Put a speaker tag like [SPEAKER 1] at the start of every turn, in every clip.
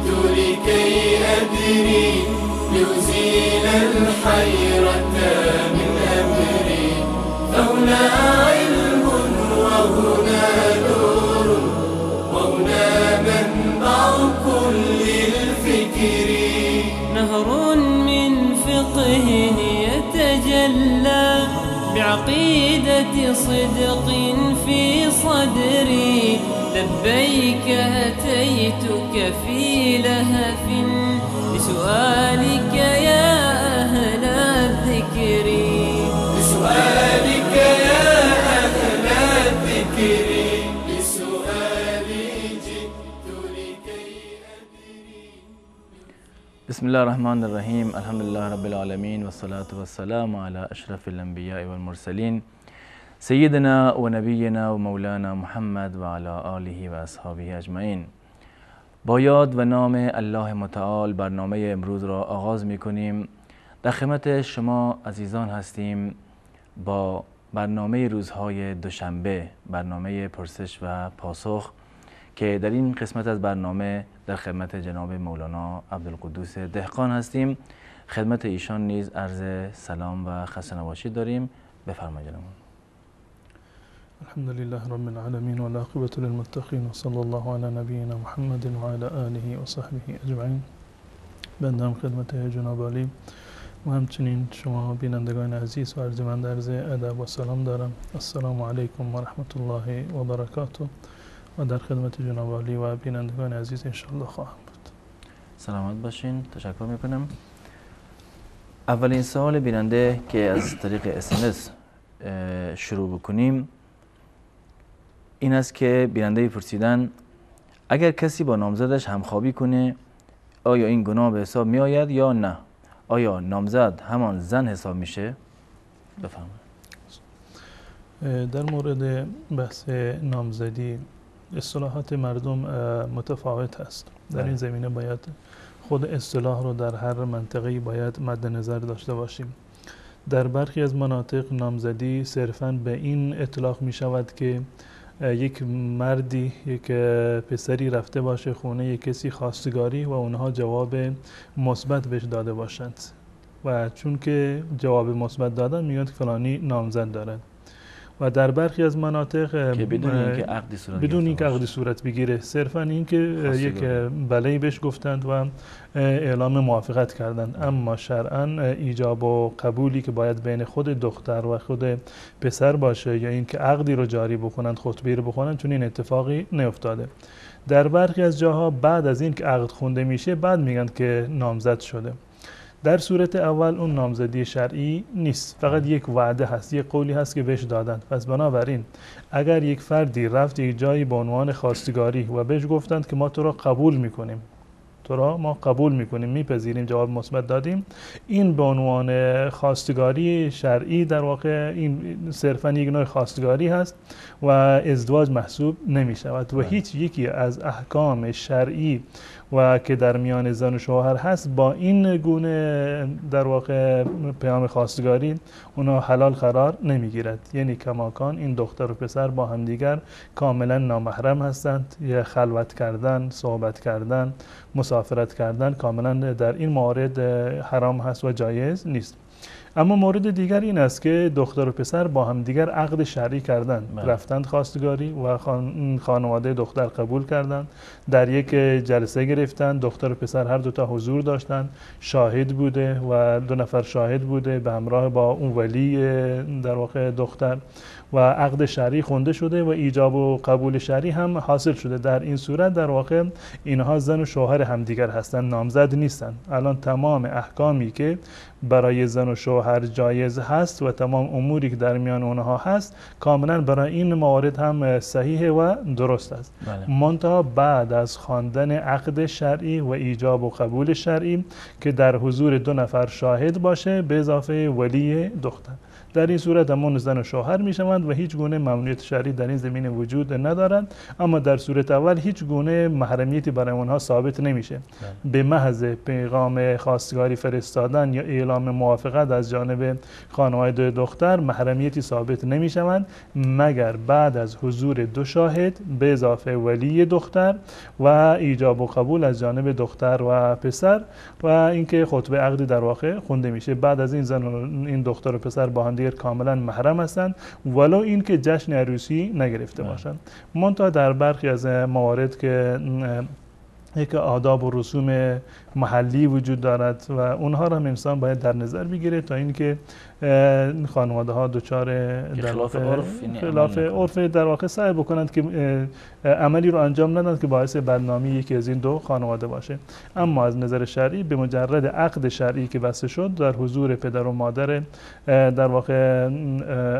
[SPEAKER 1] جئت لكي أدري لأزيل الحيرة من أمري. فهنا علم وهنا نور وهنا منبع كل الفكر.
[SPEAKER 2] نهر من فقه يتجلى بعقيدة صدق في صدري. لبيك أتيتك في لهف لسؤالك يا أهل الذكر.
[SPEAKER 1] لسؤالك يا أهل الذكر. لسؤالي جئت لكي أدري.
[SPEAKER 3] بسم الله الرحمن الرحيم. الحمد لله رب العالمين والصلاة والسلام على أشرف الأنبياء والمرسلين سيدنا ونبينا ومولانا محمد وعلى آله و اصحابه اجمعین. با یاد و نام الله متعال برنامه امروز را آغاز می کنیم. در خدمت شما عزیزان هستیم با برنامه روزهای دوشنبه، برنامه پرسش و پاسخ که در این قسمت از برنامه در خدمت جناب مولانا عبدالقدوس دهقان هستیم. خدمت ایشان نیز عرض سلام و خسته نباشید داریم. بفرمایید جناب.
[SPEAKER 4] الحمد لله رب العالمين والعاقبة للمتقين وصلى الله على نبينا محمد وعلى آله وصحبه أجمعين. بندم خدمت جناب عالی و همچنین شما بینندگان عزیز و ارجمند عرض ادب و سلام دارم. السلام علیکم و رحمت الله و برکاته. و در خدمت جناب عالی و بینندگان عزیز انشاءالله خواهم بود.
[SPEAKER 3] سلامت باشین. تشکر میکنم. اولین سوال بیننده که از طریق SMS شروع بکنیم این است که بیننده پرسیدن اگر کسی با نامزدش همخوابی کنه آیا این گناه به حساب می آید یا نه؟ آیا نامزد همان زن حساب میشه؟ بفرمایید.
[SPEAKER 4] در مورد بحث نامزدی اصطلاحات مردم متفاوت است. در این زمینه باید خود اصطلاح رو در هر منطقه‌ای باید مد نظر داشته باشیم. در برخی از مناطق نامزدی صرفاً به این اطلاق می شود که یک مردی یک پسری رفته باشه خونه یک کسی خواستگاری و اونها جواب مثبت بهش داده باشند و چون که جواب مثبت دادن میگن که فلانی نامزد دارد. و در برخی از مناطق
[SPEAKER 3] که بدون اینکه عقدی صورت
[SPEAKER 4] بگیره صرفا اینکه یک بله‌ای بهش گفتند و اعلام موافقت کردند. اما شرعاً ایجاب و قبولی که باید بین خود دختر و خود پسر باشه یا اینکه عقدی رو جاری بکنند، خطبه رو بخونند، چون این اتفاقی نیفتاده. در برخی از جاها بعد از این که عقد خونده میشه بعد میگن که نامزد شده. در صورت اول اون نامزدی شرعی نیست، فقط یک وعده هست، یک قولی هست که بهش دادند. پس بنابراین اگر یک فردی رفت یک جایی به عنوان خواستگاری و بهش گفتند که ما تو را قبول میکنیم، ما قبول میکنیم، میپذیریم، جواب مثبت دادیم، این به عنوان خواستگاری شرعی در واقع این صرفا یک نوع خواستگاری هست و ازدواج محسوب نمیشود و هیچ یکی از احکام شرعی و که در میان زن و شوهر هست با این گونه در واقع پیام خواستگاری اونا حلال قرار نمیگیرد. یعنی کماکان این دختر و پسر با همدیگر کاملا نامحرم هستند. یه خلوت کردن، صحبت کردن، مسافرت کردن کاملا در این مورد حرام هست و جایز نیست. اما مورد دیگر این است که دختر و پسر با هم دیگر عقد شرعی کردند، رفتند خواستگاری و خانواده دختر قبول کردند، در یک جلسه گرفتند، دختر و پسر هر دو تا حضور داشتند، شاهد بوده و 2 نفر شاهد بوده به همراه با اون ولی در واقع دختر و عقد شرعی خونده شده و ایجاب و قبول شرعی هم حاصل شده. در این صورت در واقع اینها زن و شوهر همدیگر هستند، نامزد نیستند. الان تمام احکامی که برای زن و شوهر جایز هست و تمام اموری که در میان اونها هست کاملا برای این موارد هم صحیح و درست است. منتها بعد از خواندن عقد شرعی و ایجاب و قبول شرعی که در حضور 2 نفر شاهد باشه به اضافه ولی دختر. در این صورت همون زن و شوهر میشوند و هیچ گونه ممنوعیت شرعی در این زمینه وجود ندارند. اما در صورت اول هیچ گونه محرمیتی برای اونها ثابت نمیشه. به محض پیغام خواستگاری فرستادن یا اعلام موافقت از جانب خانواده دختر محرمیتی ثابت نمیشوند مگر بعد از حضور دو شاهد به اضافه ولی دختر و ایجاب و قبول از جانب دختر و پسر و اینکه خطبه عقدی در واقع خونده میشه. بعد از این زن و این دختر و پسر با هم دیگر کاملا محرم هستند ولو اینکه جشن عروسی نگرفته باشند. منتها در برخی از موارد که یک آداب و رسوم محلی وجود دارد و اونها را هم انسان باید در نظر بگیره تا اینکه خانواده ها دچار خلاف عرف در واقع سعی بکنند که عملی رو انجام ندن که باعث بدنامی یکی از این دو خانواده باشه. اما از نظر شرعی به مجرد عقد شرعی که بسته شد در حضور پدر و مادر در واقع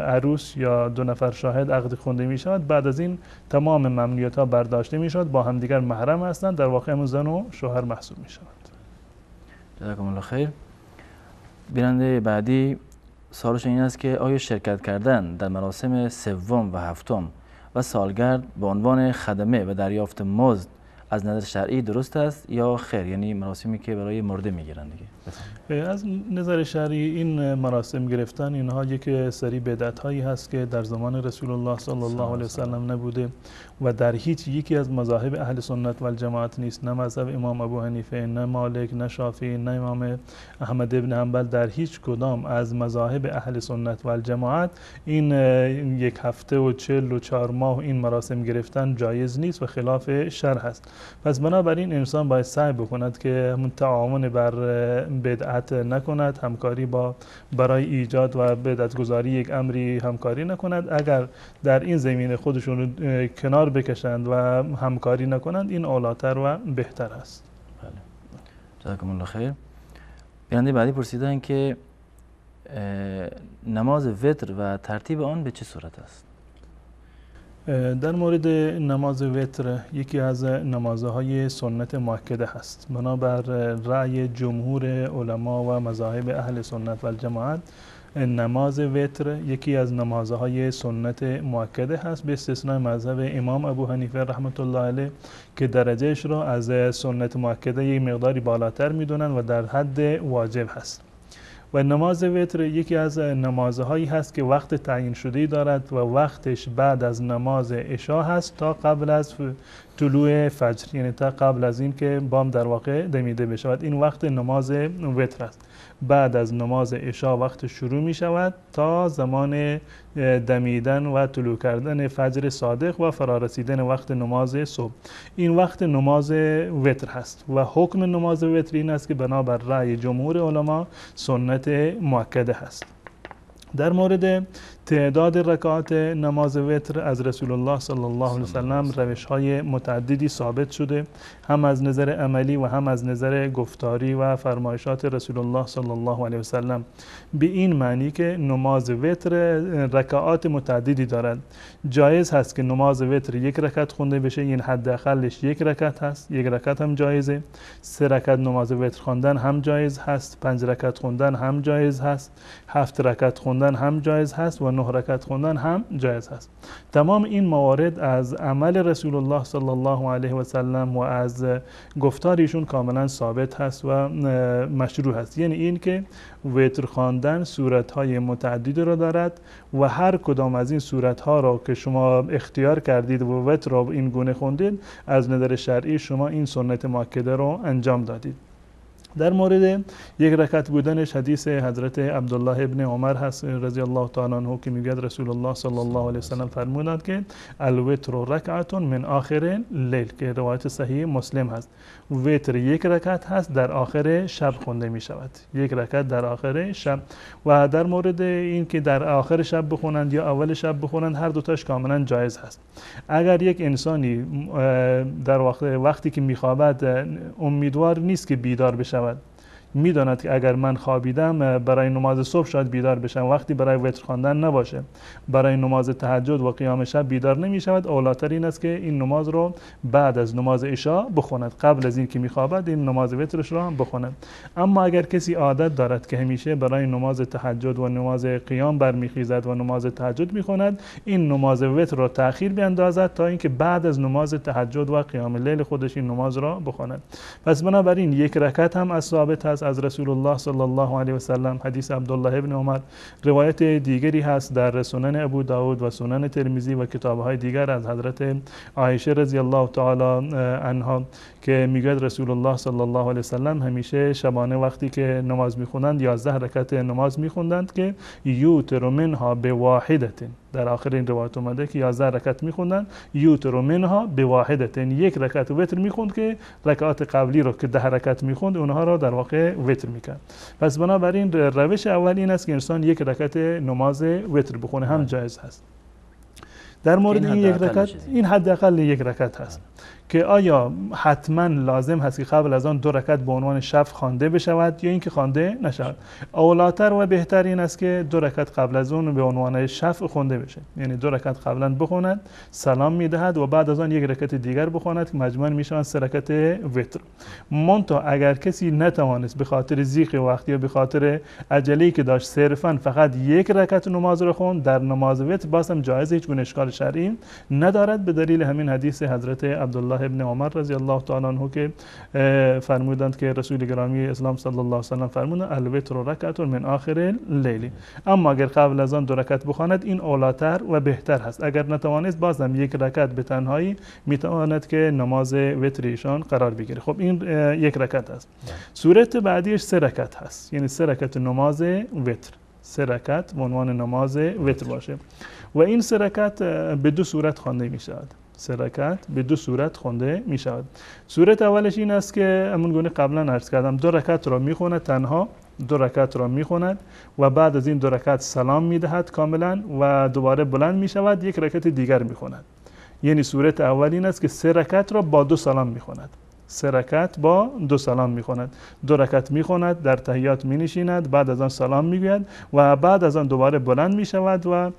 [SPEAKER 4] عروس یا دو نفر شاهد عقد خونده می شود. بعد از این تمام ممنوعیت ها برداشته می شود، با همدیگر محرم هستند، در واقع همون زن و شوهر محسوب می شود.
[SPEAKER 3] جزاکم الله خیر. بیننده بعدی سوالش این است که آیا شرکت کردن در مراسم سوم و هفتم و سالگرد به عنوان خدمه و دریافت مزد از نظر شرعی درست است یا خیر؟ یعنی مراسمی که برای مرده میگیرن دیگه.
[SPEAKER 4] از نظر شرعی این مراسم گرفتن اینها یک سری بدعت هایی هست که در زمان رسول الله صلی الله علیه و سلم نبوده و در هیچ یکی از مذاهب اهل سنت و الجماعت نیست. نه مذهب امام ابو حنیفه، نه مالک، نه شافعی، نه امام احمد ابن حنبل. در هیچ کدام از مذاهب اهل سنت و الجماعت این یک هفته و 44 ماه این مراسم گرفتن جایز نیست و خلاف شرع است. پس بنابراین انسان باید سعی بکند که تعاون بر بدعت نکند، همکاری برای ایجاد و بدعت گذاری یک امری همکاری نکند. اگر در این زمینه خودشون کنار بکشند و همکاری نکنند این اولاتر و بهتر است.
[SPEAKER 3] بله. جزاکم الله خیر. بیننده بعدی پرسیدن که نماز وتر و ترتیب آن به چه صورت است؟
[SPEAKER 4] در مورد نماز وتر یکی از نمازهای سنت مؤکده هست. بنابر رأی جمهور علما و مذاهب اهل سنت و الجماعت نماز وتر یکی از نمازهای سنت مؤکده هست به استثناء مذهب امام ابو حنیفه رحمت الله علیه که درجهش را از سنت مؤکده یک مقداری بالاتر میدونن و در حد واجب هست. و نماز وتر یکی از نمازهایی هست که وقت تعیین شده دارد و وقتش بعد از نماز عشا هست تا قبل از طلوع فجر، یعنی تا قبل از این که بام در واقع دمیده بشود. این وقت نماز وتر است. بعد از نماز عشا وقت شروع می شود تا زمان دمیدن و طلوع کردن فجر صادق و فرارسیدن وقت نماز صبح. این وقت نماز وتر هست و حکم نماز وتر این است که بنابر رأی جمهور علما سنت مؤکده هست. در مورد تعداد رکعات نماز وتر از رسول الله صلی الله علیه وسلم روش‌های متعددی ثابت شده، هم از نظر عملی و هم از نظر گفتاری و فرمایشات رسول الله صلی الله علیه وسلم، به این معنی که نماز وتر رکعات متعددی دارد. جایز هست که نماز وتر یک رکعت خونده بشه، این حداقلش یک رکعت هست، یک رکعت هم جایزه. 3 رکعت نماز وتر خواندن هم جایز هست، 5 رکعت خوندن هم جایز هست، 7 رکعت خوندن هم جایز هست و 9 رکعت خوندن هم جایز هست. تمام این موارد از عمل رسول الله صلی الله علیه و سلم و از گفتاریشون کاملا ثابت هست و مشروع هست. یعنی این که وتر خواندن صورت‌های متعددی را دارد و هر کدام از این صورت‌ها را که شما اختیار کردید و وتر را این گونه خوندید، از نظر شرعی شما این سنت مؤکده را انجام دادید. در مورد یک رکعت بودنش حدیث حضرت عبدالله ابن عمر هست رضی الله تعالی عنه که میگه رسول الله صلی الله علیه وسلم فرمودند که الوتر رکعت من آخر لیل، که روایت صحیح مسلم هست. وتر یک رکعت هست در آخر شب خونده می شود، یک رکعت در آخر شب. و در مورد این که در آخر شب بخونند یا اول شب بخونند، هر دوتاش کاملا جایز هست. اگر یک انسانی در وقتی که میخوابد امیدوار نیست که بیدار بشود میداند که اگر من خوابیدم برای نماز صبح شاید بیدار بشم، وقتی برای وتر خواندن نباشه، برای نماز تهجد و قیام شب بیدار نمی شود، اولاتر این است که این نماز رو بعد از نماز عشاء بخواند، قبل از این که میخوابد این نماز وترش رو هم بخواند. اما اگر کسی عادت دارد که همیشه برای نماز تهجد و نماز قیام برمیخیزد و نماز تهجد میخواند، این نماز وتر رو تأخیر بیندازد تا اینکه بعد از نماز تهجد و قیام لیل خودش این نماز را بخواند. پس بنابراین یک رکعت هم از ثابت هست از رسول الله صلی الله علیه و سلم. حدیث عبدالله ابن عمر، روایت دیگری هست در سنن ابو داود و سنن ترمذی و کتاب‌های دیگر از حضرت عایشه رضی الله تعالی عنها که میگوید رسول الله صلی الله علیه و سلم همیشه شبانه وقتی که نماز میخوندند 11 رکعت نماز میخوندند که یوتر منها بواحدة. در آخر این روایت اومده که 11 رکعت میخوندند، یوتر منها بواحدة، یک رکعت وتر میخوند که رکعات قبلی رو که 10 رکعت میخوند اونها رو در واقع وتر میکرد. پس بنابراین روش اول این است که انسان یک رکعت نماز وتر بخونه، هم جایز هست. در مورد این یک رکعت، این حداقل یک رکعت هست که آیا حتما لازم هست که قبل از آن 2 رکعت به عنوان شفع خوانده بشود یا اینکه خوانده نشود؟ اولاتر و بهتر این است که 2 رکعت قبل از اون به عنوان شفع خوانده بشه، یعنی 2 رکعت قبلا بخواند، سلام میدهد و بعد از آن یک رکعت دیگر بخواند که مجموعاً میشوند 3 رکعت وتر. منتها اگر کسی نتوانست به خاطر ضیق وقت یا به خاطر عجله‌ای که داشت صرفاً فقط یک رکعت نماز رو خوند، در نماز وتر بازم جایز، هیچ گونه اشکال شرعی ندارد، به دلیل همین حدیث حضرت عبدالله ابن عمر رضی الله تعالی عنه که فرمودند که رسول گرامی اسلام صلی الله علیه و سلم فرمودند الوتر رکعت من آخر اللیل. اما اگر قبل از آن 2 رکعت بخواند این اولاتر و بهتر هست. اگر نتوانست بازم یک رکعت به تنهایی میتواند که نماز وتر ایشان قرار بگیره. خب این یک رکعت است. صورت بعدیش 3 رکعت هست، یعنی 3 رکعت نماز وتر، 3 رکعت به عنوان نماز وتر باشه و این 3 رکعت به 2 صورت خوانده می شود. 3 رکعت به 2 صورت خوانده می شود. صورت اولش این است که همون گونه قبلا عرض کردم 2 رکعت را می خواند تنها، 2 رکعت را می خواند و بعد از این 2 رکعت سلام می دهد کاملا و دوباره بلند می شود، یک رکعت دیگر می خواند. یعنی صورت اول این است که 3 رکعت را با 2 سلام می خواند. 3 رکعت با 2 سلام میخواند. 2 رکعت میخواند، در تحیات مینشیند، بعد از آن سلام میگوید و بعد از آن دوباره بلند میشود و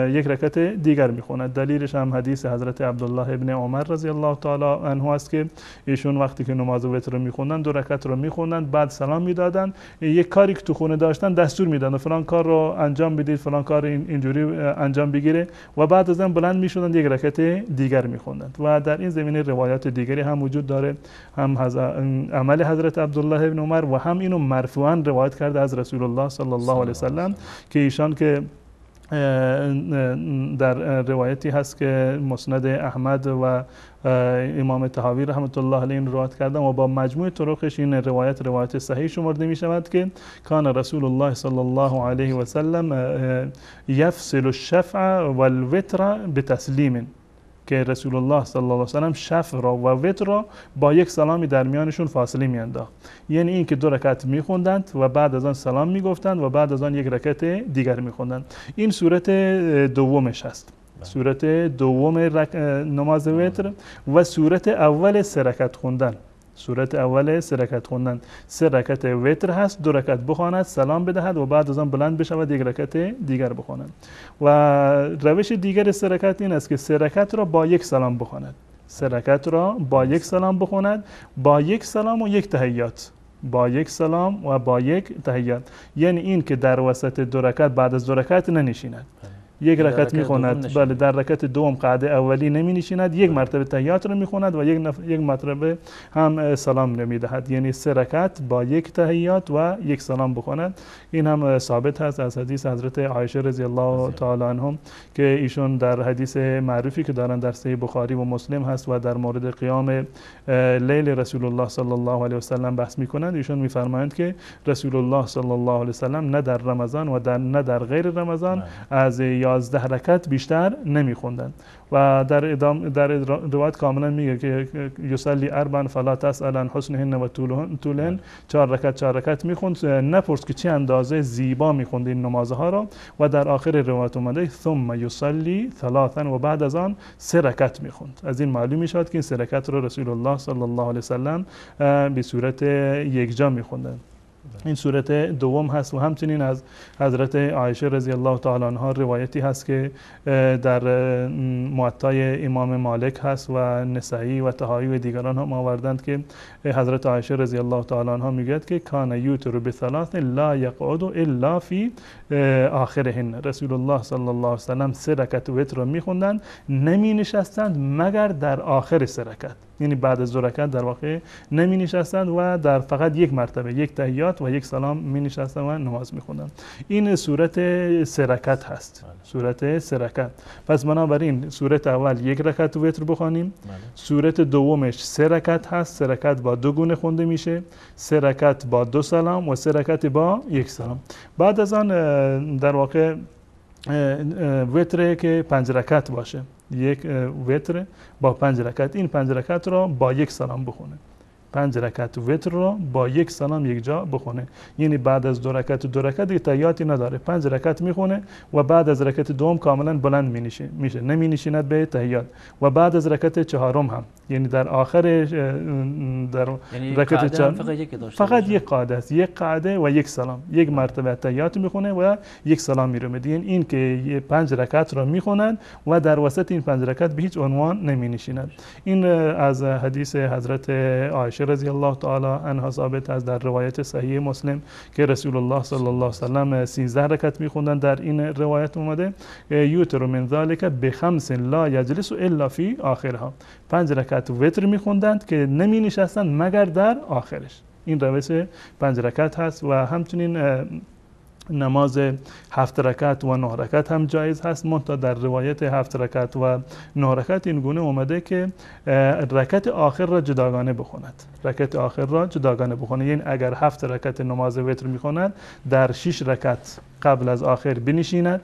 [SPEAKER 4] یک رکعت دیگر میخواند. دلیلش هم حدیث حضرت عبدالله ابن عمر رضی الله تعالی عنه است که ایشون وقتی که نماز وتر رو میخوندن 2 رکعت رو میخوندن، بعد سلام میدادن، یک کاری که تو خونه داشتن دستور میدادن فلان کار رو انجام بدید، فلان کار اینجوری انجام بگیره و بعد از آن بلند میشدند، یک رکعت دیگر میخوندند. و در این زمینه روایات دیگری هم وجود داره، هم عمل حضرت عبدالله ابن عمر و هم اینو مرفوعاً روایت کرده از رسول الله صلی الله علیه وسلم که ایشان که در روایتی هست که مسند احمد و امام طحاوی رحمت الله علیه روایت کردن و با مجموع طرقش این روایت صحیح شمرده می شود که کان رسول الله صلی الله علیه و سلم یفصل الشفع والوتر بتسلیم، که رسول الله صلی الله علیه و سلم شفع را و وتر را با یک سلامی در میانشون فاصله میانداخت. یعنی این که 2 رکعت میخوندند و بعد از آن سلام میگفتند و بعد از آن یک رکعت دیگر میخوندند. این صورت دومش هست، صورت دوم نماز وتر و صورت اول 3 رکعت خوندن. صورت اول 3 رکعت خوندن، 3 رکعت وتر هست، 2 رکعت بخواند، سلام بدهد و بعد از آن بلند بشود، یک رکعت دیگر بخواند. و روش دیگر 3 رکعت این است که 3 رکعت را با یک سلام بخواند، 3 رکعت را با یک سلام بخواند، با یک سلام و یک تحیات، با یک سلام و با یک تحیات. یعنی این که در وسط 2 رکعت بعد از 2 رکعت ننشیند، یک رکعت میخواند، بله در رکعت دوم قعده اولی نمی نشیند، یک مرتبه تحیات رو میخواند و یک مرتبه هم سلام نمیدهد. یعنی 3 رکعت با یک تحیات و یک سلام بخواند. این هم ثابت هست از حدیث حضرت عایشه رضی الله تعالی عنهم که ایشون در حدیث معروفی که دارن در صحیح بخاری و مسلم هست و در مورد قیام لیل رسول الله صلی الله علیه و سلم بحث میکنند. ایشون میفرمایند که رسول الله صلی الله علیه و سلم نه در رمضان و نه در غیر رمضان از 11 رکعت بیشتر نمیخوندن و در روایت کاملا میگه که یصلی اربعا فلا تسأل عن حسنهن و طولهن، 4 رکعت میخوند، نپرس که چه اندازه زیبا میخوند این نمازها را. و در آخر روایت اومده ثم یصلی ثلاثا، و بعد از آن 3 رکعت میخوند. از این معلوم میشد که این 3 رکعت را رسول الله صلی الله علیه وسلم به صورت یکجا میخوندند. این صورت دوم هست و همچنین از حضرت عایشه رضی الله تعالی عنها روایتی هست که در موطای امام مالک هست و نسائی و طحاوی و دیگران هم آوردند که حضرت عایشه رضی الله تعالی عنها میگوید که کان یوتر بثلاث لا یقعد الا فی آخرهن. رسول الله صلی الله علیه و سلم 3 رکعت وتر را میخوندند، نمی نشستند مگر در آخر 3 رکعت، یعنی بعد از 2 رکعت در واقع نمی نشستند و در فقط یک مرتبه، یک تحیات و یک سلام می نشستند و نماز می خوندند. این صورت 3 رکعت هست، صورت 3 رکعت. پس بنابراین صورت اول 1 رکعت وتر بخوانیم، صورت دومش 3 رکعت هست، 3 رکعت با 2 گونه خونده میشه، 3 رکعت با 2 سلام و 3 رکعت با 1 سلام. بعد از آن در واقع وتر که 5 رکعت باشه، یک وتر با 5 رکعت، این 5 رکعت را با 1 سلام بخونه. 5 رکعت وتر را با 1 سلام یک جا بخونه، یعنی بعد از 2 رکعت دیگه تحیاتی نداره، 5 رکعت میخونه و بعد از رکعت دوم کاملا بلند میشه، نمی نشیند به تحیات. و بعد از رکعت چهارم هم، یعنی در آخر در رکعت چهارم فقط یک قاعده است، یک قاعده و 1 سلام، 1 مرتبه تحیات میخونه و 1 سلام میره. این که 5 رکعت را میخونند و در وسط این 5 رکعت به هیچ عنوان نمی نشیند. این از حدیث حضرت عایشه رضی الله تعالی عنها ثابت است در روایت صحیح مسلم که رسول الله صلی الله علیه و سلم 13 رکعت میخوندند. در این روایت اومده یوتر من ذلک بخمس لا یجلس الا فی آخرها، 5 رکعت وتر میخوندند که نمی نشستند مگر در آخرش. این روایت 5 رکعت هست و همچنین نماز 7 رکعت و 9 رکعت هم جایز هست، منتها در روایت 7 رکعت و 9 رکعت این گونه اومده که رکعت آخر را جداگانه بخوند، رکعت آخر را جداگانه بخوند. یعنی اگر 7 رکعت نماز وتر میخواند در 6 رکعت قبل از آخر بنشیند،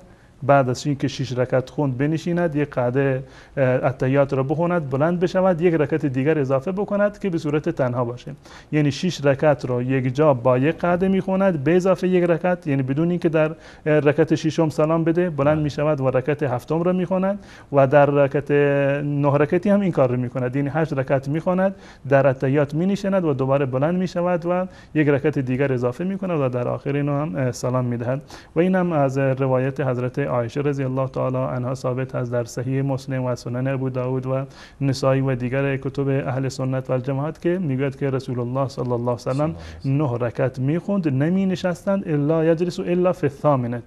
[SPEAKER 4] بعد از اینکه 6 رکعت خوند بنشیند، یک قاعده التحیات را بخواند، بلند بشود، 1 رکعت دیگر اضافه بکند که به صورت تنها باشه. یعنی 6 رکعت را یک جا با 1 قاعده میخواند به اضافه 1 رکعت، یعنی بدون اینکه در رکعت 6م سلام بده بلند میشود و رکعت 7م را میخواند و در رکعت 9 رکعتی هم این کار را میکند، یعنی 8 رکعت میخواند، در التحیات مینشیند و دوباره بلند میشود و 1 رکعت دیگر اضافه میکند و در آخر اینو هم سلام میدهد. و این هم از روایت حضرت عایشه رضی الله تعالی عنها ثابت است در صحیح مسلم و سنن ابو داود و نسائی و دیگر کتب اهل سنت و الجماعت که میگوید که رسول الله صلی الله علیه و سلم 9 رکعت میخوند، نمی نشستند الا یجلس الا فی الثامنه،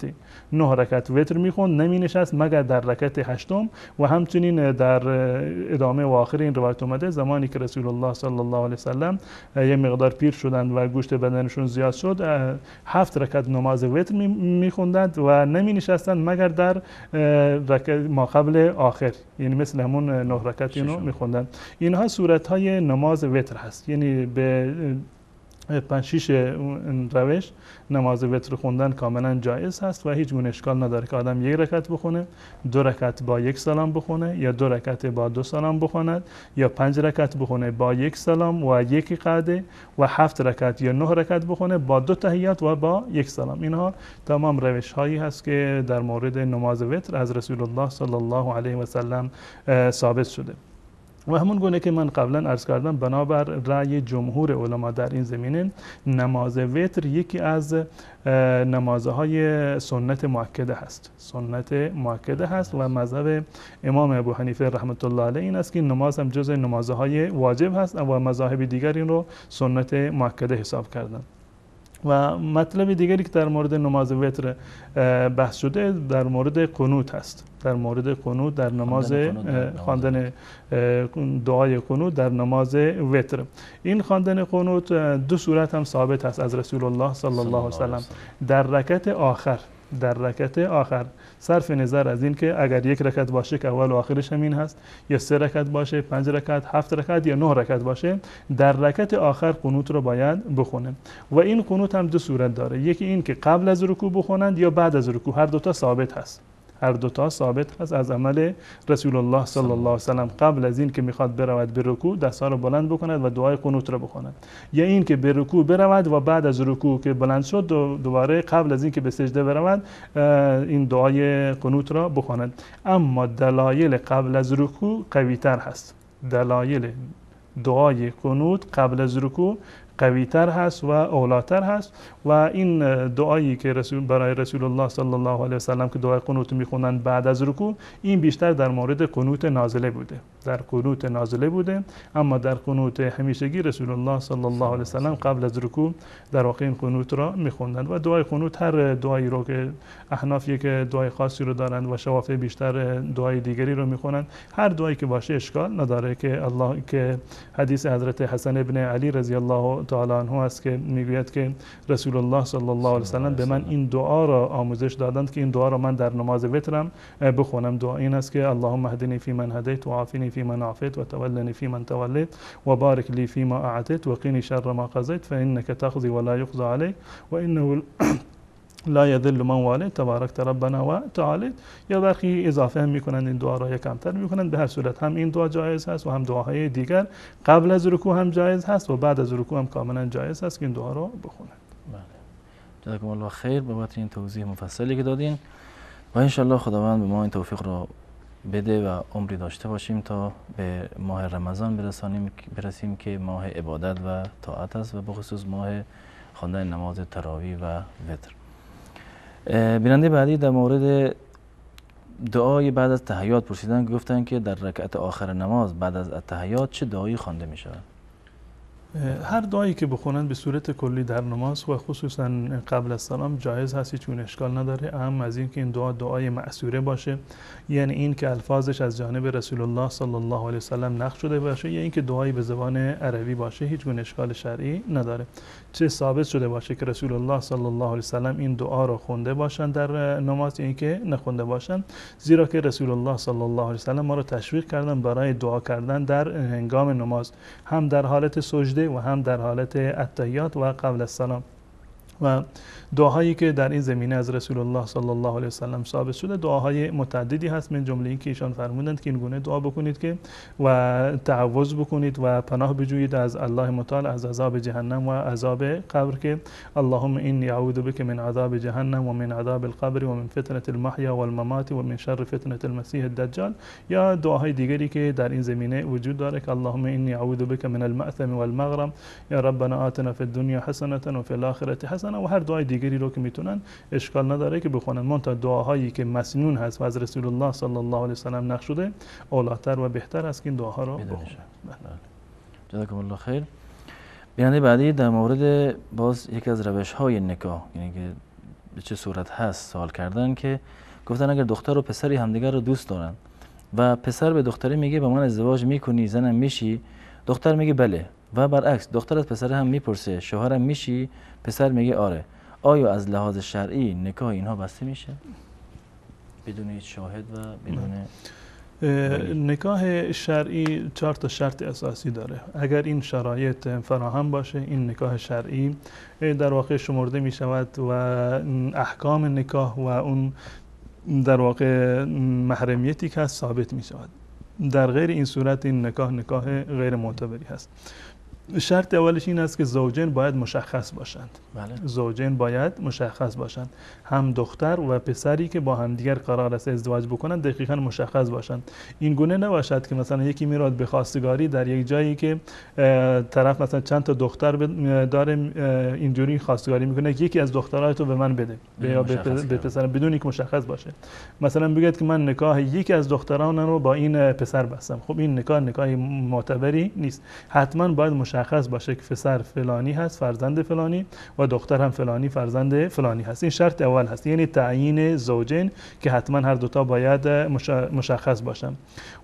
[SPEAKER 4] 9 رکعت وتر میخوند، نمی نشست مگر در رکعت 8م. و همچنین در ادامه و آخر این روایت اومده زمانی که رسول الله صلی الله علیه و سلم یه مقدار پیر شدند و گوشت بدنشون زیاد شد، 7 رکعت نماز وتر میخوندند و نمی نشستند مگر در رکعت ما قبل آخر، یعنی مثل همون 9 رکعت اینو میخوندن. اینها صورت های نماز وتر هست، یعنی به 5-6 روش نماز وتر خوندن کاملا جایز هست و هیچ گونه اشکال نداره که آدم 1 رکعت بخونه، 2 رکعت با 1 سلام بخونه، یا 2 رکعت با 2 سلام بخوند، یا 5 رکعت بخونه با 1 سلام و 1 قاعده، و 7 رکعت یا 9 رکعت بخونه با 2 تحیات و با 1 سلام. اینها تمام روش هایی هست که در مورد نماز وتر از رسول الله صلی الله علیه و سلم ثابت شده. و همون گونه که من قبلا عرض کردم بنابر رأی جمهور علما در این زمینه نماز وتر یکی از نمازهای سنت مؤکده هست، سنت مؤکده هست و مذهب امام ابو حنیفه رحمت الله علیه این است که نماز هم جز نمازهای واجب هست و مذاهب دیگر این رو سنت مؤکده حساب کردن. و مطلب دیگری که در مورد نماز وتر بحث شده در مورد قنوت هست، در مورد قنوت در نماز خواندن دعای قنوت در نماز وتر. این خواندن قنوت 2 صورت هم ثابت هست از رسول الله صلی الله علیه و سلم. در رکعت آخر صرف نظر از این که اگر 1 رکعت باشه که اول و آخرش همین هست، یا 3 رکعت باشه، 5 رکعت، 7 رکعت یا 9 رکعت باشه، در رکعت آخر قنوت رو باید بخونه. و این قنوت هم 2 صورت داره، یکی این که قبل از رکوع بخونند یا بعد از رکوع، هر دوتا ثابت هست. هر دوتا ثابت هست از عمل رسول الله صلی الله علیه و سلم. قبل از این که میخواد برود به رکوع دست‌ها رو بلند بکند و دعای قنوت رو بخواند، یا این که به رکوع برود و بعد از رکوع که بلند شد دوباره قبل از این که به سجده برود این دعای قنوت را بخواند. اما دلایل قبل از رکوع قوی تر هست. دلایل دعای قنوت قبل از رکوع قوی تر هست و اولاتر هست و این دعایی که برای رسول الله صلی الله علیه و سلم که دعای قنوت میخونن بعد از رکوع، این بیشتر در مورد قنوت نازله بوده، در قنوت نازله بوده. اما در قنوت همیشگی رسول الله صلی الله علیه و سلم قبل از رکوع در واقع این قنوت را میخوندن. و دعای قنوت هر دعایی رو که احناف یک دعای خاصی رو دارند و شوافی بیشتر دعای دیگری رو میخونن، هر دعایی که باشه اشکال نداره. که الله که حدیث حضرت حسن ابن علی رضی الله تعالی عنه است که میگوید که رسول الله صلی الله علیه و سلم به من این دعا را آموزش دادند که این دعا را من در نماز وترم بخونم. دعا این است که اللهم اهدنی فی من هدیت و عافنی فی من عافیت و تولنی فی من تولیت و بارک لی فی ما اعطیت و قینی شر ما قضیت فانک تقضی ولا یقضى علیک و انه لا یذل من والیت تبارک ربنا و تعالی. یا برخی اضافه هم میکنند این دعا را یکمتر میکنند. به هر صورت هم این دعا جایز هست و هم دعاهای دیگر قبل از رکوع هم جایز هست و بعد از رکوع هم کاملا جایز هست که این دعا را بخونند.
[SPEAKER 3] بله. جزاکم الله خیر بابت این توضیح مفصلی که دادین و ان شاء الله خداوند به ما این توفیق را بده و عمری داشته باشیم تا به ماه رمضان برسیم که ماه عبادت و طاعت است و به خصوص ماه خواندن نماز تراویح و وتر. بیننده بعدی در مورد دعای بعد از تحیات پرسیدن، گفتن که در رکعت آخر نماز بعد از تحیات چه دعایی خوانده می شود؟
[SPEAKER 4] هر دعایی که بخونن به صورت کلی در نماز و خصوصا قبل از سلام جایز هست، هیچ اشکال نداره. اهم از این که این دعا دعای مأثوره باشه، یعنی این که الفاظش از جانب رسول الله صلی الله علیه و سلم نقل شده باشه، یا این که دعایی به زبان عربی باشه، هیچ گونه اشکال شرعی نداره. چه ثابت شده باشه که رسول الله صلی الله علیه و سلم این دعا را خونده باشن در نماز، یا اینکه نخونده باشن، زیرا که رسول الله صلی الله علیه و سلم ما را تشویق کردن برای دعا کردن در هنگام نماز، هم در حالت سجده و هم در حالت التحیات و قبل السلام. و دعاهایی که در این زمینه از رسول الله صلی الله علیه و سلم ثابت شده دعاهای متعددی هست، من جمله این که ایشان فرمودند که این گونه دعا بکنید که و تعوذ بکنید و پناه بجویید از الله متعال از عذاب جهنم و عذاب قبر، که اللهم انی اعوذ بک من عذاب جهنم و من عذاب القبر و من فتنه المحیا والممات و من شر فتنه المسیح الدجال. یا دعاهای دیگری که در این زمینه وجود داره که اللهم انی اعوذ بک من المأثم والمغرم یا ربنا آتنا فی الدنیا حسنه و فی الاخره حسنه. و هر دعای دیگری رو که میتونن اشکال نداره که بخونن. منتها دعاهایی که مسنون هست و از رسول الله صلی الله علیه و سلم نقل شده اولاتر و بهتر است که این دعاها رو بخونن.
[SPEAKER 3] جزاکم الله خیر. بیننده بعدی در مورد باز یکی از روش‌های نکاح، یعنی که به چه صورت هست سوال کردن، که گفتن اگر دختر و پسری همدیگر رو دوست دارن و پسر به دختری میگه با من ازدواج میکنی، زنم میشی، دختر میگه بله، و برعکس دختر از پسر هم میپرسه شوهرم میشی، پسر میگه آره، آیا از لحاظ شرعی نکاح اینها بسته میشه بدون هیچ شاهد و بدون
[SPEAKER 4] نکاح شرعی 4 تا شرط اساسی داره. اگر این شرایط فراهم باشه این نکاح شرعی در واقع شمرده می شود و احکام نکاح و اون در واقع محرمیتی که هست ثابت می شود. در غیر این صورت این نکاح غیر معتبری هست. شرط اولش این است که زوجین باید مشخص باشند.
[SPEAKER 3] بله.
[SPEAKER 4] زوجین باید مشخص باشند. هم دختر و پسری که با همدیگر قرار است ازدواج بکنند دقیقاً مشخص باشند. این گونه نباشد که مثلا یکی میراد به خواستگاری در یک جایی که طرف مثلا چند تا دختر داره اینجوری خواستگاری میکنه، یکی از دختراتو به من بده یا به پسر، بدون اینکه مشخص باشه. مثلا بگید که من نکاح یکی از دختران رو با این پسر بستم. خب این نکاح معتبری نیست. حتما باید مشخص باشه که پسر فلانی هست فرزند فلانی و دختر هم فلانی فرزند فلانی هست. این شرط اول هست، یعنی تعیین زوجین که حتما هر دوتا باید مشخص باشن.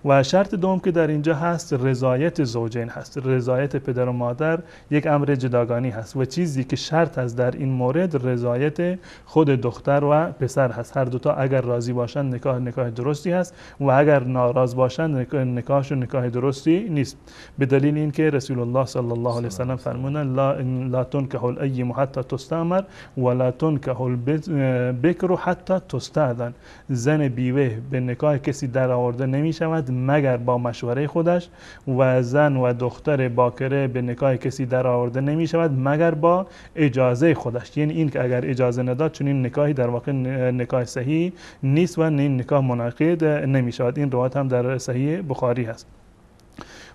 [SPEAKER 4] و شرط دوم که در اینجا هست رضایت زوجین هست. رضایت پدر و مادر یک امر جداگانه هست و چیزی که شرط هست در این مورد رضایت خود دختر و پسر هست. هر دوتا اگر راضی باشن نکاح درستی هست و اگر ناراض باشن نکاح درستی نیست. به دلیل اینکه رسول الله صلی صلی الله علیه وسلم فرمودن لا تنکح الایم حتی تستأمر ولا تنکح البکر حتی تستأذن. زن بیوه به نکاح کسی در آورده نمی شود مگر با مشوره خودش و زن و دختر باکره به نکاح کسی در آورده نمی شود مگر با اجازه خودش. یعنی این که اگر اجازه نداد چون این نکاحی در واقع نکاح صحیح نیست و این نکاح منعقد نمی شود. این روایت هم در صحیح بخاری هست.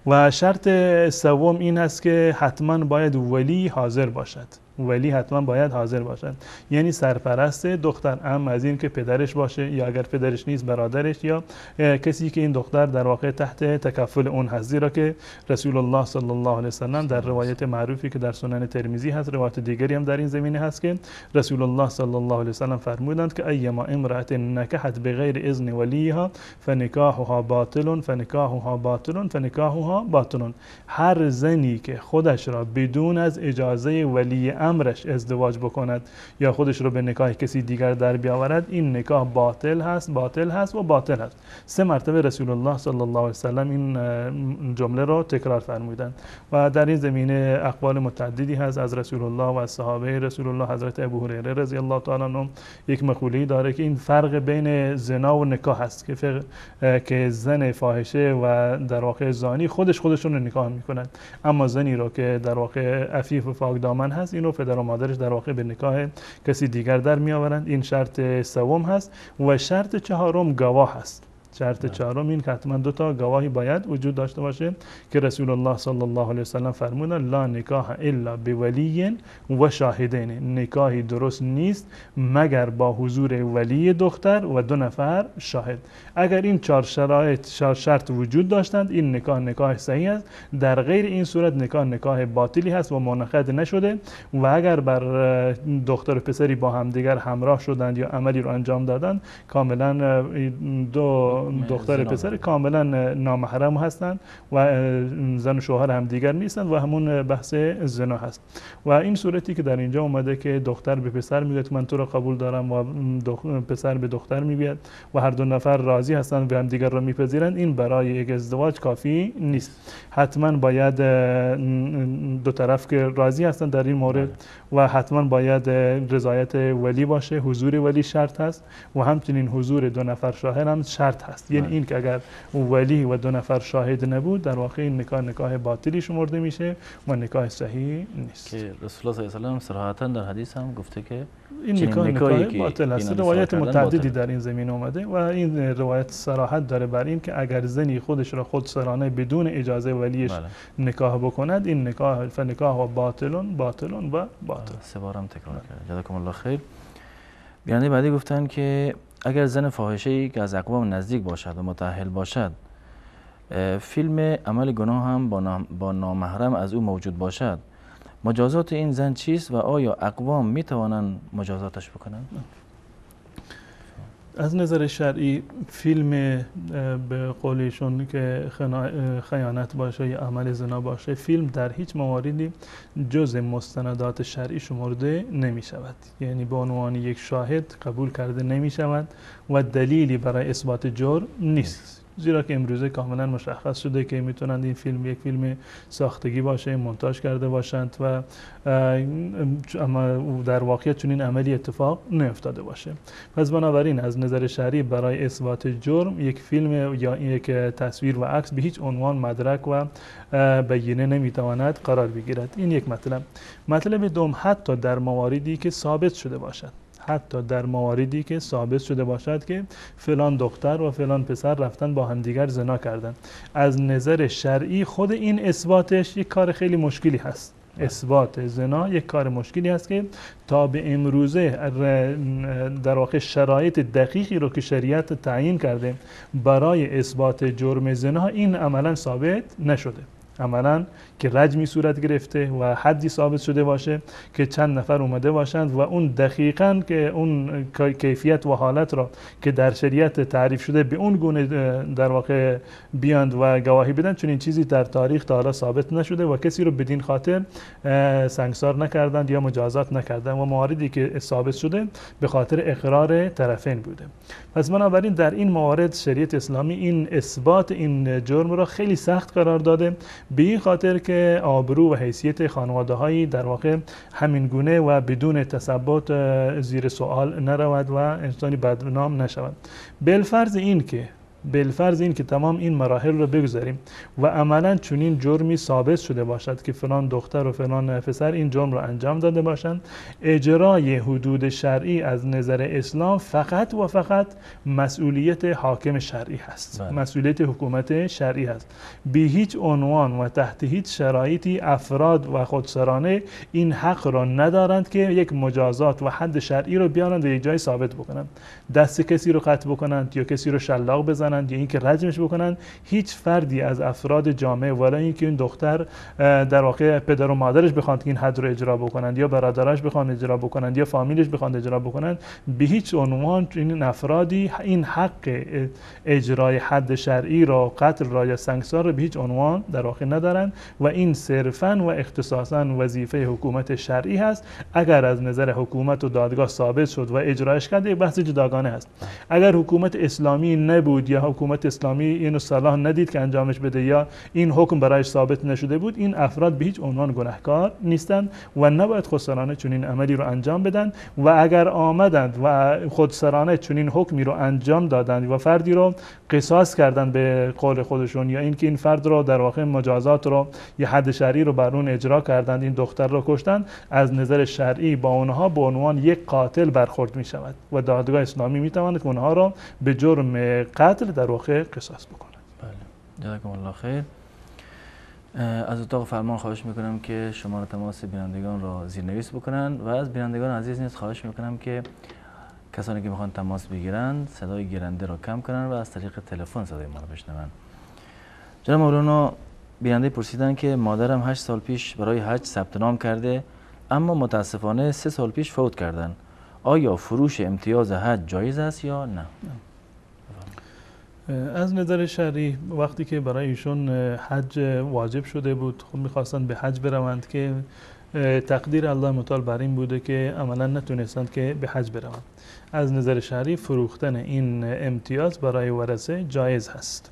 [SPEAKER 4] و شرط سوم این است که حتما باید ولی حاضر باشد. ولی حتما باید حاضر باشد، یعنی سرپرست دختر، هم از این که پدرش باشه یا اگر پدرش نیست برادرش یا کسی که این دختر در واقع تحت تکفل اون هست. زیرا که رسول الله صلی الله علیه وسلم در روایت معروفی که در سنن ترمذی هست، روایت دیگری هم در این زمینه هست که رسول الله صلی الله علیه وسلم فرمودند که ایما امرأة نکحت بغیر اذن ولیها فنکاحها باطل فنکاحها باطل فنکاحها باطل. هر زنی که خودش را بدون از اجازه ولی امرش ازدواج بکند یا خودش رو به نکاح کسی دیگر در بیاورد، این نکاح باطل هست، باطل هست و باطل هست. 3 مرتبه رسول الله صلی الله علیه وسلم این جمله رو تکرار فرمودند و در این زمینه اقوال متعددی هست از رسول الله و از صحابه رسول الله. حضرت ابو هریره رضی الله تعالی عنه یک مقوله‌ای داره که این فرق بین زنا و نکاح است که زن فاحشه و در واقع زانی خودشون رو نکاح میکنند، اما زنی رو که در واقع عفیف و پاک دامن هست اینو پدر و مادرش در واقع به نکاح کسی دیگر در میآورند. این شرط سوم هست. و شرط چهارم گواه هست. شرط چهارم این که حتما 2 تا گواهی باید وجود داشته باشه که رسول الله صلی الله علیه وسلم فرمودند لا نکاح الا بولی و شاهدین. نکاحی درست نیست مگر با حضور ولی دختر و 2 نفر شاهد. اگر این 4 شرط وجود داشتند این نکاح صحیح است. در غیر این صورت نکاح باطلی هست و منعقد نشده. و اگر بر دختر و پسری با همدیگر همراه شدند یا عملی رو انجام دادند، کاملا 2 دختر پسر کاملا نامحرم هستند و زن و شوهر هم دیگر نیستند و همون بحث زنا هست. و این صورتی که در اینجا اومده که دختر به پسر میگه من تو رو قبول دارم و پسر به دختر میگه و هر 2 نفر راضی هستند و هم دیگر رو میپذیرند، این برای یک ازدواج کافی نیست. حتما باید 2 طرف که راضی هستند در این مورد و حتما باید رضایت ولی باشه، حضور ولی شرط هست و همچنین حضور 2 نفر شاهد هم شرط هست. یعنی این که اگر ولی و 2 نفر شاهد نبود در واقع این نکاح باطلی شمرده میشه و نکاح صحیح نیست.
[SPEAKER 3] که رسول الله صلی الله علیه و صراحتا در حدیث هم گفته که
[SPEAKER 4] این نکاح باطل است. روایت متعددی در این زمینه اومده و این روایت صراحت داره بر این که اگر زنی خودش را خودسرانه بدون اجازه ولیش نکاح بکند این نکاح فنکاح باطل و باطل.
[SPEAKER 3] 3 بارم تکرار کرد. جزاکم الله خیر. بیانده بعدی گفتن که اگر زن فاحشه‌ای که از اقوام نزدیک باشد و متأهل باشد، فیلم عمل گناه هم با نامحرم از او موجود باشد، مجازات این زن چیست و آیا اقوام می توانند مجازاتش بکنند؟
[SPEAKER 4] از نظر شرعی فیلم به قولشون که خیانت باشه یا عمل زنا باشه، فیلم در هیچ مواردی جز مستندات شرعی شمرده نمی شود. یعنی به عنوان یک شاهد قبول کرده نمی شود و دلیلی برای اثبات جرم نیست. زیرا که امروزه کاملا مشخص شده که میتونند این فیلم یک فیلم ساختگی باشه، مونتاژ کرده باشند و اما در واقعیت چنین عملی اتفاق نیفتاده باشه. پس بنابراین از نظر شرعی برای اثبات جرم یک فیلم یا یک تصویر و عکس به هیچ عنوان مدرک و بینه نمیتواند قرار بگیرد. این یک مطلب. مطلب دوم، حتی در مواردی که ثابت شده باشد، حتی در مواردی که ثابت شده باشد که فلان دختر و فلان پسر رفتن با همدیگر زنا کردن، از نظر شرعی خود این اثباتش یک کار خیلی مشکلی هست. اثبات زنا یک کار مشکلی هست که تا به امروزه در واقع شرایط دقیقی رو که شریعت تعیین کرده برای اثبات جرم زنا این عملا ثابت نشده. عملا که رجمی صورت گرفته و حدی ثابت شده باشه که چند نفر اومده باشند و اون دقیقاً که اون کیفیت و حالت را که در شریعت تعریف شده به اون گونه در واقع بیاند و گواهی بدن، چون این چیزی در تاریخ تا حالا ثابت نشده و کسی رو بدین خاطر سنگسار نکردند یا مجازات نکردند و مواردی که ثابت شده به خاطر اقرار طرفین بوده. پس بنابراین در این موارد شریعت اسلامی این اثبات این جرم را خیلی سخت قرار داده به این خاطر که آبرو و حیثیت خانواده هایی در واقع همین گونه و بدون تثبت زیر سوال نرود و انسانی بدنام نشود. بالفرض این که تمام این مراحل رو بگذاریم و عملا چنین جرمی ثابت شده باشد که فلان دختر و فلان پسر این جرم رو انجام داده باشند، اجرای حدود شرعی از نظر اسلام فقط و فقط مسئولیت حاکم شرعی هست، مسئولیت حکومت شرعی هست. به هیچ عنوان و تحت هیچ شرایطی افراد و خودسرانه این حق را ندارند که یک مجازات و حد شرعی رو بیارند و یک جای ثابت بکنند. دست کسی رو قطع بکنند یا کسی رو شلاق بزنند یا اینکه رجمش بکنند. هیچ فردی از افراد جامعه، ولا اینکه این دختر در واقع پدر و مادرش بخواند که این حد رو اجرا بکنند یا برادرش بخواند اجرا بکنند یا فامیلش بخواند اجرا بکنند، به هیچ عنوان این افرادی این حق اجرای حد شرعی را، قتل را یا سنگسار را به هیچ عنوان در واقع ندارند و این صرفاً و اختصاصاً وظیفه حکومت شرعی هست. اگر از نظر حکومت و دادگاه ثابت شد و اجراش کرد، یک بحث جداگانه است. اگر حکومت اسلامی نبود یا حکومت اسلامی اینو صلاح ندید که انجامش بده یا این حکم برایش ثابت نشده بود، این افراد به هیچ عنوان گناهکار نیستند و نباید خودسرانه چنین عملی رو انجام بدن. و اگر آمدند و خودسرانه چنین حکمی رو انجام دادند و فردی رو قصاص کردند به قول خودشون یا اینکه این فرد رو در واقع مجازات رو یا حد شرعی رو بر اون اجرا کردند، این دختر رو کشتند، از نظر شرعی با اونها به عنوان یک قاتل برخورد می شود و دادگاه اسلامی می تواند اونها رو به جرم قتل در واقع قصاص بکنه.
[SPEAKER 3] بله، جزاکم الله خیر. از اتاق فرمان خواهش میکنم که شماره تماس بینندگان را زیرنویس بکنن و از بینندگان عزیز نیز خواهش میکنم که کسانی که میخوان تماس بگیرن صدای گیرنده را کم کنن و از طریق تلفن صدای ما را بشنون. جناب مولانا، بیننده پرسیدن که مادرم 8 سال پیش برای حج ثبت نام کرده اما متاسفانه 3 سال پیش فوت کردن. آیا فروش امتیاز حج جایز است یا نه؟
[SPEAKER 4] از نظر شرعی وقتی که برای ایشون حج واجب شده بود، خب میخواستند به حج بروند که تقدیر الله متعال بر این بوده که عملا نتونستند که به حج بروند. از نظر شرعی فروختن این امتیاز برای ورثه جایز هست.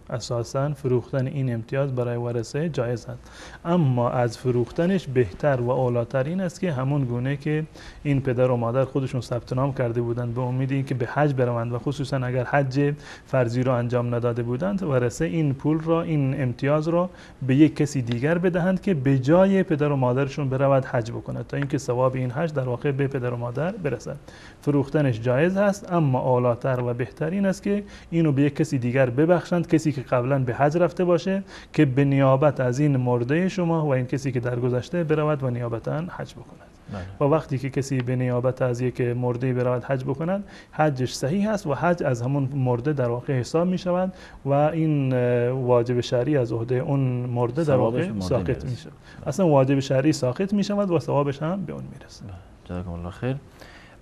[SPEAKER 4] اساساً فروختن این امتیاز برای ورثه جایز است، اما از فروختنش بهتر و اولاتر این است که همون گونه که این پدر و مادر خودشون ثبت نام کرده بودند به امید اینکه به حج بروند و خصوصا اگر حج فرضی رو انجام نداده بودند، ورثه این پول را، این امتیاز را به یک کسی دیگر بدهند که به جای پدر و مادرشون برود حج بکند تا اینکه ثواب این حج در واقع به پدر و مادر برسد. فروختنش جایز هست، اما اولاتر و بهترین است که اینو به یک کسی دیگر ببخشند، کسی که قبلا به حج رفته باشه که به نیابت از این مرده شما و این کسی که در گذشته برود و نیابتا حج بکند. و وقتی که کسی به نیابت از یک مرده برود حج بکند، حجش صحیح است و حج از همون مرده در واقع حساب می شود و این واجب شرعی از عهده اون مرده در واقع ساقط می شود. اصلا واجب شرعی ساقط می شود و ثوابش هم به اون می رسد.
[SPEAKER 3] جزاکم الله خیر.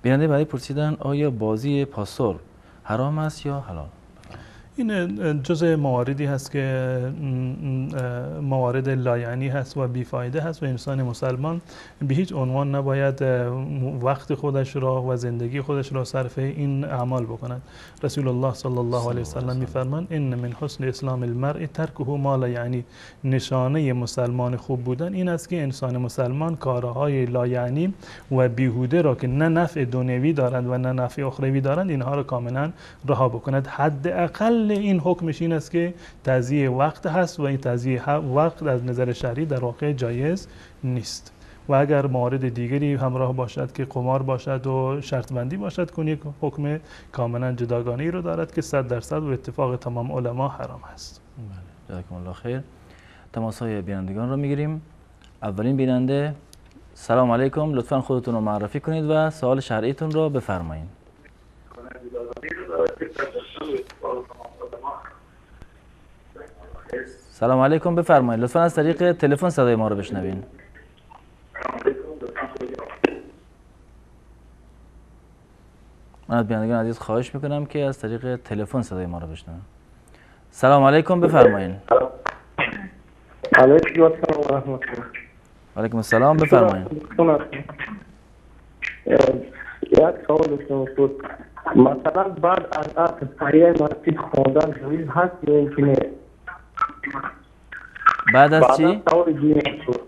[SPEAKER 3] بیننده بعدی پرسیدن آیا بازی پاسور حرام است یا حلال؟
[SPEAKER 4] این جزء مواردی هست که موارد لایعنی هست و بیفایده هست و انسان مسلمان به هیچ عنوان نباید وقت خودش را و زندگی خودش را صرف این اعمال بکند. رسول الله صلی الله علیه وسلم می‌فرمایند ان من حسن اسلام المرء ترکه ما لا یعنی. نشانه مسلمان خوب بودن این است که انسان مسلمان کارهای لایعنی و بیهوده را که نه نفع دنیوی دارند و نه نفع اخروی دارند اینها را کاملا رها بکند. حداقل این حکمش این است که تضییع وقت هست و این تضییع وقت از نظر شرعی در واقع جایز نیست. و اگر موارد دیگری همراه باشد که قمار باشد و شرط بندی باشد که یک حکم کاملا جداگانه ای رو دارد که 100% و اتفاق تمام علما حرام هست.
[SPEAKER 3] بله، جزاکم الله خیر. تماس‌های بینندگان رو میگیریم. اولین بیننده، سلام علیکم، لطفاً خودتون رو معرفی کنید و سوال شرعیتون رو بفرمایید. سلام علیکم، بفرمایید. لطفاً از طریق تلفن صدای ما رو بشنوین. من از بینندگان عزیز خواهش میکنم که از طریق تلفن صدای ما رو بشنون. سلام علیکم، بفرمایید.
[SPEAKER 5] علیکم السلام و رحمت الله.
[SPEAKER 3] علیکم السلام، بفرمایید.
[SPEAKER 5] یک سوال داشتم. مثلا بعد از عصر تحیه مسجد خواندن جایز هست یا اینکه نه؟
[SPEAKER 3] بعد از
[SPEAKER 5] بعد
[SPEAKER 3] چی؟
[SPEAKER 5] از سوار دینی شد.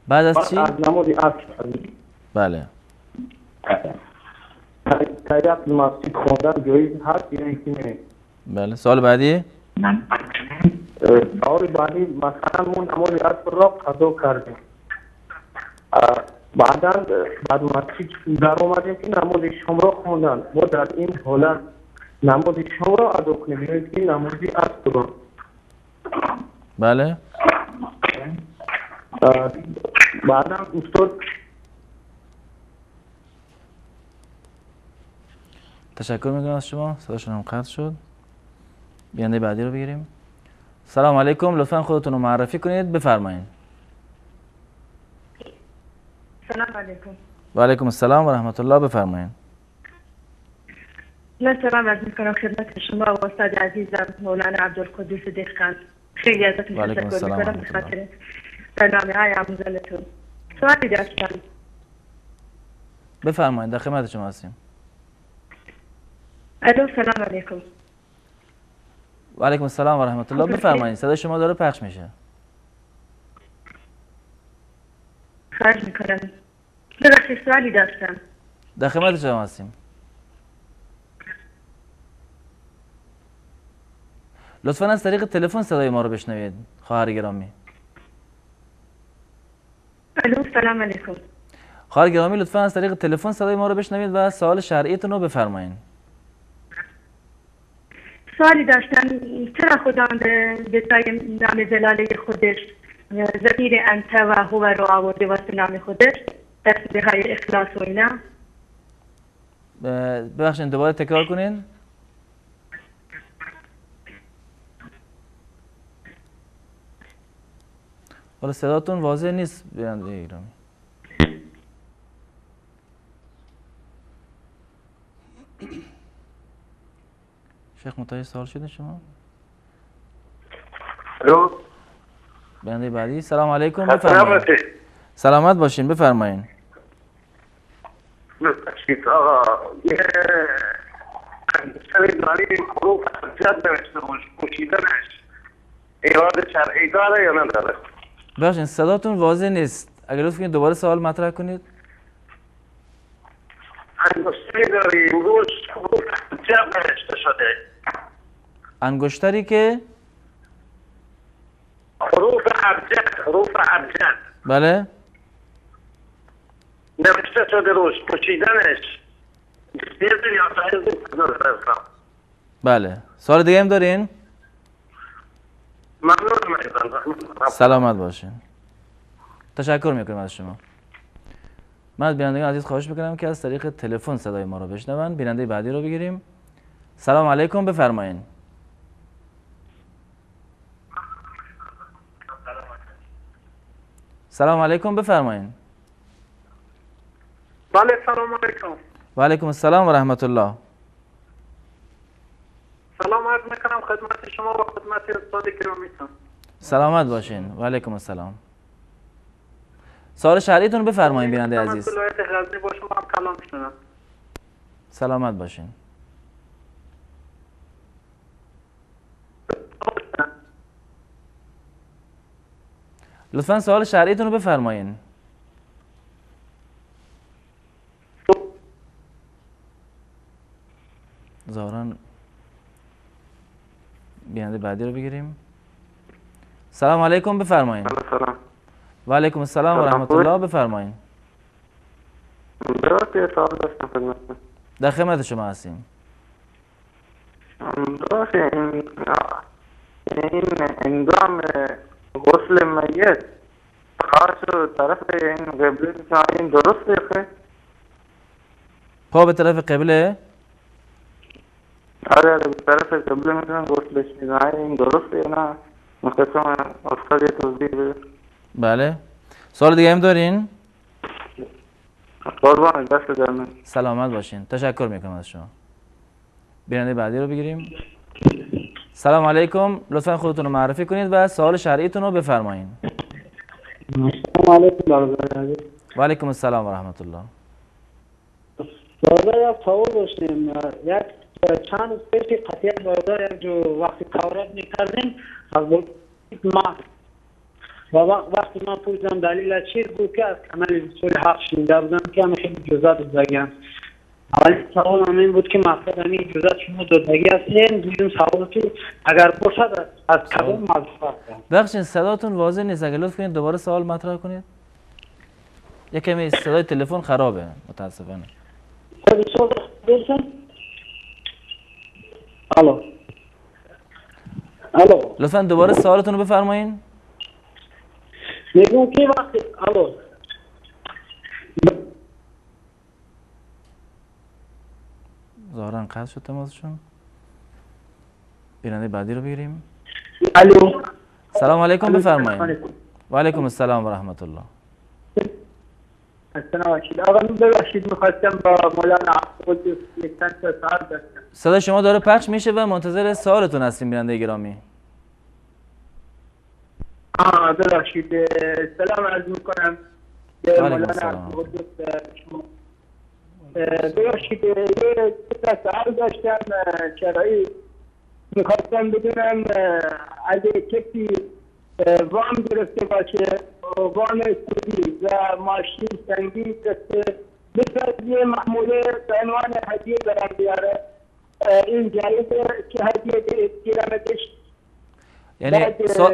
[SPEAKER 3] بعد از
[SPEAKER 5] بعد
[SPEAKER 3] چی؟
[SPEAKER 5] از نماز عصر.
[SPEAKER 3] بله.
[SPEAKER 5] تحیات مسجد خوندن جایز هست یا اینکه نه؟
[SPEAKER 3] بله. سوال بعدی؟
[SPEAKER 5] سوال بعدی مثلا ما نماز عصر را قضا کردیم. بعد مسجد در اومدیم که نماز شام را خوندن. ما در این حالت نماز شام را ادا کنیم یا اینکه نماز عصر را؟
[SPEAKER 3] بله.
[SPEAKER 5] بعدم استاد
[SPEAKER 3] تشکر میکنم از شما. صداشون هم قطع شد. بیننده بعدی رو بگیریم. سلام علیکم، لطفا خودتون رو معرفی کنید، بفرمایید.
[SPEAKER 6] سلام علیکم.
[SPEAKER 3] و علیکم السلام و رحمت الله، بفرمایید.
[SPEAKER 6] من سلام عرض میکنم خدمت شما و استاد عزیزم مولانا عبدالقدوس دهقان. خیلی ازتون
[SPEAKER 3] و علیکم
[SPEAKER 6] تشکر
[SPEAKER 3] السلام
[SPEAKER 6] میکنم
[SPEAKER 3] و
[SPEAKER 6] به
[SPEAKER 3] رحمت الله.
[SPEAKER 6] خاطر برنامه‌های آموزنتون. سوالی داشتم.
[SPEAKER 3] بفرمایید، در خدمت شما هستیم.
[SPEAKER 6] الو سلام علیکم.
[SPEAKER 3] و علیکم السلام و رحمت الله، بفرمایید. صدای شما داره پخش میشه.
[SPEAKER 6] خواهش میکنم. ببخشید سوالی داشتم.
[SPEAKER 3] در خدمت شما هستیم. لطفا از طریق تلفن صدای ما رو بشنوید خواهر گرامی.
[SPEAKER 6] الو سلام علیکم.
[SPEAKER 3] خواهر گرامی لطفا از طریق تلفن صدای ما رو بشنوید و سوال شرعیتون رو بفرمایید.
[SPEAKER 6] سوالی داشتم. چرا خدا به جای نام جلاله خودش ضمیر انت و هو رو آورده واسه نام خودش؟ تسبیح های اخلاص و اینا.
[SPEAKER 3] ببخشید دوباره تکرار کنین. حالا صداتون واضح نیست بیننده گرامی. شیخ متوجه سوال شدین شما؟
[SPEAKER 5] الو
[SPEAKER 3] بیننده بعدی. سلام علیکم، بفرمایید. سلامت باشین، بفرمایید.
[SPEAKER 5] ببخشید آقا یه سری داری حروف ابجد نوشته باش پوشیدنش ایراد شرعی داره یا نداره؟
[SPEAKER 3] ببخشید صداتون واضح نیست. اگر لطف کنید دوباره سوال مطرح کنید.
[SPEAKER 5] انگشتری داری روش حروف ابجد نوشته شده.
[SPEAKER 3] انگشتری که
[SPEAKER 5] حروف ابجد
[SPEAKER 3] بله
[SPEAKER 5] نوشته شده روش پوشیدنش دیدی یا سایزی
[SPEAKER 3] بله. سوال دیگه هم دارین؟
[SPEAKER 5] ممنونم ایضا.
[SPEAKER 3] سلامت باشین. تشکر میکنم از شما. من از بینندگان عزیز خواهش میکنم که از طریق تلفن صدای ما رو بشنون. بیننده بعدی رو بگیریم. سلام علیکم، بفرمایید. سلام علیکم، بفرمایید.
[SPEAKER 5] بله سلام علیکم.
[SPEAKER 3] و علیکم السلام و رحمت الله.
[SPEAKER 5] سلام عرض میکنم خدمت شما و خدمت استاد گرامیتون.
[SPEAKER 3] سلامت باشین. و علیکم السلام. سوال شرعیتون بفرمایید بیننده عزیز.
[SPEAKER 5] ولایت غزنی با شما هم کلام می‌کنم.
[SPEAKER 3] سلامت باشین. لطفا سوال شرعیتون رو بفرمایید. ظاهراً بیننده بعدی رو بگیریم. سلام علیکم، بفرمایید.
[SPEAKER 5] سلام.
[SPEAKER 3] و علیکم السلام و رحمت الله، بفرمایید.
[SPEAKER 5] درسته سوال داشتم خدمتتون.
[SPEAKER 3] در خدمت شما هستیم.
[SPEAKER 5] درسته این انجام غسل میت خاص طرف این قبله این درسته که؟
[SPEAKER 3] پا به طرف قبله؟
[SPEAKER 5] آره به طرف قبله میتونن غسلش میزنن این درسته یا نه؟ مختصم استاد یه توضیح بده.
[SPEAKER 3] بله. سوال دیگه هم دارین؟
[SPEAKER 5] قربان دست در من.
[SPEAKER 3] سلامت باشین. تشکر میکنم از شما. بیننده بعدی رو بگیریم. سلام علیکم، لطفا خودتون رو معرفی کنید و سوال شرعیتون رو بفرمایید.
[SPEAKER 5] سلام علیکم.
[SPEAKER 3] و علیکم السلام و رحمت الله.
[SPEAKER 7] برادر یک سوال داشتیم. یک چند پیش قطعیت برادر یک جو وقتی تورات میکردیم از ما و وقتی من پرسیدم دلیل چی بود که از کمال رسول حق شنیده بودم که همه خیلی جزات بگم. اولی سوال هم این بود که مقصد همین جزات شما دادگی هستین. دویم سوال تو اگر باشد از کدام مذهب
[SPEAKER 3] بخشین صداتون واضح نیست، اگر لطف کنید دوباره سوال مطرح کنید. یک کمی صدای تلفن خرابه متاسفانه.
[SPEAKER 7] الو الو
[SPEAKER 3] لطفا دوباره سوالتون رو بفرمایید.
[SPEAKER 7] میگم که وقتی الو
[SPEAKER 3] ظاهرا قطع شد تماسشون. بیننده بعدی رو بگیریم.
[SPEAKER 5] الو
[SPEAKER 3] سلام علیکم، بفرمایید. و علیکم السلام و رحمت الله.
[SPEAKER 5] السلام علیکم. آقا ببخشید می‌خواستم با مولانا عبدالقدوس یک چند تا سوال داشتم.
[SPEAKER 3] صدا شما داره پخش میشه و منتظر سوالتون هستیم بیننده گرامی.
[SPEAKER 5] ببخشید سلام عرض میکنم به مولانا عبدالقدوس شما. ببخشید یه سوال داشتم چرایی میخواستم بدونم اگه کسی وام گرفته باشه، وام سودی و ماشین سنگی دسته مثل یه محموله به عنوان هدیه برم بیاره، این جایزه که هدیه گیرمتش.
[SPEAKER 3] یعنی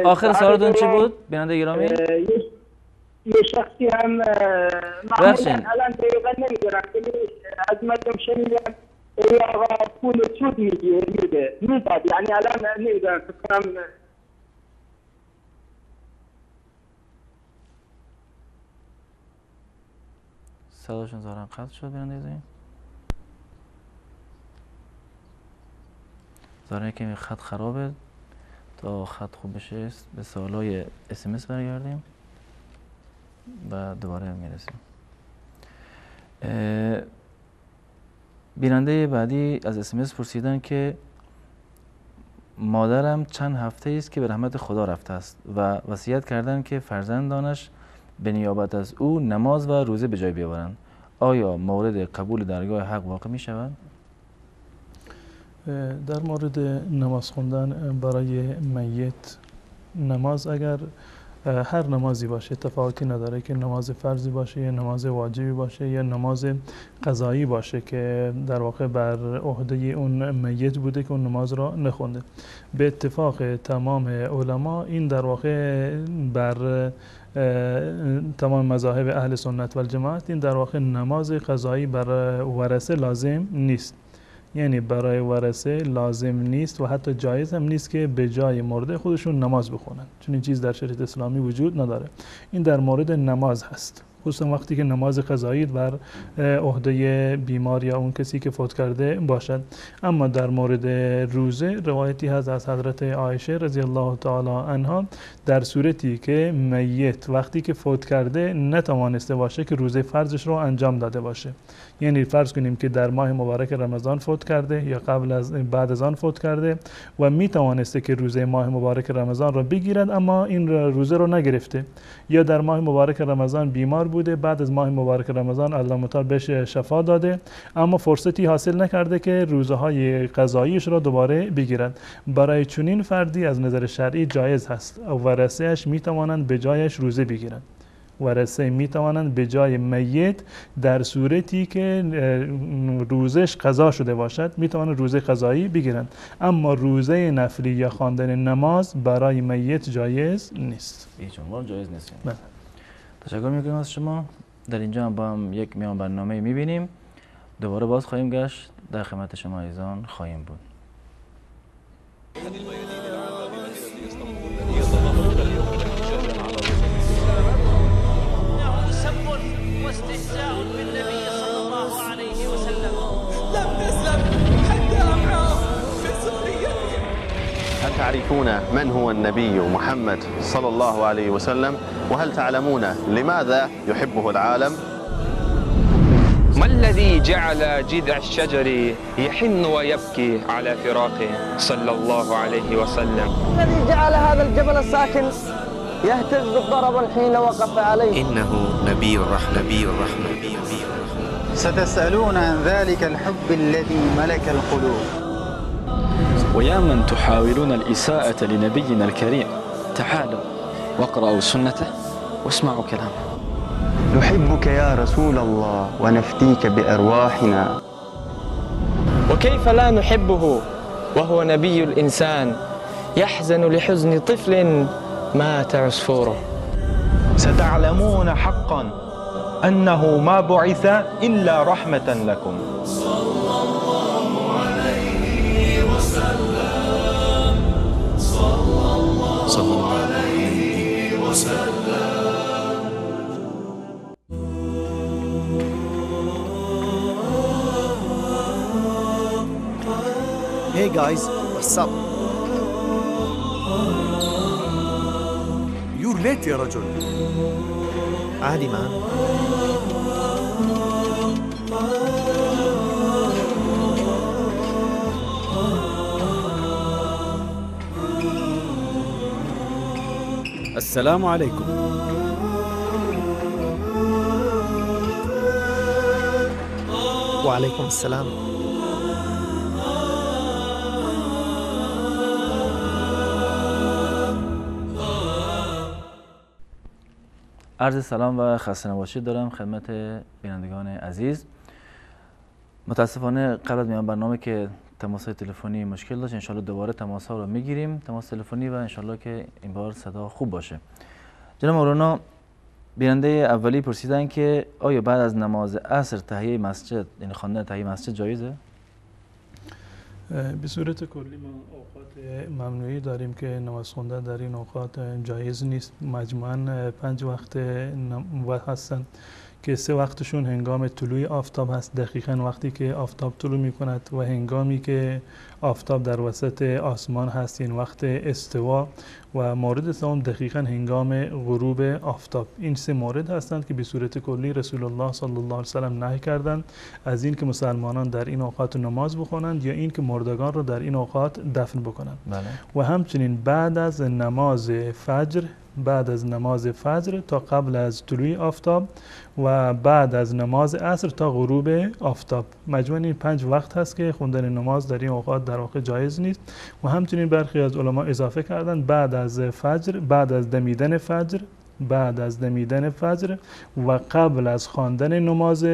[SPEAKER 3] آخر سوالتون چی بود بیننده گرامی؟
[SPEAKER 5] یه شخصی هم محموله الان دقیقا نمیدونم که از مردم شنیدم ای آقا پول سود میده یعنی الان نمیدونم فکرم
[SPEAKER 3] صداشون ظاهرا قطع شد بیننده زمین. ظاهرا که خط خرابه، تا خط خوب بشه به سوالای SMS برگردیم و دوباره میرسیم. بیننده بعدی از SMS پرسیدن که مادرم چند هفته است که به رحمت خدا رفته است و وصیت کردن که فرزندانش به نیابت از او نماز و روزه به جای بیاورند. آیا مورد قبول درگاه حق واقع می شود؟
[SPEAKER 4] در مورد نماز خوندن برای میت، نماز اگر هر نمازی باشه تفاوتی نداره که نماز فرضی باشه یا نماز واجبی باشه یا نماز قضایی باشه که در واقع بر عهده اون میت بوده که اون نماز را نخونده. به اتفاق تمام علما این در واقع بر تمام مذاهب اهل سنت و الجماعت این در واقع نماز قضایی بر ورثه لازم نیست. یعنی برای ورثه لازم نیست و حتی جایز هم نیست که به جای مرده خودشون نماز بخونن، چون این چیز در شریعت اسلامی وجود نداره. این در مورد نماز هست، خصوصا وقتی که نماز قضایی بر عهده بیمار یا اون کسی که فوت کرده باشد. اما در مورد روزه روایتی هست از حضرت عایشه رضی الله تعالی عنها در صورتی که میت وقتی که فوت کرده نتوانسته باشه که روزه فرضش رو انجام داده باشه. یعنی فرض کنیم که در ماه مبارک رمضان فوت کرده یا بعد از آن فوت کرده و می توانسته که روزه ماه مبارک رمضان را بگیرد اما این روزه رو نگرفته، یا در ماه مبارک رمضان بیمار بوده، بعد از ماه مبارک رمضان الله متعال بهش شفا داده اما فرصتی حاصل نکرده که روزه های قضاییش را دوباره بگیرد. برای چنین فردی از نظر شرعی جایز هست و ورثه‌اش می توانند به جایش روزه بگیرند. ورثه می توانند به جای میت در صورتی که روزش قضا شده باشد می توانند روزه قضایی بگیرند، اما روزه نفلی یا خواندن نماز برای میت جایز نیست.
[SPEAKER 3] هیچ عنوان جایز نیست. تشکر میکنیم از شما. در اینجا هم با هم یک میان برنامه میبینیم، دوباره باز خواهیم گشت، در خدمت شما عزیزان خواهیم بود.
[SPEAKER 8] هل تعرفون من هو النبي محمد صلى الله عليه وسلم؟ وهل تعلمون لماذا يحبه العالم؟
[SPEAKER 9] ما الذي جعل جذع الشجر يحن ويبكي على فراقه صلى الله عليه وسلم؟
[SPEAKER 10] الذي جعل هذا الجبل الساكن يهتز ضربا حين وقف عليه؟
[SPEAKER 11] إنه نبي الرحمة.
[SPEAKER 12] ستسألون عن ذلك الحب الذي ملك القلوب.
[SPEAKER 13] ويا من تحاولون الإساءة لنبينا الكريم، تعالوا واقرأوا سنته واسمعوا كلامه.
[SPEAKER 12] نحبك يا رسول الله ونفديك بأرواحنا.
[SPEAKER 14] وكيف لا نحبه وهو نبي الإنسان يحزن لحزن طفل مات عصفوره.
[SPEAKER 15] ستعلمون حقا أنه ما بعث إلا رحمة لكم.
[SPEAKER 1] صلى الله عليه وسلم. صلى الله عليه وسلم.
[SPEAKER 11] Hey guys, what's up?
[SPEAKER 16] You're late يا رجل.
[SPEAKER 11] عادي مان.
[SPEAKER 16] السلام عليكم.
[SPEAKER 11] وعليكم السلام.
[SPEAKER 3] عرض سلام و خسته نباشید دارم خدمت بینندگان عزیز. متاسفانه قبل از میان برنامه که تماس‌های تلفنی مشکل داشت، انشالله دوباره تماس‌ها رو میگیریم، تماس تلفنی، و انشالله که این بار صدا خوب باشه. جناب مولانا، بیننده اولی پرسیدن که آیا بعد از نماز عصر تحیه مسجد، یعنی خواندن تحیه مسجد جایزه؟
[SPEAKER 4] به صورت کلی ما اوقات ممنوعی داریم که نماز خوندن در این اوقات جایز نیست. مجموعاً 5 وقت هستن که 3 وقتشون هنگام طلوع آفتاب هست، دقیقاً وقتی که آفتاب طلوع می کند، و هنگامی که آفتاب در وسط آسمان هست، این وقت استوا، و مورد سوم دقیقاً هنگام غروب آفتاب. این 3 مورد هستند که به صورت کلی رسول الله صلی الله علیه و سلم نهی کردند از این که مسلمانان در این اوقات نماز بخونند یا این که مردگان را در این اوقات دفن بکنند.
[SPEAKER 3] بله.
[SPEAKER 4] و همچنین بعد از نماز فجر تا قبل از طلوع آفتاب و بعد از نماز عصر تا غروب آفتاب. مجموعاً این 5 وقت هست که خوندن نماز در این اوقات در واقع جایز نیست. و همچنین برخی از علما اضافه کردن بعد از فجر، بعد از دمیدن فجر و قبل از خواندن نماز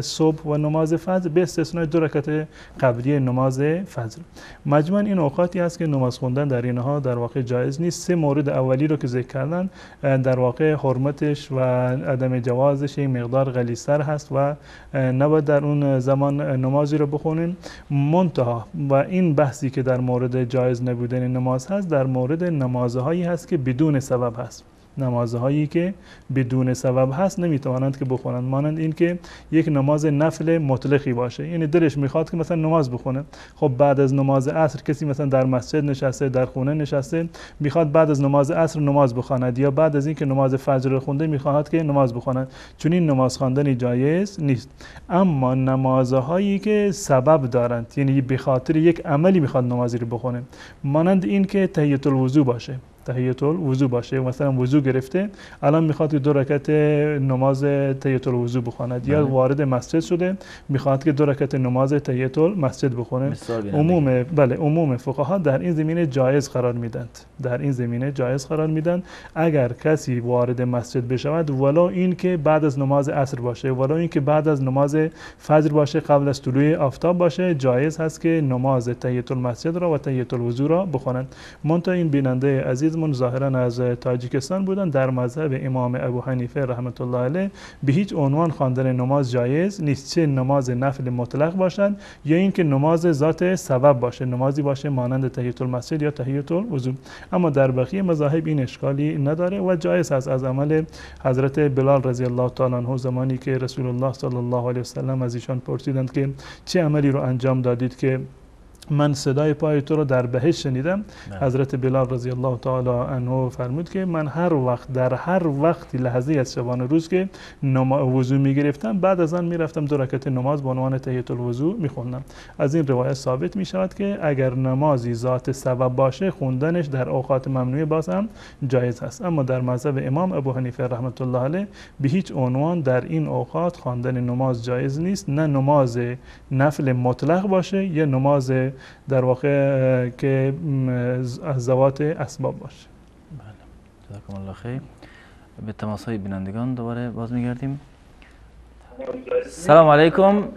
[SPEAKER 4] صبح و نماز فجر، به استثنای 2 رکعت قبلی نماز فجر. مجموعاً این اوقاتی است که نماز خوندن در اینها در واقع جایز نیست. 3 مورد اولی رو که ذکر کردن در واقع حرمتش و عدم جوازش این مقدار غلیظ‌تر هست و نباید در اون زمان نمازی رو بخونین. منتها و این بحثی که در مورد جایز نبودن نماز هست، در مورد نمازهایی هست که بدون سبب هست. نمازهایی که بدون سبب هست نمیتوانند که بخونند، مانند این که یک نماز نفل مطلقی باشه، یعنی دلش میخواد که مثلا نماز بخونه. خب بعد از نماز عصر کسی مثلا در مسجد نشسته، در خونه نشسته، میخواد بعد از نماز عصر نماز بخواند، یا بعد از اینکه نماز فجر رو خونده میخواد که نماز بخواند، چون این نماز خواندن جایز نیست. اما نمازهایی که سبب دارند، یعنی به خاطر یک عملی میخواد نمازی رو بخونه، مانند این که تحیة الوضو باشه، مثلا وضو گرفته الان میخواد 2 رکعت نماز تحیة الوضو بخواند، یا وارد مسجد شده میخواد که 2 رکعت نماز تحیة المسجد بخونه. عموم فقها در این زمینه جایز قرار میدن. اگر کسی وارد مسجد بشود، ولو این که بعد از نماز عصر باشه، ولو این که بعد از نماز فجر باشه، قبل از طلوع آفتاب باشه، جایز هست که نماز تحیة المسجد را و تحیة الوضو را بخونند. منتها این بیننده عزیز من ظاهرا از تاجیکستان بودن، در مذهب امام ابو حنیفه رحمت الله علیه به هیچ عنوان خواندن نماز جایز نیست، چه نماز نفل مطلق باشد یا اینکه نماز ذات سبب باشه، نمازی باشه مانند تحیة المسجد یا تحیة الوضو. اما در بقیه مذاهب این اشکالی نداره و جایز است. از عمل حضرت بلال رضی الله تعالی عنه، زمانی که رسول الله صلی الله علیه و سلم از ایشان پرسیدند که چه عملی رو انجام دادید که من صدای پای تو رو در بهشت شنیدم، حضرت بلال رضی الله تعالی عنه فرمود که من در هر وقتی لحظه از شبانه روز که وضو میگرفتم، بعد از آن میرفتم 2 رکعت نماز به عنوان تحیة الوضو میخوندم. از این روایت ثابت میشود که اگر نمازی ذات سبب باشه، خوندنش در اوقات ممنوعه باز هم جایز است. اما در مذهب امام ابو حنیفه رحمت الله علیه به هیچ عنوان در این اوقات خواندن نماز جایز نیست، نه نماز نفل مطلق باشه یا نماز در واقع که از ذوات اسباب باشه.
[SPEAKER 3] بله، جزاکم الله خیر. به تماس‌های بینندگان دوباره باز میگردیم. سلام علیکم.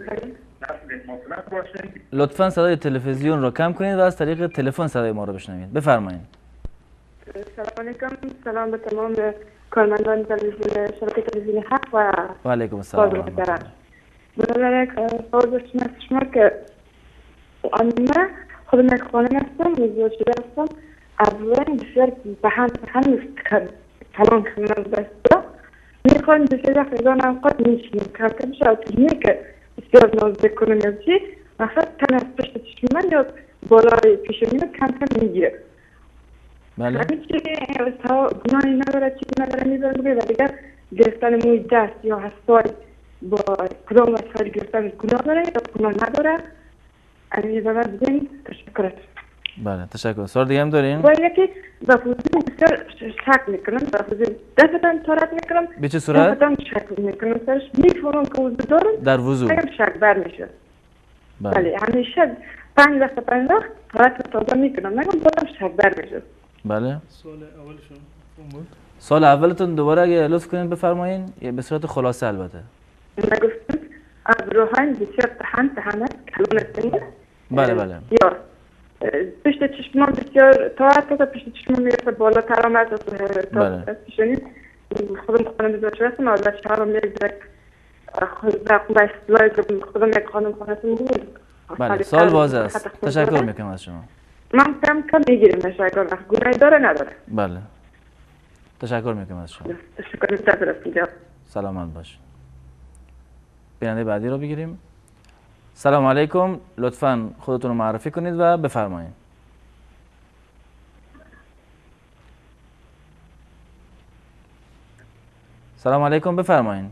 [SPEAKER 3] لطفاً صدای تلویزیون رو کم کنید و از طریق تلفن صدای ما رو بشنوید. بفرمایید.
[SPEAKER 16] سلام علیکم. سلام به تمام کارمندان تلویزیون شبکه تلویزیون حق و
[SPEAKER 3] علیکم السلام.
[SPEAKER 16] برای سوال شما که من خودم یک خانم هستم، مزدوج شده هستم. اولا بسیار بحث کلان کنم بسته میخوام بسیار خیزانم قد میشیم کم شد تجمیه که بسیار نازده کنم یا چی مخصوص تن از پشت چشم من یا بالای پیشونی کم میگیره.
[SPEAKER 3] بله.
[SPEAKER 16] همین چی گناهی نداره چیزی نداره میذاره بگه و دیگر گرفتن موی دست یا حسای با کدام وسایل گرفتن گناه داره یا گناه نداره. این به من بزنید. تشکرت.
[SPEAKER 3] بله تشکر. سوال دیگه هم دارین؟
[SPEAKER 16] و یکی بفوزین بسیار شک میکنم، بفوزین دستم تارت میکنم.
[SPEAKER 3] به چه صورت؟
[SPEAKER 16] دستم شک میکنم سرش میفهمم که وضو دارم.
[SPEAKER 3] در وضو؟
[SPEAKER 16] اگر شک بر میشه. بله همیشه 5 وقت تارت تازه میکنم نگم بازم شک بر میشه.
[SPEAKER 3] بله.
[SPEAKER 4] سوال اولشون بود؟
[SPEAKER 3] سوال اولتون دوباره اگه لطف کنید بفرمایین، به صورت خلاصه البته.
[SPEAKER 16] نگفتم ابروهایم بسیار تهنه کلون است.
[SPEAKER 3] بله.
[SPEAKER 16] یا پشت چشمان بسیار تا پشت چشمان میرسه بالاتر آمد تا پیشونی خودم بزرگ هستم از شهر میرسه با اصطلاح خودم یک خانم خانتون بود.
[SPEAKER 3] بله سوال واضح است. تشکر میکنم از شما.
[SPEAKER 16] من کم میگیریم تشکر. گناهی داره نداره؟
[SPEAKER 3] بله تشکر میکنم از شما.
[SPEAKER 16] تشکر میکنم.
[SPEAKER 3] سلامت باش. بیننده بعدی رو بگیریم. سلام علیکم. لطفاً خودتون رو معرفی کنید و بفرمایید. سلام علیکم بفرمایید.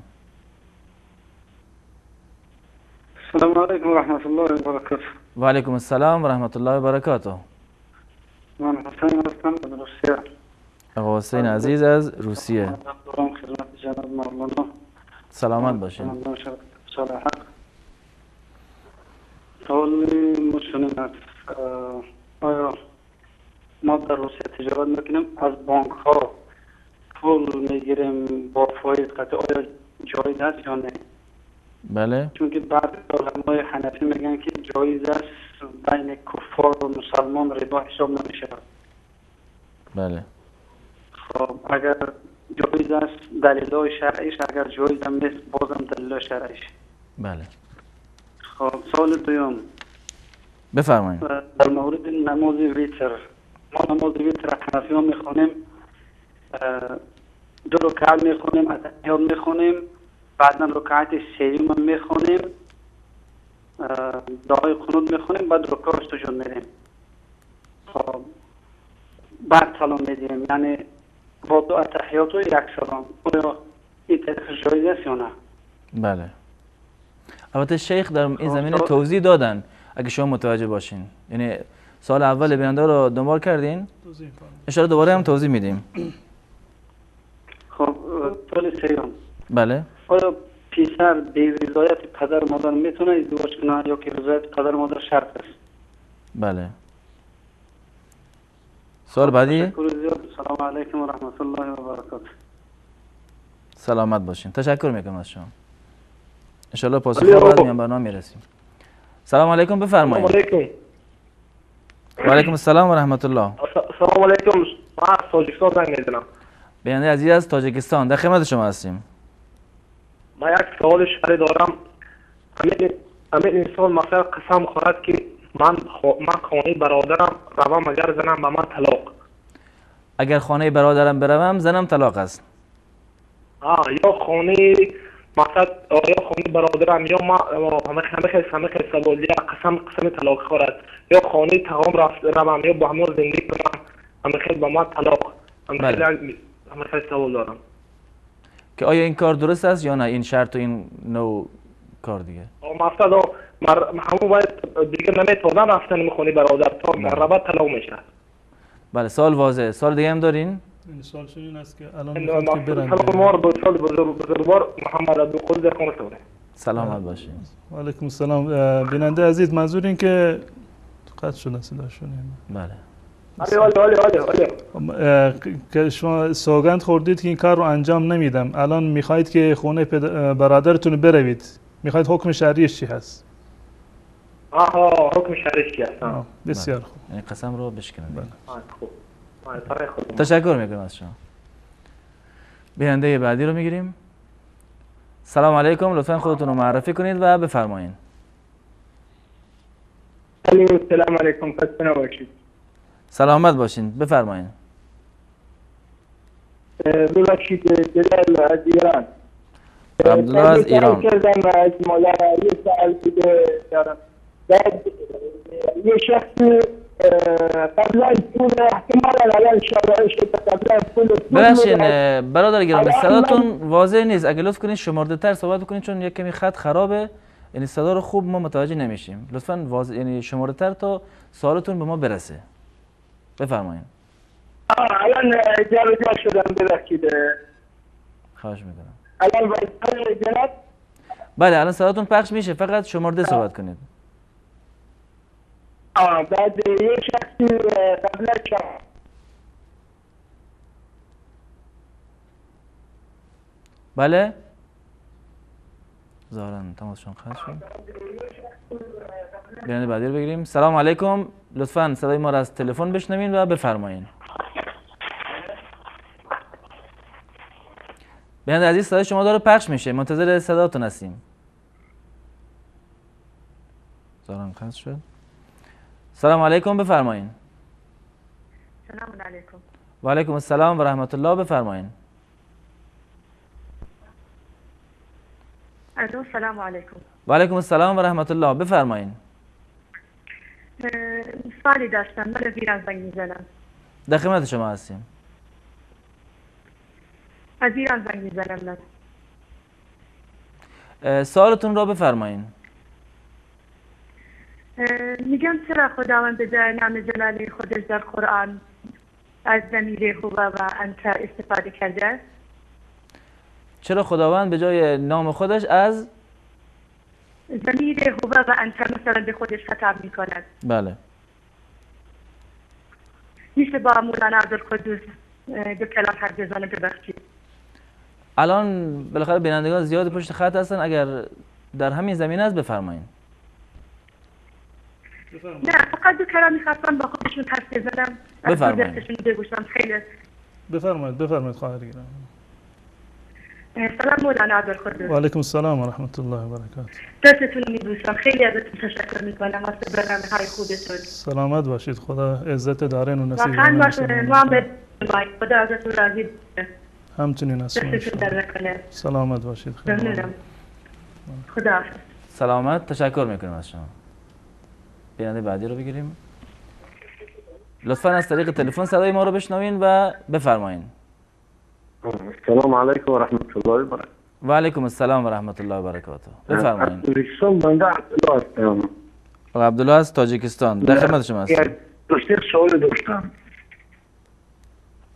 [SPEAKER 17] السلام علیکم و رحمت الله و برکاته.
[SPEAKER 3] و علیکم السلام و رحمت الله و برکاته.
[SPEAKER 17] من حسین هستم از روسیه.
[SPEAKER 3] آقا حسین عزیز از روسیه.
[SPEAKER 17] خدمت جناب مولانا.
[SPEAKER 3] سلامت باشین.
[SPEAKER 17] سوالی مشونین است. آیا ما در روسیه تجارت میکنیم از بانک ها پول میگیریم با فایز قطع آیا جایز است یا نه؟
[SPEAKER 3] بله.
[SPEAKER 17] چون که بعضی علمای حنفی میگن که جایز است بین کفار و مسلمان ربا حساب نمیشه.
[SPEAKER 3] بله.
[SPEAKER 17] خب اگر جایز است دلیلای شرعیش، اگر جایز هم نیست بازم دلیلای شرعیش.
[SPEAKER 3] بله.
[SPEAKER 17] خب سوال دوم
[SPEAKER 3] بفرمایید.
[SPEAKER 17] در مورد نماز ویتر، ما نماز ویتر حنفی ها میخونیم 2 رکعت میخونیم، اتحیات میخونیم، بعدا رکعت سوم هم میخونیم، دعای قنوت میخونیم، بعد رکوع سجود میدیم. خب بعد سلام میدیم، یعنی با 2 اتحیات و 1 سلام. آیا این طریق جایز است یا نه؟
[SPEAKER 3] بله. البته شیخ در این زمینه توضیح دادن اگه شما متوجه باشین. یعنی سال اول بیننده رو دنبال کردین؟ ان شاء الله دوباره هم توضیح میدیم.
[SPEAKER 17] خب سوال سوم.
[SPEAKER 3] بله.
[SPEAKER 17] آیا پسر به رضایت پدر مادر میتونه ازدواج کنه یا که رضایت پدر مادر شرط است؟
[SPEAKER 3] بله. سوال بعدی؟
[SPEAKER 17] سلام علیکم و رحمت الله و برکاته.
[SPEAKER 3] سلامت باشین. تشکر میکنم از شما. ان شاء الله پاسخ بعد میان برنامه میرسیم. سلام علیکم بفرمایید.
[SPEAKER 18] سلام علیکم.
[SPEAKER 3] و علیکم السلام و رحمت الله.
[SPEAKER 18] سلام علیکم. ما از تاجیکستان زنگ میزنم.
[SPEAKER 3] بیننده عزیز از تاجیکستان در خدمت شما هستیم.
[SPEAKER 18] ما یک سوال شرعی دارم. همین انسان مثلا قسم خورد که من خانه برادرم روم اگر زنم به من طلاق.
[SPEAKER 3] اگر خانه برادرم بروم زنم طلاق است.
[SPEAKER 18] یا خانه مثلا یا خانه برادرم یا ما همه سوال یا قسم طلاق خورد یا خانه تمام روم یا با همه زندگی کنم همه با ما طلاق. همه سوال دارم
[SPEAKER 3] که آیا این کار درست است یا نه؟ این شرط و این نوع کار دیگه
[SPEAKER 18] مثلا همون باید دیگه نمیتونم رفتن میخونی برادر تا مرتبه طلاق میشه.
[SPEAKER 3] بله سوال واضحه. سوال دیگه هم دارین؟
[SPEAKER 4] این سوال این است که الان میخواد که برن
[SPEAKER 18] سلام بزرگوار محمد عبدالقادر در خانه سوره.
[SPEAKER 3] سلامت باشین.
[SPEAKER 4] و علیکم السلام. بیننده عزیز منظور این که قطع شده صداشون.
[SPEAKER 3] بله
[SPEAKER 4] که شما سوگند خوردید که این کار رو انجام نمیدم، الان میخواید که خونه برادرتون بروید، میخواید حکم شرعیش چی هست؟
[SPEAKER 18] حکم شرعیش چی هست؟
[SPEAKER 4] بسیار خوب.
[SPEAKER 3] یعنی قسم رو بشکنید.
[SPEAKER 18] خوب.
[SPEAKER 3] تشکر میکنم از شما. بیننده بعدی رو میگیریم. سلام علیکم، لطفا خودتون رو معرفی کنید و بفرمایید.
[SPEAKER 5] سلام علیکم، خسته نباشید.
[SPEAKER 3] سلامت باشین، بفرمایید.
[SPEAKER 5] ببخشید، جلال از ایران.
[SPEAKER 3] عبدالله از ایران.
[SPEAKER 5] کردم از مولانا یه سوال دیگه دارم. بعد یه شخص قبل از پول احتمالا الان شرایش قبل از پول
[SPEAKER 3] ببخشید برادر گرامی، صداتون واضح نیست، اگه لطف کنید شمرده تر صحبت بکنید چون یک کمی خط خرابه، یعنی صدا رو خوب ما متوجه نمیشیم. لطفاً واضح، یعنی شمرده تر تا سوالتون به ما برسه. بفرمایید.
[SPEAKER 5] الان جابجا شدم، ببخشید.
[SPEAKER 3] خواهش میکنم.
[SPEAKER 5] الان وایسای جناب.
[SPEAKER 3] بله الان صداتون پخش میشه، فقط شمرده صحبت کنید.
[SPEAKER 5] بعد یه شخصی قبل از شما.
[SPEAKER 3] بله؟ ظاهرن تماسشون خواهد شد. بیننده بعدی رو بگیریم. سلام علیکم، لطفاً صدای ما را از تلفن بشنوین و بفرمایید. بیننده عزیز صدای شما داره پخش میشه، منتظر صداتون هستیم. ظاهرن خواهد شد. سلام علیکم، بفرمایید.
[SPEAKER 6] سلام علیکم.
[SPEAKER 3] و علیکم السلام و رحمت الله، بفرمایید.
[SPEAKER 6] الو، سلام علیکم.
[SPEAKER 3] و علیکم السلام و رحمت الله، بفرمایید.
[SPEAKER 6] سوالی داشتم، من از ایران زنگ میزنم.
[SPEAKER 3] در خدمت شما هستیم.
[SPEAKER 6] از ایران زنگ میزنم.
[SPEAKER 3] سوالتون را بفرمایید.
[SPEAKER 6] میگم چرا خداوند به جای نام جلالی خودش در قرآن از ضمیر هو و انت استفاده کرده؟
[SPEAKER 3] چرا خداوند به جای نام خودش از
[SPEAKER 6] ضمیر هو و انت مثلا به خودش خطاب میکند؟
[SPEAKER 3] بله.
[SPEAKER 6] میشه با مولانا عبدالقدوس دو کلام حرف بزنه؟ ببخشید.
[SPEAKER 3] الان بالاخره بینندگان زیاد پشت خط هستن، اگر در همین زمینه است بفرمایید.
[SPEAKER 6] نه فقط دو کلام میخواستم با خودشون حرف بزنم.
[SPEAKER 3] بفرمایید.
[SPEAKER 6] بگوشم. خیلی
[SPEAKER 4] بفرمایید خواهر گرامی.
[SPEAKER 6] سلام مولانا عبدالقدوس.
[SPEAKER 4] و علیکم السلام و رحمت الله و برکاته.
[SPEAKER 6] دستتون رو میبوسم، خیلی ازتون تشکر میکنم واسه برنامه‌های خوبتون.
[SPEAKER 4] سلامت باشید، خدا عزت دارین و نصیب
[SPEAKER 6] واقعا ما هم خدا ازتون راضی باشه.
[SPEAKER 4] همچنین از شما.
[SPEAKER 6] دستتون در نکنه.
[SPEAKER 4] سلامت باشید.
[SPEAKER 6] ممنونم. خدا حافظ.
[SPEAKER 3] سلامت، تشکر میکنم از شما. بیننده بعدی رو بگیریم. لطفاً از طریق تلفن صدای ما رو بشنوین و بفرمایید.
[SPEAKER 19] السلام علیکم و رحمت الله و برکاته.
[SPEAKER 3] و علیکم السلام و رحمت الله و برکاته. بفرمایید.
[SPEAKER 19] تاجیکستان بنده عبدالله هستم.
[SPEAKER 3] عبدالله از تاجیکستان، در خدمت شما هستم.
[SPEAKER 19] دوستی سوال داشتم.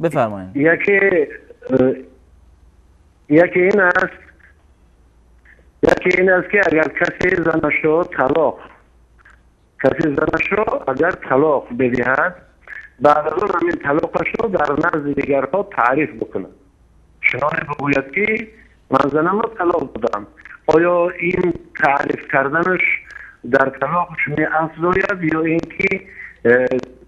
[SPEAKER 3] بفرمایید.
[SPEAKER 19] یکی این است که اگر کسی زنش اگر طلاق بدهد، بعد از اون همین طلاقش رو در نزد دیگرها تعریف بکنه، چنانه بگوید که من زنم رو طلاق دادم. آیا این تعریف کردنش در طلاقش می افزاید یا اینکه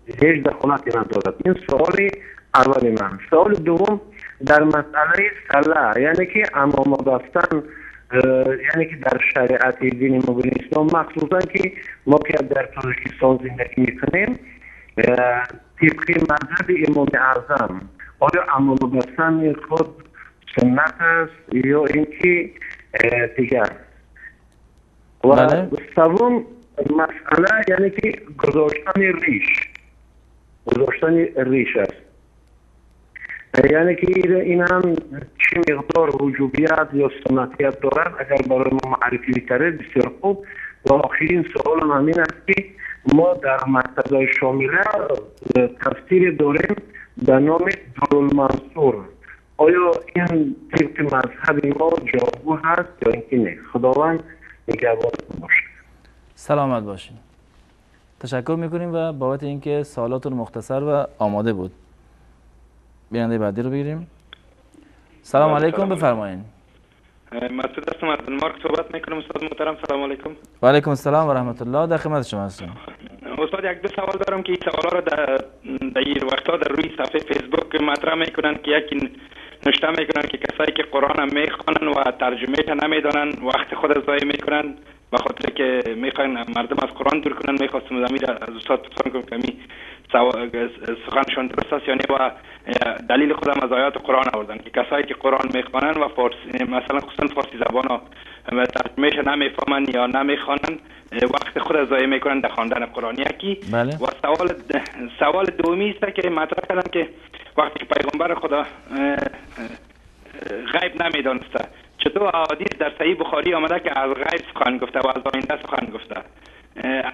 [SPEAKER 19] هیچ دخالتی ندارد؟ این سوالی اولی من. سوال دوم در مسئله صلح، یعنی که امامه بستن، یعنی که در شریعت دین مبین اسلام مخصوصا که ما که در تاجیکستان زندگی میکنیم طبق مذهب امام اعظم، آیا امامه بستن خود سنت است یا اینکه دیگر؟ و سوم مسئله یعنی که گذاشتن ریش است، یعنی که این هم چه مقدار وجوبیت یا سنتیت دارد؟ اگر برای ما معرفی بکرد بسیار خوب. و آخرین سوال همین است که ما در مرتضای شامله تفسیر داریم به نام دارالمنصور، آیا این طبق مذهب ما جاگو هست یا اینکه نه؟ خداوند نگهبانتون باشه.
[SPEAKER 3] سلامت باشین. تشکر میکنیم و بابت اینکه سوالاتون مختصر و آماده بود. بیننده بعدی رو بگیریم. سلام علیکم، بفرمایید.
[SPEAKER 20] مسعود هستم از دنمارک صحبت میکنم. استاد محترم سلام علیکم.
[SPEAKER 3] و علیکم السلام و رحمت الله. در خدمت شما هستم.
[SPEAKER 20] استاد یک دو سوال دارم که این سوالا رو در این وقتا در روی صفحه فیسبوک مطرح میکنن که یکی نوشته میکنن که کسایی که قرآن میخوانن و ترجمه نمیدونن وقت خود ضایع میکنن به خاطر که میخوان مردم از قرآن دور کنن. میخواستم زمین از استاد پرسان کنم که می سخنشان درست است یا نه و دلیل خودم از آیات قرآن آوردن که کسایی که قرآن میخوانن و فارسی مثلا خصوصا فارسی زبان ها ترجمهش نمیفهمن یا نمیخوانن وقت خود ضایع میکنن در خواندن قرآن. یکی
[SPEAKER 3] بله.
[SPEAKER 20] و سوال دومی است که مطرح کردن که وقتی که پیغمبر خدا غیب نمیدانسته چطور احادیث در صحیح بخاری آمده که از غیب سخن گفته و از آینده سخن گفته.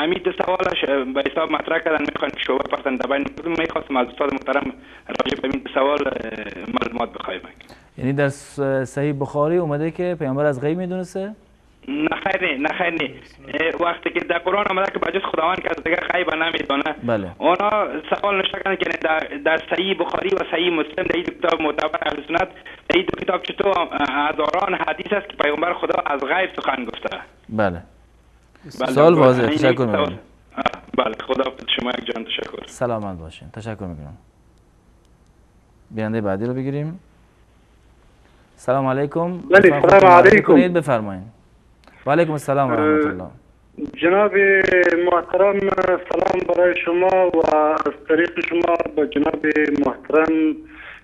[SPEAKER 20] امید دو سوالش به حساب مطرح کردن میخوان که شعبه پرسنده بین میخواستم از استاد محترم راجع به این دو سوال معلومات بخوایم.
[SPEAKER 3] یعنی در صحیح بخاری اومده که پیامبر از غیب میدونسته؟
[SPEAKER 20] نه خیر وقتی که در قرآن آمده که بجز خداوند که از دیگه غیب نمیدونه.
[SPEAKER 3] بله.
[SPEAKER 20] اونا سوال نشته کردن که در صحیح بخاری و صحیح مسلم در این دو کتاب معتبر اهل سنت در این دو کتاب چطور هزاران حدیث است که پیامبر خدا از غیب سخن گفته.
[SPEAKER 3] بله. سوال واضح. تشکر میکنم.
[SPEAKER 20] بله خدا شما یک جان تشکر.
[SPEAKER 3] سلامت باشین. تشکر میکنم. بیننده بعدی رو بگیریم. سلام علیکم.
[SPEAKER 21] بله سلام علیکم.
[SPEAKER 3] بفرمایید. و علیکم السلام و رحمت الله.
[SPEAKER 21] جناب محترم سلام برای شما و از طریق شما به جناب محترم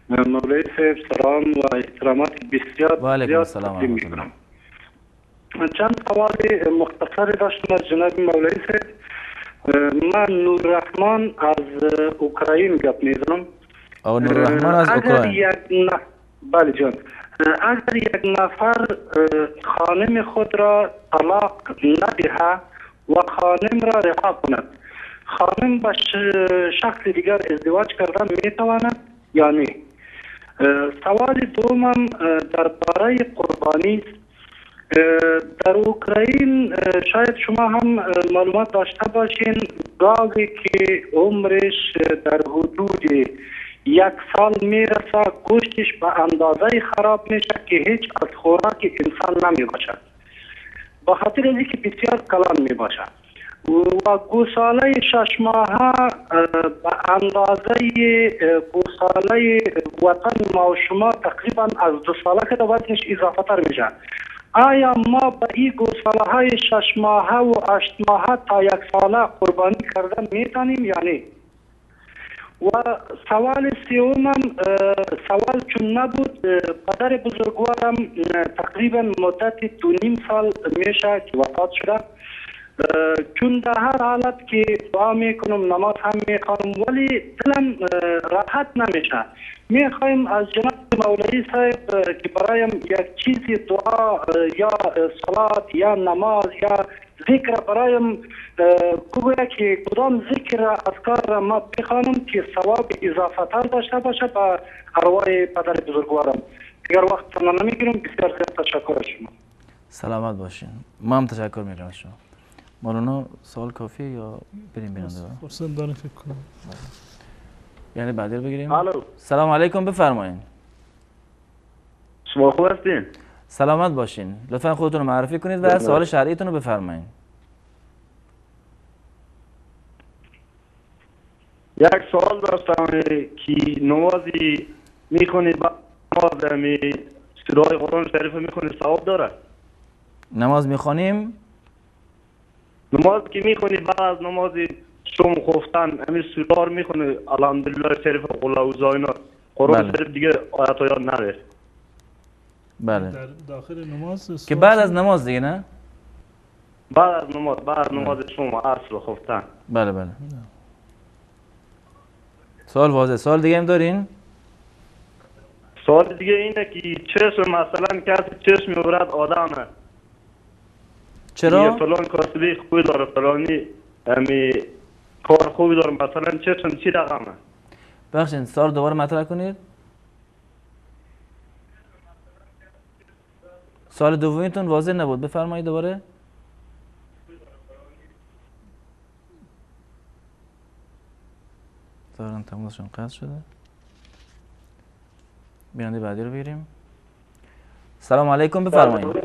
[SPEAKER 21] مولوی صاحب سلام و احترامات بسیار
[SPEAKER 3] و علیکم السلام و رحمت الله.
[SPEAKER 21] چند سوال مختصری داشتم از جناب مولوی صاحب. من نوررحمان از اوکراین گپ میزنم.
[SPEAKER 3] او نوررحمان از اوکراین.
[SPEAKER 21] بله جان. اگر یک نفر خانم خود را طلاق ندهد و خانم را رها کند، خانم با شخص دیگر ازدواج کردن میتواند یا نه؟ سوال دومم درباره قربانی است. در اوکراین شاید شما هم معلومات داشته باشین گاوی که عمرش در حدود 1 سال میرسه گوشتش به اندازه خراب میشه که هیچ از خوراک انسان نمی باشد به خاطر از اینکه بسیار کلان می باشد و گوساله 6 ماهه به اندازه گوساله وطن ما و شما تقریبا از 2 ساله که وزنش اضافه تر میشه. آیا ما به این گوساله های 6 ماهه و 8 ماهه تا 1 ساله قربانی کردن میتونیم یا نه؟ و سوال سومم سوال چون نبود پدر بزرگوارم تقریبا مدت 2.5 سال میشه که وفات شده. چون در هر حالت که دعا میکنم نماز هم میخوانم ولی دلم راحت نمیشه. میخوایم از جناب مولوی صاحب که برایم یک چیزی دعا یا صلات یا نماز یا ذکر برایم بگوید که کدام ذکر اذکار را ما بخوانم که ثواب اضافه تر داشته باشه به ارواح پدر بزرگوارم. اگر وقت من نمیگیرم بسیار زیاد تشکر از شما.
[SPEAKER 3] سلامت باشین. ما هم تشکر میکنم از شما. مولانا سوال کافیه یا بریم بیننده؟
[SPEAKER 4] فرصت دارم فکر کنم.
[SPEAKER 3] یعنی بعدی رو بگیریم.
[SPEAKER 21] الو.
[SPEAKER 3] سلام علیکم بفرمایید.
[SPEAKER 21] شما خوب هستین؟
[SPEAKER 3] سلامت باشین. لطفا خودتون رو معرفی کنید و سوال شرعیتون رو بفرمایید.
[SPEAKER 21] یک سوال داشتم که نمازی میخونید با نماز سوره قرآن شریف میخونید ثواب داره؟
[SPEAKER 3] نماز میخونیم؟
[SPEAKER 21] نماز که میخونید بعد از نماز شم خفتن همین سوره رو میخونید الحمدلله شریف قل اعوذ اینا قرآن شریف دیگه آیات یاد نداره.
[SPEAKER 3] بله.
[SPEAKER 4] در داخل نماز
[SPEAKER 3] که بعد از نماز دیگه نه؟
[SPEAKER 21] بعد از نماز شم عصر خفتن.
[SPEAKER 3] بله بله. سوال واضح. سوال دیگه هم دارین؟
[SPEAKER 21] سوال دیگه اینه که چشم مثلا کسی چشم میبرد آدمه
[SPEAKER 3] چرا؟
[SPEAKER 21] فلان کاسبی خوبی داره فلانی کار خوبی داره مثلا چشم چی رقمه؟
[SPEAKER 3] بخشین سوال دوباره مطرح کنید. سوال دومیتون واضح نبود. بفرمایید دوباره. ظاهرا تماسشون قطع شده. بیننده بعدی رو بگیریم. سلام علیکم، بفرمایید.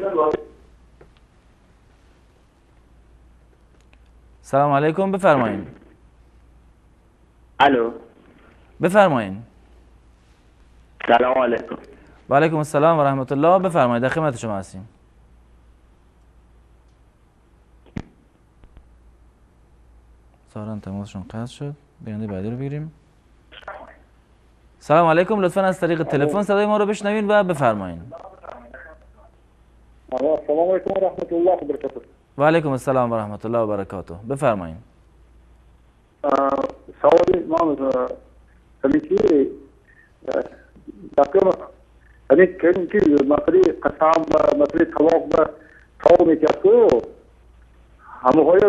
[SPEAKER 3] سلام علیکم، بفرمایید.
[SPEAKER 2] الو،
[SPEAKER 3] بفرمایید.
[SPEAKER 2] سلام علیکم.
[SPEAKER 3] و علیکم السلام و رحمت الله. بفرمایید، در خدمت شما هستیم. ظاهرا تماسشون قطع شد. بیننده بعدی رو بگیریم. سلام علیکم، لطفا از طریق تلفن صدای ما رو بشنوین و بفرمایید.
[SPEAKER 2] السلام علیکم و رحمت الله و برکاته.
[SPEAKER 3] و علیکم السلام و رحمت الله و برکاته. بفرمایید.
[SPEAKER 2] سوالی ما همیشه دکتر همیشه که مسئله قسم و مسئله طلاق و طلاق میکردو همه های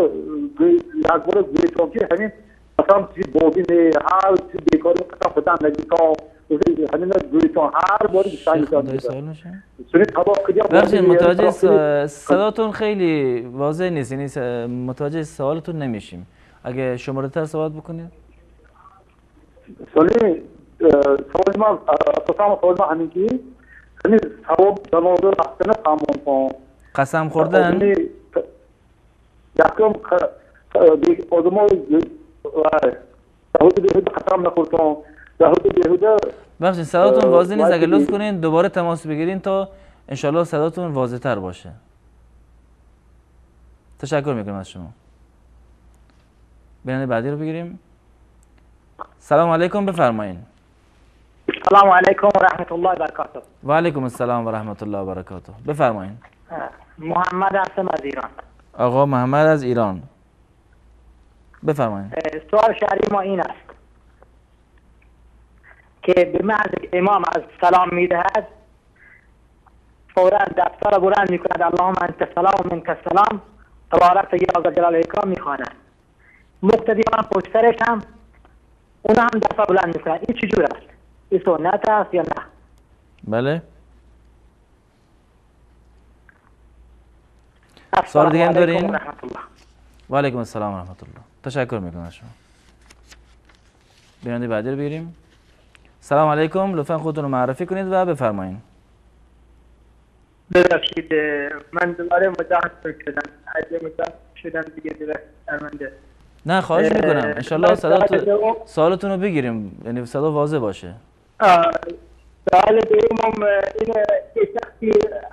[SPEAKER 2] یک بار گویتون که همین قسم چیزی بودی نه هر چیزی بیکاری قسم خودم نگیتا همین گویتون هر باری بیشتر میکرد.
[SPEAKER 3] بخشید متوجه صداتون خیلی واضح نیست، یعنی متوجه سوالتون نمیشیم. اگه شماره تر صحبت بکنید.
[SPEAKER 2] سوال ما سوال ما همین که همین ثواب جنازه رفتن تمام کن.
[SPEAKER 3] قسم خوردن؟
[SPEAKER 2] یکم آدم ها دهود بیهوده قسم نخوردن دهود بیهوده.
[SPEAKER 3] بخشید صداتون واضح نیست، اگه لطف کنین دوباره تماس بگیرین تا انشالله صداتون واضح تر باشه. تشکر میکنم از شما. بیننده بعدی رو بگیریم. سلام علیکم، بفرمایید.
[SPEAKER 22] سلام علیکم و رحمت الله و برکاته.
[SPEAKER 3] و علیکم السلام و رحمت الله و برکاته. بفرمایید.
[SPEAKER 22] محمد هستم از ایران.
[SPEAKER 3] آقا محمد از ایران، بفرمایید.
[SPEAKER 22] سوال شرعی ما این است که به محض امام از سلام میدهد فورا دفتر را بلند میکند اللهم انت سلام و منک السلام تبارک یا ذا الجلال والاکرام میخواند. مقتدیان پشت سرش هم اونا هم دفتر بلند میکنند. این چجور است؟ این سنت است یا نه؟
[SPEAKER 3] بله. سوال دیگه هم دارین؟ و علیکم السلام و رحمت الله. تشکر میکنم از شما. بیننده بعدی رو بگیریم. سلام علیکم، لطفا خودتون رو معرفی کنید و بفرمایید.
[SPEAKER 5] ببخشید من دوباره مزاحم شدم. اگه مزاحم شدم دیگه درمنده.
[SPEAKER 3] نه خواهش میکنم، انشالله سوالتون رو بگیریم، یعنی صدا واضح باشه.
[SPEAKER 5] سوال دومم اینه که شخصی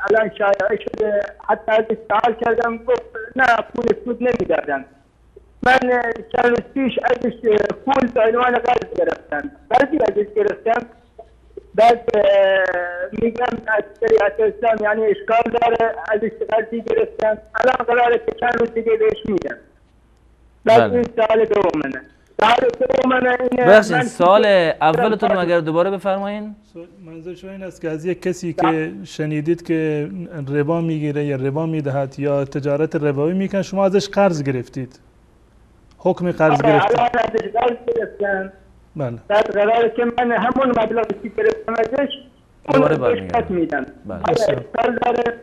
[SPEAKER 5] الان شایعه شده، حتی از سوال کردم گفت نه پول سود نمیدادن. من چند روز پیش ازش پول به عنوان قرض گرفتم، قرضی ازش گرفتم. بعد میگم از شریعت اسلام یعنی اشکال داره ازش قرضی گرفتم، الان قراره که چند روز دیگه بهش میدم. بعد این سوال دومه.
[SPEAKER 3] بخشید سوال اولتون رو اگر دوباره بفرمایین.
[SPEAKER 4] منظور شما این است که از یک کسی که شنیدید که ربا میگیره یا ربا میدهد یا تجارت ربوی میکنه شما ازش قرض گرفتید، حکم قرض گرفتید.
[SPEAKER 5] الان ازش قرض گرفتم.
[SPEAKER 4] بله.
[SPEAKER 5] بعد قراره که من همون مبلغی که گرفتم ازش
[SPEAKER 3] دوباره برمیگردم.
[SPEAKER 5] میدم.
[SPEAKER 3] بله.
[SPEAKER 5] اشکال داره.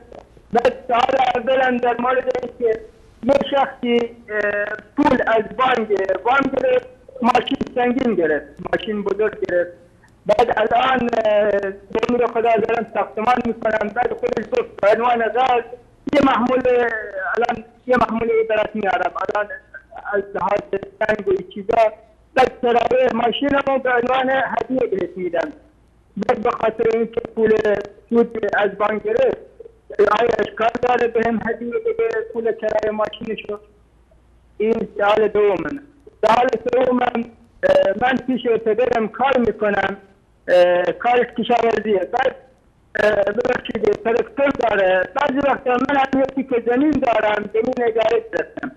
[SPEAKER 5] بعد سوال اولا در مورد اینکه یه شخصی پول از وام گرفت، ماشین سنگین گرفت، ماشین بزرگ گرفت. بعد الان دمی رو خدا دارم ساختمان میکنم. بعد خودش گفت به عنوان قرض یه محمول الان یه محمول برات میارم الان از لحاظ سنگ و چیزا. بعد سرابه ماشینمو به عنوان هدیه بهت میدم. بعد به خاطر اینکه پول سود از بانک گرفت آیا اشکال داره به هم هدیه بده پول کرایه ماشینشو؟ این سوال دومه. سوال سومم من پیش اعتبارم کار میکنم، کارش کشاورزیه. بعد ببخشید ترکتور داره. بعضی وقتا من هم یکی که زمین دارم، زمین اجاره گرفتم،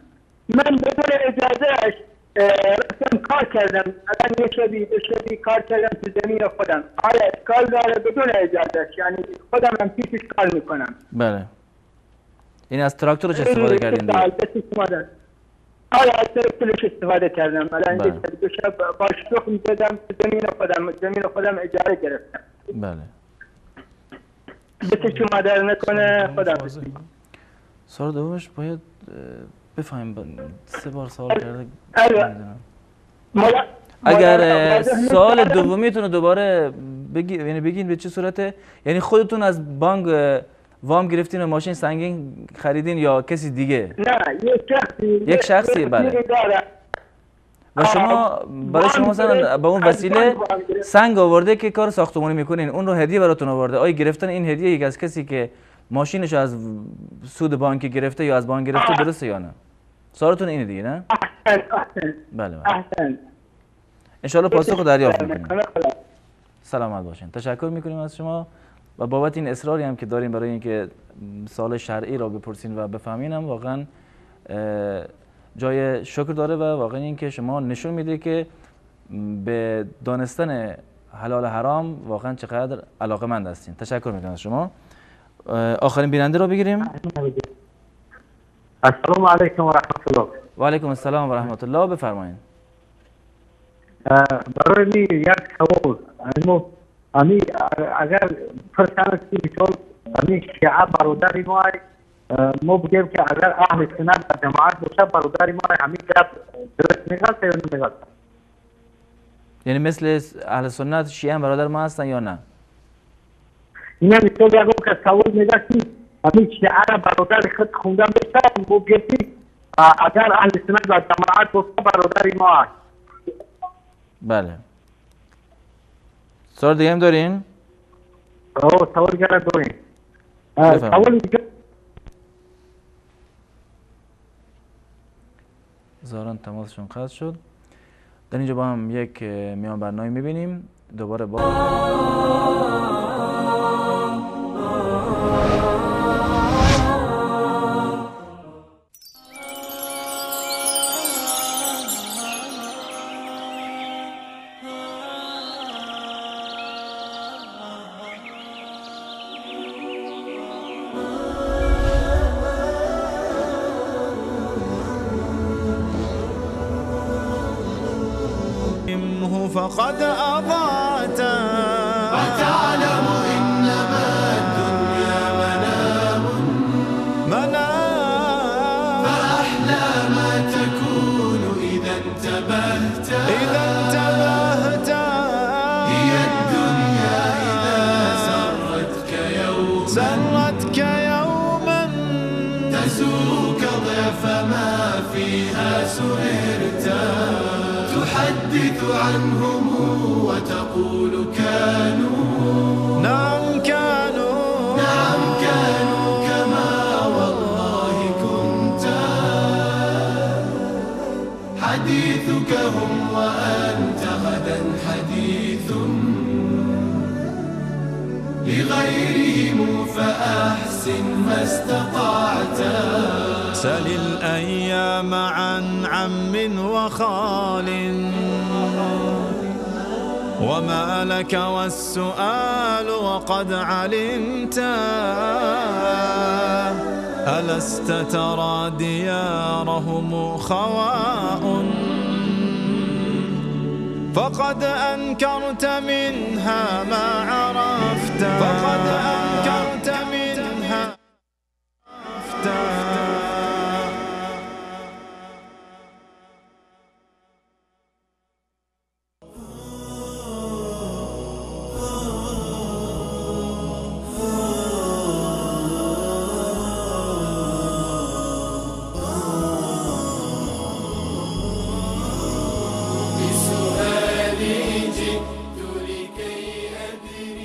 [SPEAKER 5] من بدون اجازهش رفتم کار کردم. الان یه شبی دو شبی کار کردم تو زمین خودم. آیا اشکال داره بدون اجازهش؟ یعنی خودم هم پیشش کار میکنم.
[SPEAKER 3] بله. این از تراکتورش استفاده کردین دیگه؟
[SPEAKER 5] آیا از تراکتورش استفاده کردم. الان دو شب با شخم میزدم تو زمین خودم اجاره گرفتم.
[SPEAKER 3] بله.
[SPEAKER 5] بسه شما در نکنه. خدا بسید.
[SPEAKER 3] سوال دومش باید بفهمیم 3 بار سوال کرده. اگر سال دومیتون رو دوباره بگین به چه صورته؟ یعنی خودتون از بانک وام گرفتین و ماشین سنگین خریدین یا کسی دیگه؟
[SPEAKER 5] نه
[SPEAKER 3] یک شخصی بله. و شما برای شما مثلا با اون وسیله سنگ آورده که کار ساختمانی میکنین، اون رو هدیه براتون آورده. آیا گرفتن این هدیه یک از کسی که ماشینش از سود بانکی گرفته یا از بانک گرفته درسته یا نه؟ سوالتون اینه دیگه نه؟ بله. انشالله پاسخ رو دریافت میکنیم. سلامت باشین. تشکر میکنیم از شما و بابت این اصراری هم که داریم برای اینکه سوال شرعی را بپرسین و بفهمین هم واقعا جای شکر داره و واقعا اینکه شما نشون میده که به دانستن حلال حرام واقعا چقدر علاقه‌مند هستین. تشکر میکنم از شما. آخرین بیننده رو بگیریم.
[SPEAKER 19] السلام علیکم و رحمت الله.
[SPEAKER 3] و علیکم السلام و رحمت الله. بفرمایید.
[SPEAKER 19] برای می یک سوال امی اگر پرسان مثال امی شیعه برادری ما بگیم که اگر اهل سنت و جماعت باشه برادری ما همین گپ درست میگه یا نمیگه؟
[SPEAKER 3] یعنی مثل اهل سنت شیعه برادر ما هستن یا نه؟
[SPEAKER 19] اینا مثال یکو که سوال میگه که همین شیعه برادر خود خوندن بشه ما بگیم اگر اهل سنت و جماعت باشه برادری ما هست.
[SPEAKER 3] بله. سوال دیگه هم دارین؟
[SPEAKER 19] سوال دیگه دارین. سوال دیگه
[SPEAKER 3] زاران تماسشون قطع شد. در اینجا با هم یک میان برنامه میبینیم دوباره با
[SPEAKER 1] فقد أضعت وتعلم إنما الدنيا منام فأحلى ما تكون إذا انتبهت هي الدنيا إذا سرتك يوما تسوك ضعف ما فيها سهرت تحدث عنهم وتقول كانوا نعم كانوا كما والله كنت حديثك هم وأنت غدا حديث لغيرهم فأحسن ما استطعت سل الأيام عن عم وخال وما لك والسؤال وقد علمت ألست ترى ديارهم خواء فقد أنكرت منها ما عرفت فقد أنكرت منها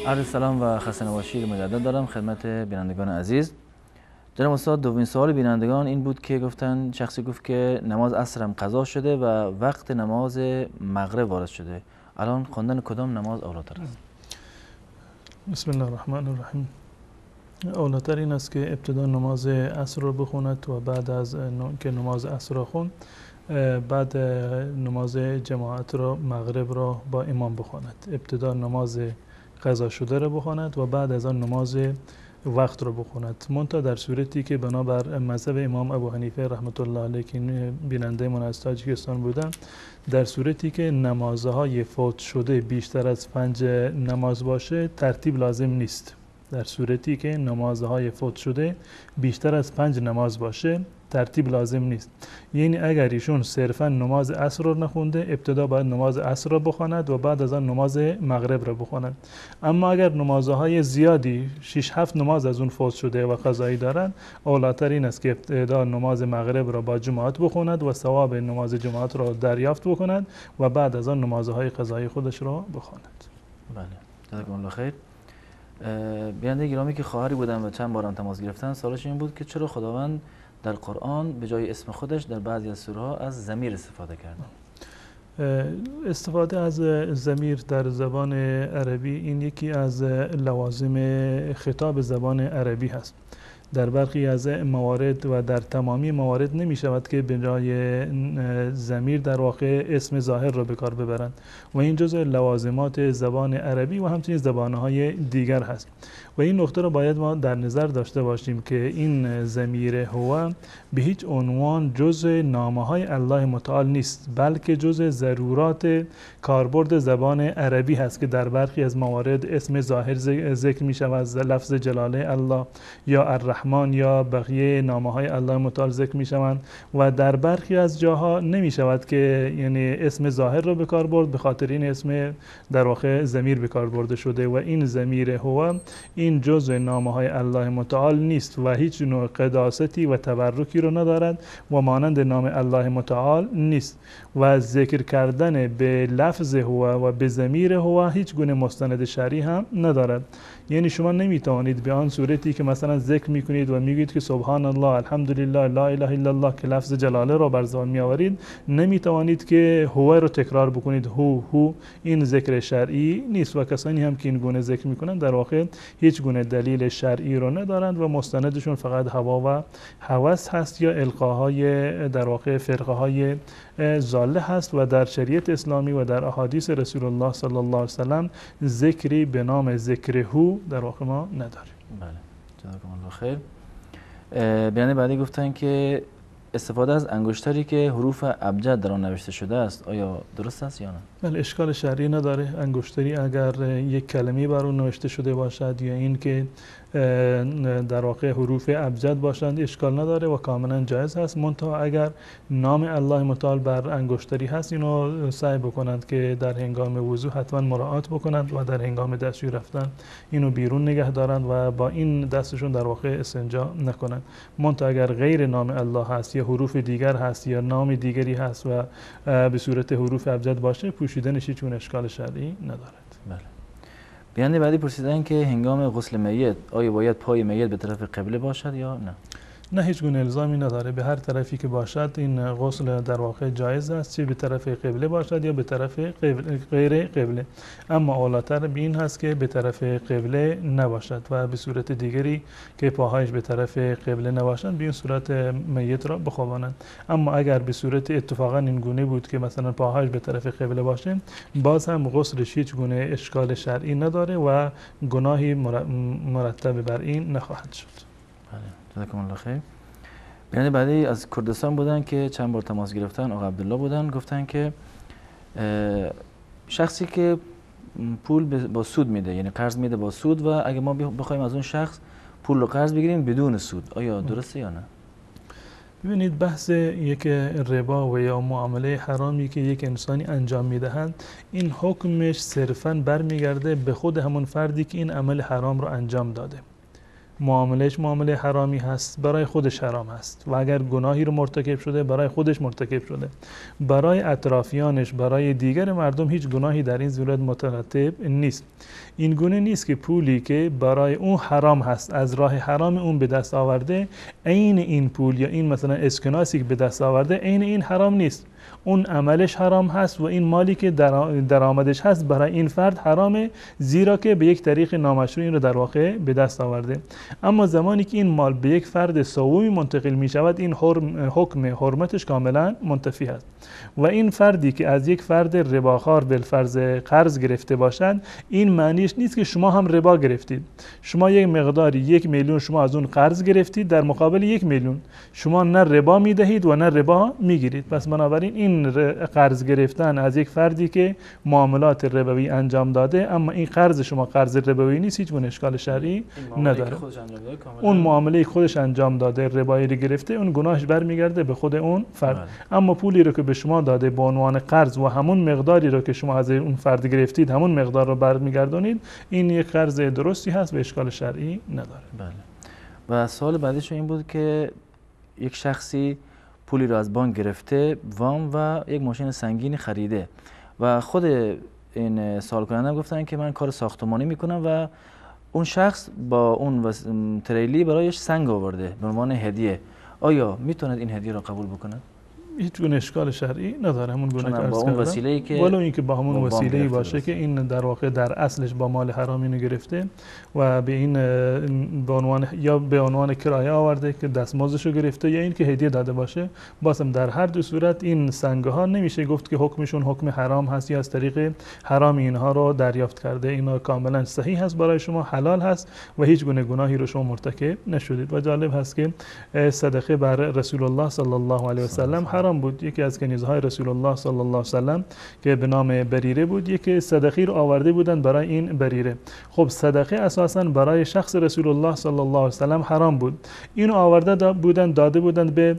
[SPEAKER 3] عرض سلام و خسته نباشید مجدد دارم خدمت بینندگان عزیز. جناب استاد دومین سوال بینندگان این بود که گفتن شخصی گفت که نماز عصر هم قضا شده و وقت نماز مغرب وارد شده، الان خواندن کدام نماز اولاتر است؟
[SPEAKER 4] بسم الله الرحمن الرحیم. اولاتر این است که ابتدا نماز عصر رو بخوند و بعد از که نماز عصر رو خوند بعد نماز جماعت رو مغرب رو با امام بخواند. ابتدا نماز قضا شده رو بخواند و بعد از آن نماز وقت رو بخواند. منتها در صورتی که بنابر مذهب امام ابو حنیفه رحمت الله علیه که بیننده من از تاجیکستان بودن، در صورتی که نمازهای فوت شده بیشتر از 5 نماز باشه ترتیب لازم نیست. در صورتی که نمازهای فوت شده بیشتر از 5 نماز باشه ترتیب لازم نیست. یعنی اگر ایشون صرفا نماز عصر رو نخونده، ابتدا باید نماز عصر رو بخواند و بعد از آن نماز مغرب رو بخواند. اما اگر نمازهای زیادی 6-7 نماز از اون فوت شده و قضایی دارند، اولاتر این است که ابتدا نماز مغرب را با جماعت بخواند و ثواب نماز جماعت را دریافت بکند و بعد از آن نمازهای قضایی خودش را بخواند.
[SPEAKER 3] بله، جزاکم الله خیر. بیننده گرامی که خواهری بودن و چند بارم تماس گرفتن، سوالش این بود که چرا خداوند در قرآن به جای اسم خودش در بعضی از سوره ها از ضمیر استفاده کرده؟
[SPEAKER 4] استفاده از ضمیر در زبان عربی این یکی از لوازم خطاب زبان عربی هست. در برخی از موارد و در تمامی موارد نمی شود که به جای ضمیر در واقع اسم ظاهر را به کار ببرند و این جزء لوازمات زبان عربی و همچنین زبانهای دیگر هست و این نکته را باید ما در نظر داشته باشیم که این ضمیر هو به هیچ عنوان جزء نامه‌های الله متعال نیست، بلکه جزء ضرورات کاربرد زبان عربی هست که در برخی از موارد اسم ظاهر ذکر می شود، لفظ جلاله الله یا الرحمن یا بقیه نامه‌های الله متعال ذکر می شوند و در برخی از جاها نمی شود که یعنی اسم ظاهر را به کار برد، به خاطر این اسم در واقع ضمیر به کار برده شده و این ضمیر هو این جزء نامه‌های الله متعال نیست و هیچ نوع قداستی و تبرکی رو ندارد و مانند نام الله متعال نیست و ذکر کردن به لفظ هو و به ضمیر هو هیچ گونه مستند شرعی هم ندارد. یعنی شما نمیتوانید به آن صورتی که مثلا ذکر میکنید و میگید که سبحان الله، الحمدلله، لا اله الا الله که لفظ جلاله را بر زبان میآورید، نمیتوانید که هو رو تکرار بکنید. هو این ذکر شرعی نیست و کسانی هم که این گونه ذکر میکنند در واقع هیچ گونه دلیل شرعی رو ندارند و مستندشون فقط هوا و هوس هست یا القاهای در واقع فرقه های ضاله هست و در شریعت اسلامی و در احادیث رسول الله صلی الله علیه وسلم ذکری به نام ذکر هو در واقع ما نداریم.
[SPEAKER 3] بله، جزاکم الله خیر. بیان بعدی گفتن که استفاده از انگشتری که حروف ابجد در آن نوشته شده است آیا درست است یا نه؟
[SPEAKER 4] بله، اشکال شرعی نداره. انگشتری اگر یک کلمه بر اون نوشته شده باشد یا این که در واقع حروف ابجد باشند اشکال نداره و کاملا جایز هست. منتها اگر نام الله متعال بر انگشتری هست اینو سعی بکنند که در هنگام وضو حتما مراعات بکنند و در هنگام دستشویی رفتن اینو بیرون نگه دارند و با این دستشون در واقع استنجا نکنند. منتها اگر غیر نام الله هست یا حروف دیگر هست یا نام دیگری هست و به صورت حروف ابجد باشه، پوشیدنش هیچ گونه اشکال شرعی ندارد.
[SPEAKER 3] بله. بیان بعدی پرسیدن که هنگام غسل میت آیا باید پای میت به طرف قبله باشد یا نه؟
[SPEAKER 4] نه، هیچ گونه الزامی نداره. به هر طرفی که باشد این غسل در واقع جایز است، چه به طرف قبله باشد یا به طرف غیر قبله. اما اولاتر به این هست که به طرف قبله نباشد و به صورت دیگری که پاهایش به طرف قبله نباشند به این صورت میت را بخوابانند. اما اگر به صورت اتفاقا این گونه بود که مثلا پاهایش به طرف قبله باشه، باز هم غسلش هیچ گونه اشکال شرعی نداره و گناهی مرتب بر این نخواهد شد.
[SPEAKER 3] جزاکم الله خیر. بیان بعدی از کردستان بودن که چند بار تماس گرفتن، آقا عبدالله بودن، گفتن که شخصی که پول با سود میده، یعنی قرض میده با سود و اگه ما بخوایم از اون شخص پول رو قرض بگیریم بدون سود، آیا درسته یا نه؟
[SPEAKER 4] ببینید، بحث یک ربا و یا معامله حرامی که یک انسانی انجام میدهند این حکمش صرفاً برمیگرده به خود همون فردی که این عمل حرام رو انجام داده. معاملش معامله حرامی هست، برای خودش حرام هست و اگر گناهی رو مرتکب شده برای خودش مرتکب شده، برای اطرافیانش، برای دیگر مردم هیچ گناهی در این صورت مترتب نیست. این گونه نیست که پولی که برای اون حرام هست از راه حرام اون به دست آورده، عین این پول یا این مثلا اسکناسی که به دست آورده عین این حرام نیست. اون عملش حرام هست و این مالی که درآمدش هست برای این فرد حرامه، زیرا که به یک طریق نامشروع این رو در واقع به دست آورده. اما زمانی که این مال به یک فرد سومی منتقل می شود این حکم حرمتش کاملا منتفی است و این فردی که از یک فرد رباخوار بالفرض قرض گرفته باشد این معنیش نیست که شما هم ربا گرفتید. شما یک مقداری 1 میلیون شما از اون قرض گرفتید، در مقابل 1 میلیون شما نه ربا می دهید و نه ربا می گیرید. پس بنابراین بنابراین این قرض گرفتن از یک فردی که معاملات ربوی انجام داده، اما این قرض شما قرض ربوی نیست، هیچ گونه اشکال شرعی نداره. اون معامله خودش انجام داده، ربایی رو گرفته، اون گناهش برمیگرده به خود اون فرد. اما پولی رو که به شما داده به عنوان قرض و همون مقداری رو که شما از اون فرد گرفتید همون مقدار رو برمیگردونید، این یک قرض درستی هست و اشکال شرعی نداره.
[SPEAKER 3] بله. و سوال بعدیش این بود که یک شخصی پولی رو از بانک گرفته، وام و یک ماشین سنگینی خریده و خود این سوال کننده گفتن که من کار ساختمانی میکنم و اون شخص با اون تریلی برایش سنگ آورده به عنوان هدیه. آیا میتوند این هدیه رو قبول بکند؟
[SPEAKER 4] هیچ گونه اشکال شرعی نداره. همون گونه
[SPEAKER 3] با اون وسیله‌ای که
[SPEAKER 4] ولو اینکه با همون وسیله‌ای باشه که این در واقع در اصلش با مال حرام اینو گرفته و به این به عنوان یا به عنوان کرایه آورده که دستمزدشو گرفته یا اینکه هدیه داده باشه، بازم در هر دو صورت این سنگ‌ها نمیشه گفت که حکمشون حکم حرام هست یا از طریق حرام اینها رو دریافت کرده. اینا کاملا صحیح هست برای شما، حلال هست و هیچ گونه گناهی رو شما مرتکب نشدید. و جالب هست که صدقه بر رسول الله صلی الله علیه و سلم حرام بود. یکی از کنیزهای رسول الله صلی الله علیه و سلم که به نام بریره بود، یکی صدقه رو آورده بودن برای این بریره. خب صدقه اساسا برای شخص رسول الله صلی الله علیه و سلم حرام بود. اینو آورده بودن داده بودن به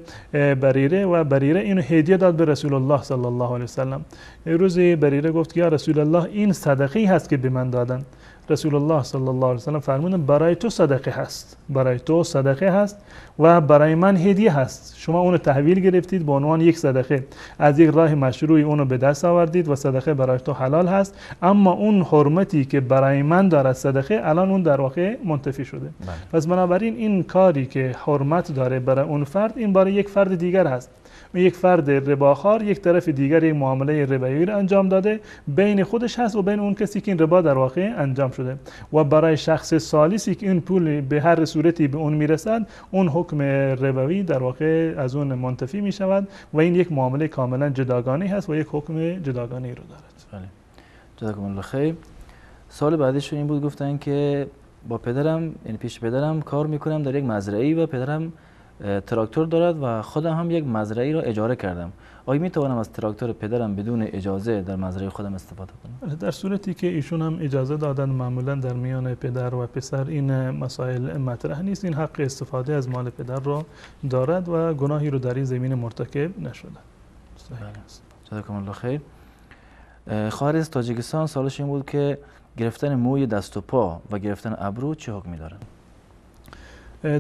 [SPEAKER 4] بریره و بریره اینو هدیه داد به رسول الله صلی الله علیه و سلم. روزی بریره گفت یا رسول الله این صدقه هست که به من دادن. رسول الله صلی الله علیه و سلم فرمودن برای تو صدقه هست، برای تو صدقه هست و برای من هدیه هست. شما اونو تحویل گرفتید به عنوان یک صدقه، از یک راه مشروعی اونو به دست آوردید و صدقه برای تو حلال هست، اما اون حرمتی که برای من داره صدقه الان اون در واقع منتفی شده. پس بنابراین این کاری که حرمت داره برای اون فرد، این برای یک فرد دیگر هست. یک فرد رباخوار یک طرف دیگر یک معامله ربایی رو انجام داده، بین خودش هست و بین اون کسی که این ربا در واقع انجام شده. و برای شخص ثالثی که این پول به هر صورتی به اون میرسد، اون حکم ربوی در واقع از اون منتفی می شود و این یک معامله کاملا جداگانه هست و یک حکم جداگانه رو دارد.
[SPEAKER 3] بله. جزاکم الله خیر. سوال بعدیشون این بود، گفتن که با پدرم، یعنی پیش پدرم کار میکنم در یک مزرعه‌ای و پدرم تراکتور دارد و خودم هم یک مزرعه‌ای را اجاره کردم. آیا می توانم از تراکتور پدرم بدون اجازه در مزرعه خودم استفاده کنم؟
[SPEAKER 4] در صورتی که ایشون هم اجازه دادن، معمولا در میان پدر و پسر این مسائل مطرح نیست. این حق استفاده از مال پدر را دارد و گناهی رو در این زمینه مرتکب نشده.
[SPEAKER 3] جزاکم الله خیر. خواهر از تاجیکستان سوالش این بود که گرفتن موی دست و پا و گرفتن ابرو چه حکمی دارند؟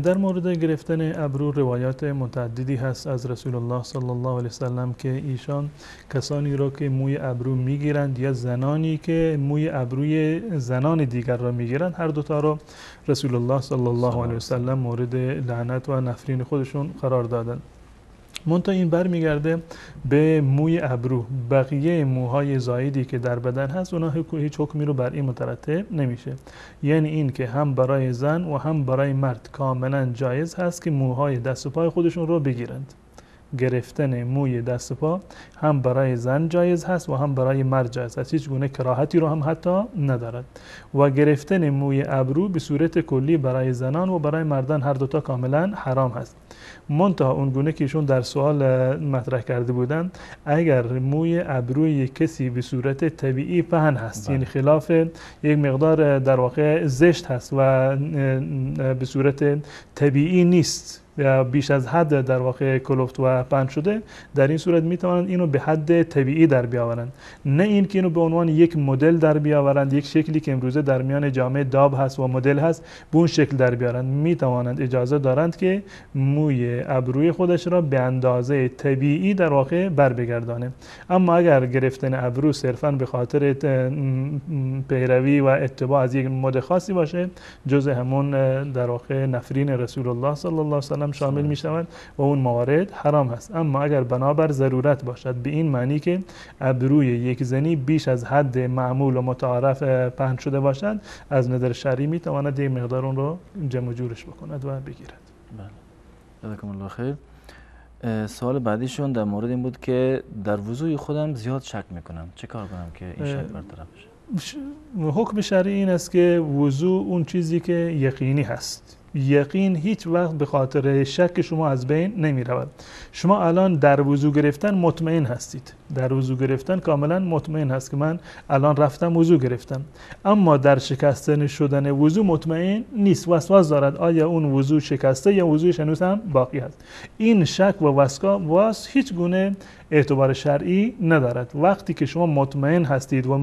[SPEAKER 4] در مورد گرفتن ابرو روایات متعددی هست از رسول الله صلی الله علیه وسلم که ایشان کسانی را که موی ابرو میگیرند یا زنانی که موی ابروی زنان دیگر را میگیرند، هر دوتا را رسول الله صلی الله علیه وسلم مورد لعنت و نفرین خودشون قرار دادند. منتها این برمیگرده به موی ابرو. بقیه موهای زایدی که در بدن هست اونا هیچ حکمی رو بر این مترتب نمیشه. یعنی این که هم برای زن و هم برای مرد کاملا جایز هست که موهای دست و پای خودشون رو بگیرند. گرفتن موی دست و پا هم برای زن جایز هست و هم برای مرد جایز هست، هیچ گونه کراهتی رو هم حتی ندارد. و گرفتن موی ابرو به صورت کلی برای زنان و برای مردان هر دوتا کاملا حرام هست. منتها اون گونه که ایشون در سوال مطرح کرده بودن، اگر موی ابروی کسی به صورت طبیعی پهن هست، یعنی خلاف یک مقدار در واقع زشت هست و به صورت طبیعی نیست یا بیش از حد در واقع کلفت و پهن شده، در این صورت می توانند اینو به حد طبیعی در بیاورند، نه این که اینو به عنوان یک مدل در بیاورند، یک شکلی که امروزه در میان جامعه داب هست و مدل هست به اون شکل در بیارند. می توانند اجازه دارند که موی ابروی خودش را به اندازه طبیعی در واقع بر بگردانه. اما اگر گرفتن ابرو صرفا به خاطر پیروی و اتباع از یک مد خاصی باشه، جزء همون در واقع نفرین رسول الله صلی الله علیه و شامل می شوند و اون موارد حرام هست. اما اگر بنابر ضرورت باشد، به این معنی که ابروی یک زنی بیش از حد معمول و متعارف پهن شده باشد، از نظر شرعی می تواند یک مقدار اون رو جمع جورش بکند و بگیرد.
[SPEAKER 3] بله. جزاکم الله خیر. سوال بعدیشون در مورد این بود که در وضوی خودم زیاد شک میکنم، چه کار کنم که این شک برطرف بشه؟
[SPEAKER 4] حکم شرعی این است که وضو اون چیزی که یقینی هست، یقین هیچ وقت به خاطر شک شما از بین نمی رود. شما الان در وضو گرفتن مطمئن هستید، در وضو گرفتن کاملا مطمئن هست که من الان رفتم وضو گرفتم، اما در شکستن شدن وضو مطمئن نیست، وسواس دارد آیا اون وضو شکسته یا وضوش هنوز هم باقی هست. این شک و وسواس هیچ گونه اعتبار شرعی ندارد. وقتی که شما مطمئن هستید و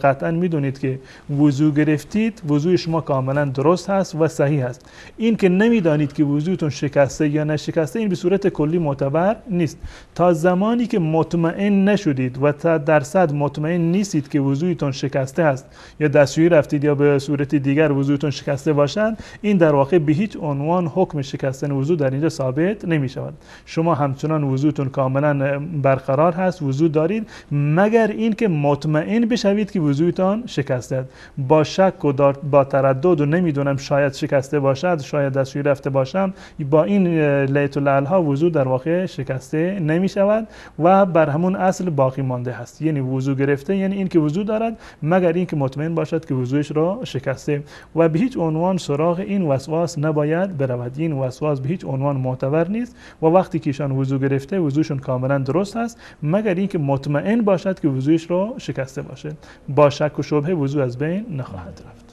[SPEAKER 4] قطعا میدونید که وضو گرفتید، وضوی شما کاملا درست هست و صحیح هست. این که نمیدانید که وضوتون شکسته یا نشکسته، این به صورت کلی معتبر نیست. تا زمانی که مطمئن نشدید و تا درصد مطمئن نیستید که وضویتون شکسته است یا دستشویی رفتید یا به صورت دیگر وضویتون شکسته باشد، این در واقع به هیچ عنوان حکم شکستن وضو در اینجا ثابت نمی شود. شما همچنان وضوتون کاملا برقرار هست، وضو دارید، مگر اینکه مطمئن بشوید که وضویتان شکسته است. با شک و با تردد و نمیدونم شاید شکسته باشد، شاید دستشویی رفته باشم، با این لیت و لعلها وضو در واقع شکسته نمی شود و بر همون اصل باقی مانده هست. یعنی وضو گرفته یعنی اینکه وضو دارد، مگر اینکه مطمئن باشد که وضویش را شکسته و به هیچ عنوان سراغ این وسواس نباید برود. این وسواس به هیچ عنوان معتبر نیست و وقتی که ایشان وضو گرفته وضوشون کاملا درست هست، مگر اینکه مطمئن باشد که وضویش را شکسته باشه. با شک و شبهه وضو از بین نخواهد رفت.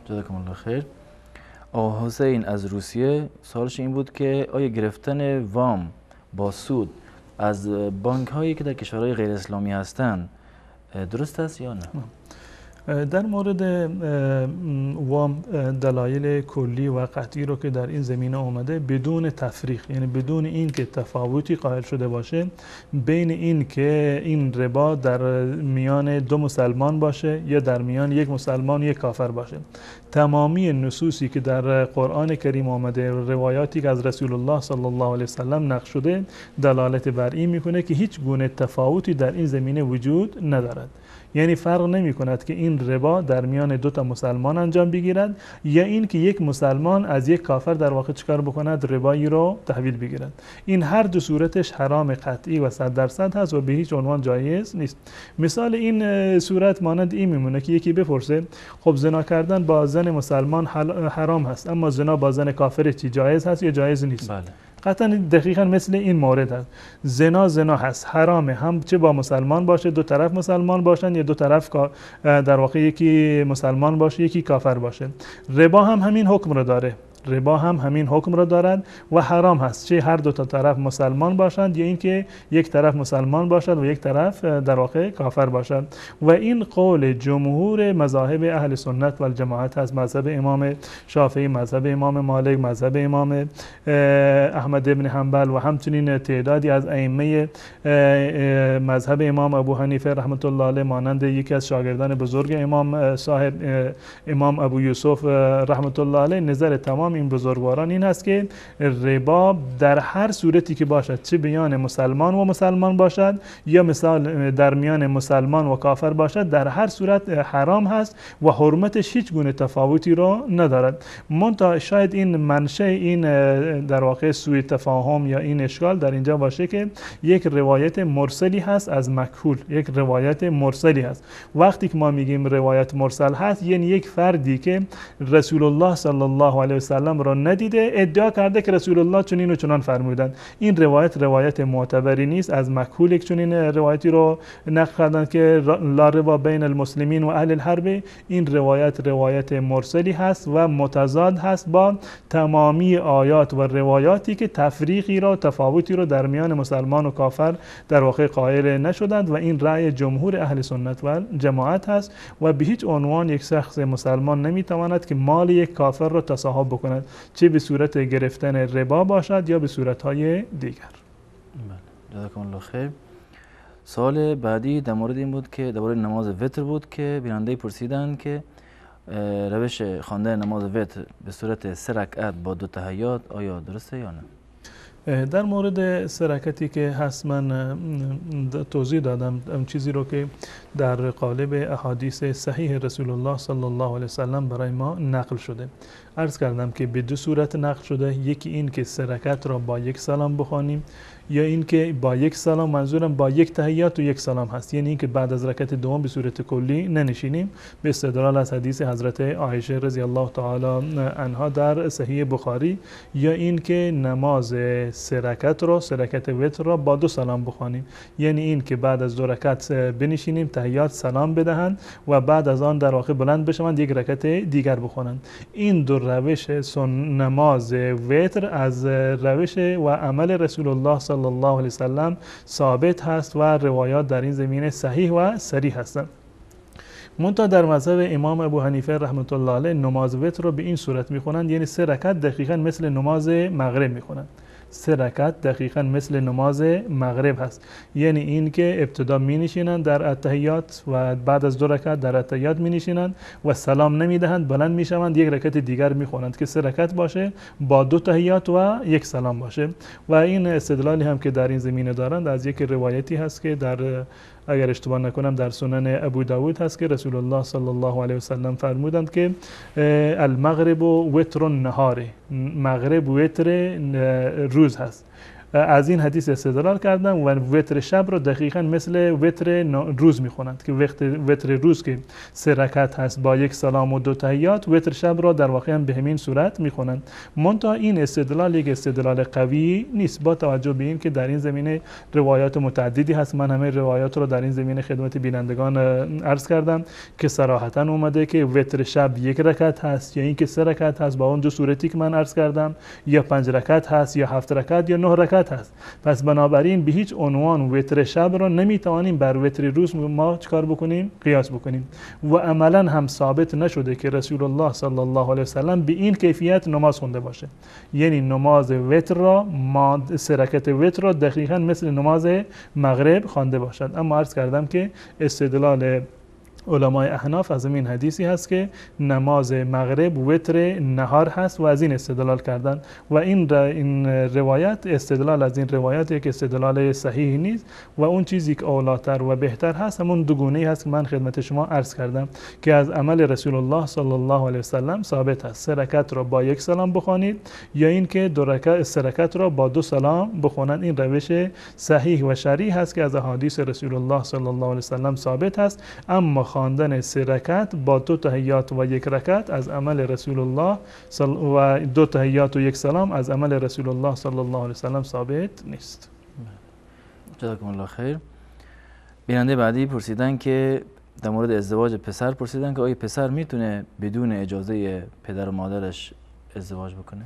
[SPEAKER 3] جزاکم الله خیر. آقا حسین از روسیه سوالش این بود که آیا گرفتن وام با سود از بانک هایی که در کشورهای غیر اسلامی هستند درست است یا نه؟
[SPEAKER 4] در مورد وام دلایل کلی و قطعی رو که در این زمینه آمده بدون تفریق، یعنی بدون این که تفاوتی قائل شده باشه بین این که این ربا در میان دو مسلمان باشه یا در میان یک مسلمان یک کافر باشه. تمامی نصوصی که در قرآن کریم آمده، روایاتی که از رسول الله صلی الله علیه وسلم نقل شده، دلالت بر این میکنه که هیچ گونه تفاوتی در این زمینه وجود ندارد. یعنی فرق نمی کند که این ربا در میان دو تا مسلمان انجام بگیرد یا این که یک مسلمان از یک کافر در واقع چکار بکند، ربایی رو تحویل بگیرد. این هر دو صورتش حرام قطعی و 100% هست و به هیچ عنوان جایز نیست. مثال این صورت مانند این میمونه که یکی بپرسه خب زنا کردن با زن مسلمان حرام هست، اما زنا با زن کافر چی جایز هست یا جایز نیست؟ بله. قطعا دقیقا مثل این مورد هست. زنا هست، حرامه، هم چه با مسلمان باشه، دو طرف مسلمان باشن یا دو طرف در واقع یکی مسلمان باشه یکی کافر باشه. ربا هم همین حکم رو داره، ربا هم همین حکم را دارد و حرام هست، چه هر دو تا طرف مسلمان باشند یا اینکه یک طرف مسلمان باشد و یک طرف در واقع کافر باشد. و این قول جمهور مذاهب اهل سنت و الجماعت هست، مذهب امام شافعی، مذهب امام مالک، مذهب امام احمد ابن حنبل و همچنین تعدادی از ائمه مذهب امام ابو حنیفه رحمت الله علیه، مانند یکی از شاگردان بزرگ امام صاحب امام ابو یوسف رحمت الله علیه. نظر تمام این بزرگواران این است که ربا در هر صورتی که باشد، چه میان مسلمان و مسلمان باشد یا مثال در میان مسلمان و کافر باشد، در هر صورت حرام هست و حرمتش هیچ گونه تفاوتی رو ندارد. منتها شاید این منشأ این در واقع سوء تفاهم یا این اشکال در اینجا باشه که یک روایت مرسلی هست از مکحول، یک روایت مرسلی هست. وقتی که ما میگیم روایت مرسل هست یعنی یک فردی که رسول الله صلی الله علیه و سلم را ندیده ادعا کرده که رسول الله چنین و چنان فرمودند. این روایت معتبری نیست، از مکحول یک چنین روایتی رو نقل کردند که لا ربا بین المسلمین و اهل الحرب. این روایت مرسلی هست و متضاد هست با تمامی آیات و روایاتی که تفریقی را، تفاوتی را در میان مسلمان و کافر در واقع قائل نشدند و این رأی جمهور اهل سنت و جماعت هست و به هیچ عنوان یک شخص مسلمان نمیتواند که مال یک کافر را تصاحب بکند، چه به صورت گرفتن ربا باشد یا به صورت‌های دیگر.
[SPEAKER 3] جزاکم الله خیر. سوال بعدی در مورد این بود که در مورد نماز وتر بود که بیننده پرسیدن که روش خواندن نماز وتر به صورت 3 رکعت با 2 تحیات آیا درسته یا نه؟
[SPEAKER 4] در مورد 3 رکعتی که هست من توضیح دادم چیزی رو که در قالب احادیث صحیح رسول الله صلی الله علیه وسلم برای ما نقل شده. عرض کردم که به دو صورت نقل شده، یکی این که 3 رکعت را با 1 سلام بخوانیم، یا این که با 1 سلام، منظورم با 1 تحیات و 1 سلام هست، یعنی این که بعد از رکعت دوم به صورت کلی ننشینیم، به استدلال از حدیث حضرت عایشه رضی الله تعالی عنها در صحیح بخاری، یا این که نماز 3 رکعت را، 3 رکعت وتر را با 2 سلام بخوانیم، یعنی این که بعد از 2 رکعت بنشینیم، تحیات سلام بدهند و بعد از آن در واقع بلند بشوند 1 رکعت دیگر بخوانند. این دو روش نماز وتر از روش و عمل رسول الله صلی الله علیه وسلم ثابت هست و روایات در این زمینه صحیح و صریح هستند. منتها در مذهب امام ابو حنیفه رحمت الله علیه نماز وتر رو به این صورت میخونند، یعنی 3 رکعت دقیقاً مثل نماز مغرب میخونند. 3 رکعت دقیقاً مثل نماز مغرب هست، یعنی این که ابتدا می نشینند در التحیات و بعد از 2 رکعت در التحیات می نشینند و سلام نمی دهند، بلند می شوند 1 رکعت دیگر می خوانند که 3 رکعت باشه با 2 تحیات و 1 سلام باشه. و این استدلالی هم که در این زمینه دارند از یک روایتی هست که در اگر اشتباه نکنم در سنن ابو داود هست که رسول الله صلی الله علیه وسلم فرمودند که المغرب وتر النهار، مغرب وتر روز هست. از این حدیث استدلال کردم و وتر شب رو دقیقاً مثل وتر روز میخونند که وتر روز که 3 رکعت هست با 1 سلام و 2 تحیات، وتر شب رو در واقع هم به همین صورت میخونند. منتها این استدلال یک استدلال قوی نیست با توجه به این که در این زمینه روایات متعددی هست. من همه روایات رو در این زمینه خدمت بینندگان عرض کردم که صراحتاً اومده که وتر شب 1 رکعت هست، یا اینکه 3 رکعت هست با اون 2 صورتی که من عرض کردم، یا 5 رکعت هست، یا 7 رکعت، یا 9 رکعت هست. پس بنابراین به هیچ عنوان وتر شب را نمیتوانیم بر وتر روز ما چکار بکنیم؟ قیاس بکنیم. و عملا هم ثابت نشده که رسول الله صلی الله علیه وسلم به این کیفیت نماز خونده باشه، یعنی نماز وتر را 3 رکعت وتر را دقیقاً مثل نماز مغرب خوانده باشد. اما عرض کردم که استدلال علمای احناف از این حدیثی هست که نماز مغرب وتر نهار هست و از این استدلال کردن و این روایت استدلال از این روایت یک استدلال صحیح نیست و اون چیزی که اولاتر و بهتر هست همون دو گونه‌ای هست که من خدمت شما عرض کردم که از عمل رسول الله صلی الله علیه وسلم ثابت هست. 3 رکعت را با 1 سلام بخوانید یا اینکه 2 رکعت 3 رکعت را با 2 سلام بخوانند. این روش صحیح و شرعی هست که از احادیث رسول الله صلی الله علیه وسلم ثابت هست. اما خواندن 3 رکعت با 2 تحیات و 1 رکعت از عمل رسول الله و 2 تحیات و 1 سلام از عمل رسول الله صلی الله علیه وسلم ثابت نیست.
[SPEAKER 3] جزاکم الله خیر. بیننده بعدی پرسیدن که در مورد ازدواج پسر پرسیدن که آیا پسر میتونه بدون اجازه پدر و مادرش ازدواج بکنه؟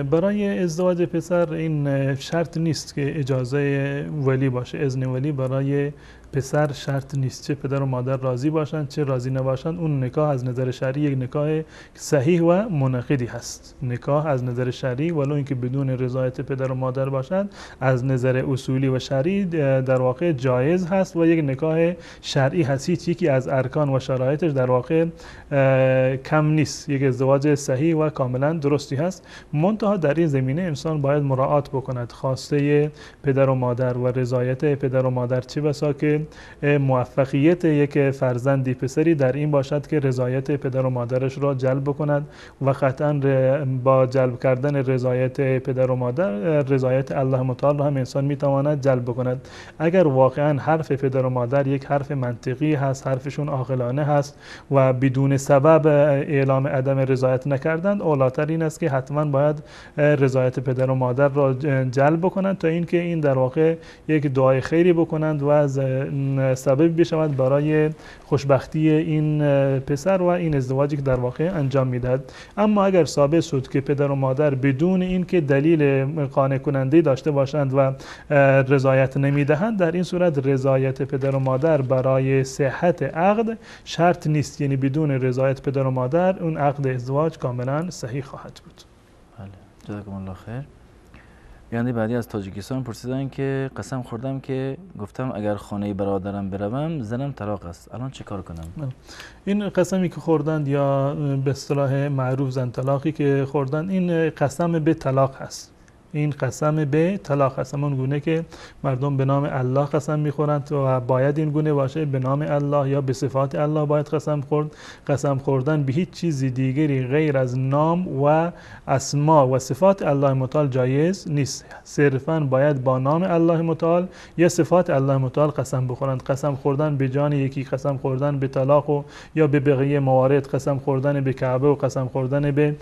[SPEAKER 4] برای ازدواج پسر این شرط نیست که اجازه ولی باشه. اذن ولی برای پسر شرط نیست، چه پدر و مادر راضی باشند چه راضی نباشند. اون نکاح از نظر شرعی یک نکاح صحیح و منعقدی هست. نکاح از نظر شرعی ولو اینکه بدون رضایت پدر و مادر باشد از نظر اصولی و شرعی در واقع جایز هست و یک نکاح شرعی هست. هیچ یکی از ارکان و شرایطش در واقع کم نیست. یک ازدواج صحیح و کاملا درستی هست. منتها در این زمینه انسان باید مراعات بکند خواسته پدر و مادر و رضایت پدر و مادر، چه بسا که موفقیت یک فرزندی پسری در این باشد که رضایت پدر و مادرش را جلب کند و قطعا با جلب کردن رضایت پدر و مادر رضایت الله متعال را هم انسان میتواند جلب کند. اگر واقعا حرف پدر و مادر یک حرف منطقی هست، حرفشون عاقلانه هست و بدون سبب اعلام عدم رضایت نکردند، اولاتر این است که حتما باید رضایت پدر و مادر را جلب کنند تا اینکه این در واقع یک دعای خیری بکنند و از سبب بشود برای خوشبختی این پسر و این ازدواجی که در واقع انجام میدهد. اما اگر ثابت شد که پدر و مادر بدون اینکه دلیل قانع کننده داشته باشند و رضایت نمیدهند، در این صورت رضایت پدر و مادر برای صحت عقد شرط نیست. یعنی بدون رضایت پدر و مادر اون عقد ازدواج کاملا صحیح خواهد بود.
[SPEAKER 3] بله، جزاکم الله خیر. بیننده بعدی از تاجیکستان پرسیدن که قسم خوردم که گفتم اگر خانه برادرم بروم زنم طلاق است، الان چه کار کنم؟
[SPEAKER 4] این قسمی که خوردند یا به اصطلاح معروف زن طلاقی که خوردند، این قسم به طلاق هست. این قسم به طلاق هست، همون گونه که مردم به نام الله قسم میخورند و باید این گونه باشه، به نام الله یا به صفات الله باید قسم خورد. قسم خوردن به هیچ چیزی دیگری غیر از نام و اسما و صفات الله متعال جایز نیست. صرفاً باید با نام الله متعال یا صفات الله متعال قسم بخورند. قسم خوردن به جان یکی، قسم خوردن به طلاق و یا به بقیه موارد، قسم خوردن به کعبه و قسم خوردن به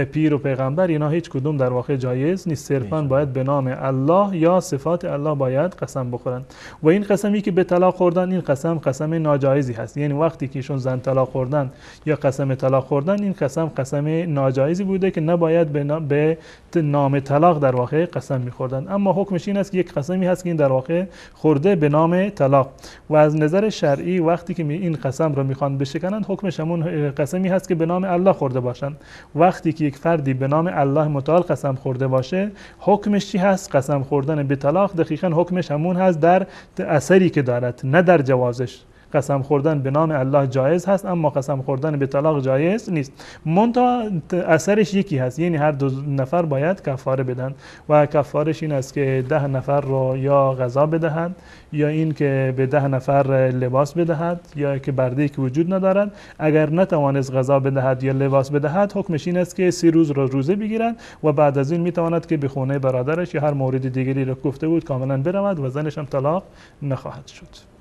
[SPEAKER 4] پیر و پیغمبر، اینا هیچ کدوم در واقع جایز نیست. صرفاً باید به نام الله یا صفات الله باید قسم بخورند. و این قسمی که به طلاق خوردن، این قسم ناجایزی هست. یعنی وقتی که ایشون زن طلاق خوردن یا قسم طلاق خوردن، این قسم ناجایزی بوده که نباید به نام طلاق در واقع قسم می‌خوردن. اما حکمش این است که یک قسمی هست که این در واقع خورده به نام طلاق. و از نظر شرعی وقتی که این قسم رو میخوان بشکنند، حکمش همون قسمی هست که به نام الله خورده باشند. وقتی که یک فردی به نام الله متعال قسم خورده باشه، حکمش چی هست؟ قسم خوردن به طلاق دقیقاً حکمش همون هست در اثری که دارد، نه در جوازش. قسم خوردن به نام الله جایز هست، اما قسم خوردن به طلاق جایز نیست. منتها اثرش یکی هست، یعنی هر دو نفر باید کفاره بدن و کفارش این است که 10 نفر رو یا غذا بدهند، یا این که به 10 نفر لباس بدهد، یا که برده‌ای که وجود ندارد. اگر نتوانست غذا بدهد یا لباس بدهد، حکمش این است که 30 روز رو روزه بگیرد و بعد از این میتواند که به خونه برادرش یا هر مورد دیگری رو گفته بود کاملا برود و زنش هم طلاق نخواهد شد.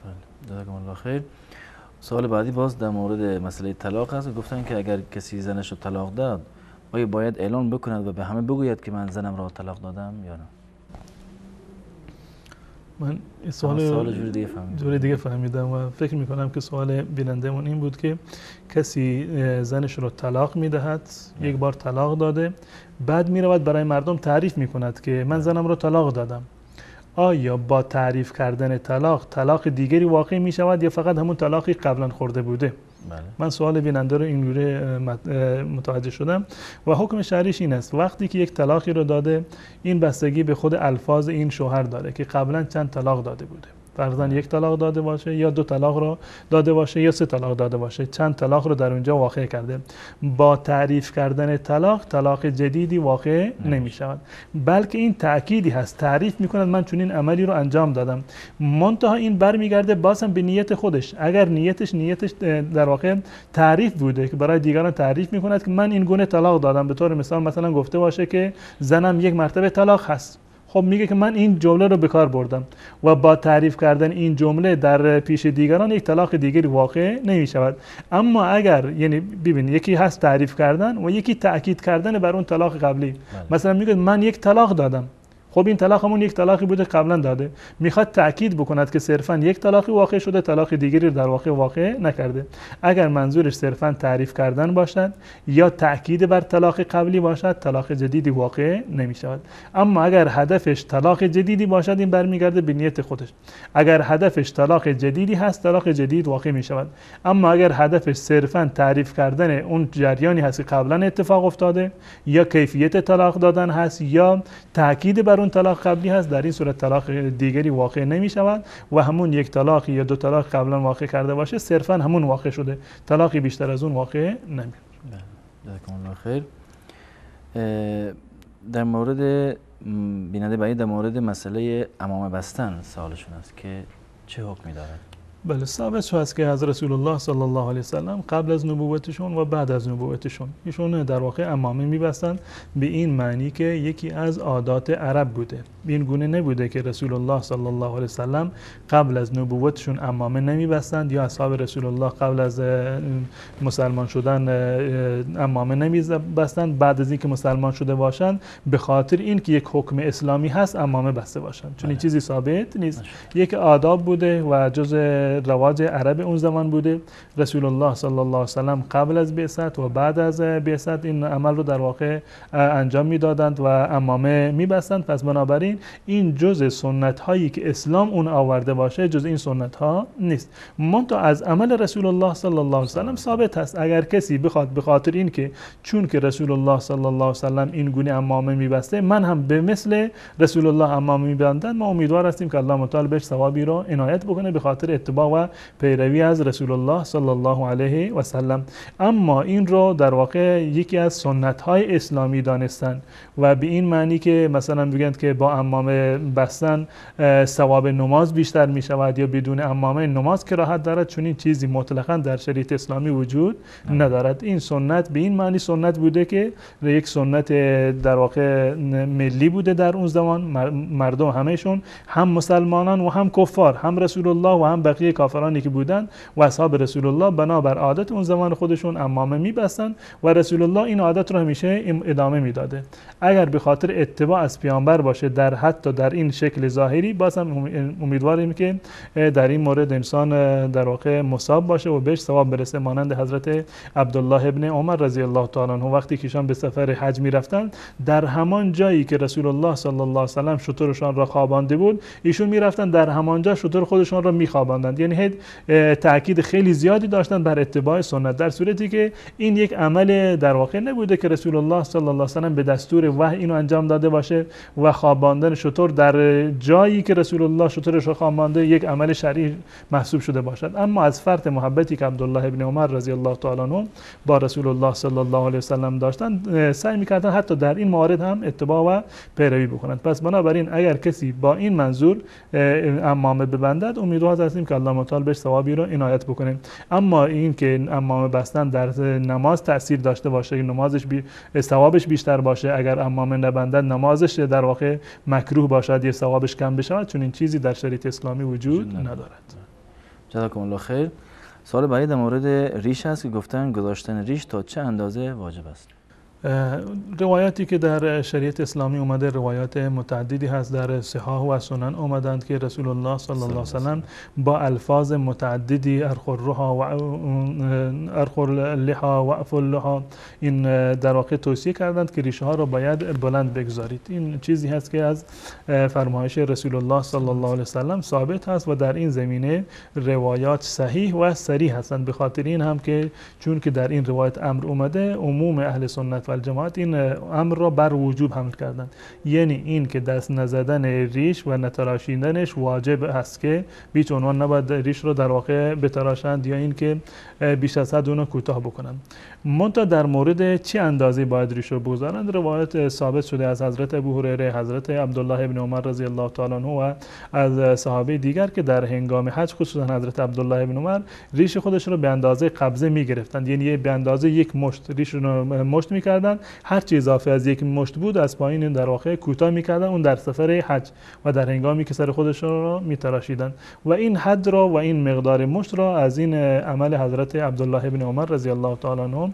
[SPEAKER 3] جزاکم الله خیر. سوال بعدی باز در مورد مسئله طلاق هست. گفتن که اگر کسی زنش رو طلاق داد، آیا باید اعلان بکند و به همه بگوید که من زنم را طلاق دادم یا نه؟
[SPEAKER 4] من سوال جور دیگه فهمیدم و فکر میکنم که سوال بینندهمون این بود که کسی زنش رو طلاق میدهد، یک بار طلاق داده، بعد میرود برای مردم تعریف میکند که من زنم رو طلاق دادم. آیا با تعریف کردن طلاق دیگری واقع می شود یا فقط همون طلاقی قبلا خورده بوده؟ بله. من سوال بیننده رو اینجوری متوجه شدم و حکم شرعیش این است وقتی که یک طلاقی رو داده، این بستگی به خود الفاظ این شوهر داره که قبلا چند طلاق داده بوده. فرضاً 1 طلاق داده باشه یا 2 طلاق رو داده باشه یا 3 طلاق داده باشه، چند طلاق رو در اونجا واقع کرده. با تعریف کردن طلاق جدیدی واقع نمی شود، بلکه این تأکیدی هست، تعریف میکند من چنین عملی رو انجام دادم. منتها این برمیگرده بازم به نیت خودش. اگر نیتش در واقع تعریف بوده که برای دیگران تعریف میکند که من این گونه طلاق دادم، به طور مثال مثلا گفته باشه که زنم 1 مرتبه طلاق هست، خب میگه که من این جمله رو به کار بردم و با تعریف کردن این جمله در پیش دیگران یک طلاق دیگری واقع نمی شود. اما اگر یعنی ببین یکی هست تعریف کردن و یکی تأکید کردن بر اون طلاق قبلی. مثلا میگه من 1 طلاق دادم، خب این طلاق همون 1 طلاقی بوده قبلا داده، میخواد تأکید بکند که صرفا 1 طلاقی واقع شده، طلاق دیگری در واقع نکرده. اگر منظورش صرفا تعریف کردن باشد یا تأکید بر طلاق قبلی باشد، طلاق جدیدی واقع نمی شود. اما اگر هدفش طلاق جدیدی باشد، این برمیگرده به نیت خودش. اگر هدفش طلاق جدیدی هست، طلاق جدید واقع می شود. اما اگر هدفش صرفا تعریف کردن اون جریانی هست که قبلا اتفاق افتاده یا کیفیت طلاق دادن هست یا تأکید بر اون طلاق قبلی هست، در این صورت طلاق دیگری واقع نمی شود و همون 1 طلاق یا 2 طلاق قبلا واقع کرده باشه صرفا همون واقع شده، طلاقی بیشتر از اون واقع نمی.
[SPEAKER 3] جزاکم الله خیر. در مورد بیننده بعدی در مورد مسئله عمامه بستن سوالشون است که چه حکمی دارد؟
[SPEAKER 4] بله، ثابت هست که از رسول الله صلی الله علیه وسلم قبل از نبوتشون و بعد از نبوتشون ایشون در واقع عمامه میبستن، به این معنی که یکی از عادات عرب بوده. این گونه نبوده که رسول الله صلی الله علیه وسلم قبل از نبوتشون عمامه نمیبستند یا اصحاب رسول الله قبل از مسلمان شدن عمامه نمیبستند، بعد از اینکه مسلمان شده باشند به خاطر اینکه یک حکم اسلامی هست عمامه بسته باشند. چون این چیزی ثابت نیست، یک آداب بوده و جز رواج عرب اون زمان بوده. رسول الله صلی الله علیه وسلم قبل از بعثت و بعد از بعثت این عمل رو در واقع انجام میدادند و عمامه میبستند. پس بنابراین این جز سنت هایی که اسلام اون آورده باشه جز این سنت ها نیست. منتها از عمل رسول الله صلی الله علیه وسلم ثابت هست اگر کسی بخواد به خاطر این که چون که رسول الله صلی الله علیه وسلم این گونه عمامه میبسته من هم به مثل رسول الله عمامه میبندم، ما امیدوار هستیم که الله تعالی بهش ثوابی رو عنایت بکنه به خاطر اتباع اتباع و پیروی از رسول الله صلی الله علیه و سلم. اما این رو در واقع یکی از سنت های اسلامی دانستن و به این معنی که مثلا بگند که با عمامه بستن ثواب نماز بیشتر می شود یا بدون عمامه نماز کراهت دارد، چون این چیزی مطلقاً در شریعت اسلامی وجود ندارد. این سنت به این معنی سنت بوده که یک سنت در واقع ملی بوده در اون زمان. مردم همهشون هم مسلمانان و هم کفار، هم رسول الله و هم بقیه کافرانی که بودن و اصحاب رسول الله بنابر عادت اون زمان خودشون عمامه میبستن و رسول الله این عادت رو همیشه ادامه میداده. اگر به خاطر اتباع از پیامبر باشه در حتی در این شکل ظاهری، باز هم امیدواریم که در این مورد انسان در واقع مصاب باشه و بهش ثواب برسه، مانند حضرت عبدالله ابن عمر رضی الله تعالی عنه وقتی که ایشان به سفر حج میرفتن، در همان جایی که رسول الله صلی الله علیه و سلم شترشان را خوابانده بود، ایشون میرفتن در همانجا شتر خودشان را میخواباندند. یعنی تاکید خیلی زیادی داشتن بر اتباع سنت، در صورتی که این یک عمل در واقع نبوده که رسول الله صلی الله علیه و سلم به دستور وحی اینو انجام داده باشه و خواباندن شتر در جایی که رسول الله شترش را خوابانده یک عمل شرعی محسوب شده باشد. اما از فرط محبتی که عبدالله ابن عمر رضی الله تعالی عنه با رسول الله صلی الله علیه و سلم داشتن، سعی میکردن حتی در این موارد هم اتباع و پیروی بکنند. پس بنابراین اگر کسی با این منظور عمامه ببندد، امیدوار هستیم که الله تعالی بهش ثوابی رو عنایت بکنه. اما این که عمامه بستن در نماز تاثیر داشته باشه، نمازش ثوابش بیشتر باشه، اگر عمامه نبندد نمازش در واقع مکروه باشد یا ثوابش کم بشود، چون این چیزی در شریعت اسلامی وجود ندارد.
[SPEAKER 3] جزاکم الله خیر. سوال بعدی در مورد ریش است که گفتن گذاشتن ریش تا چه اندازه واجب است؟
[SPEAKER 4] روایاتی که در شریعت اسلامی اومده روایات متعددی هست، در صحاح و سنن اومدند که رسول الله صلی الله علیه و سلم با الفاظ متعددی ارخرها و ارخلها و افلها این در واقع توصیه کردند که ریشه ها را باید بلند بگذارید. این چیزی هست که از فرمایش رسول الله صلی الله علیه و سلم ثابت هست و در این زمینه روایات صحیح و صریح هستند. به خاطر این هم که چون که در این روایت امر اومده، عموم اهل سنت الجماعت این امر را بر وجوب حمل کردند، یعنی این که دست نزدن ریش و نتراشیدنش واجب است که بیچ عنوان نباید ریش را در واقع بتراشند یا این که بیش از حد اون کوتاه بکنند. منتها در مورد چه اندازه باید ریش رو بگذارند، روایت ثابت شده از حضرت ابو هریره، حضرت عبدالله ابن عمر رضی الله تعالی عنه و از صحابه دیگر که در هنگام حج خصوصا حضرت عبدالله ابن عمر ریش خودش رو به اندازه قبضه میگرفتند، یعنی به اندازه یک مشت ریش رو مشت میکردن، هر چی اضافه از یک مشت بود از پایین در واقع کوتاه میکردن، اون در سفر حج و در هنگامی که سر خودشون رو میتراشیدن و این حد را و این مقدار مشت را از این عمل حضرت عبدالله ابن عمر رضی الله تعالی عنه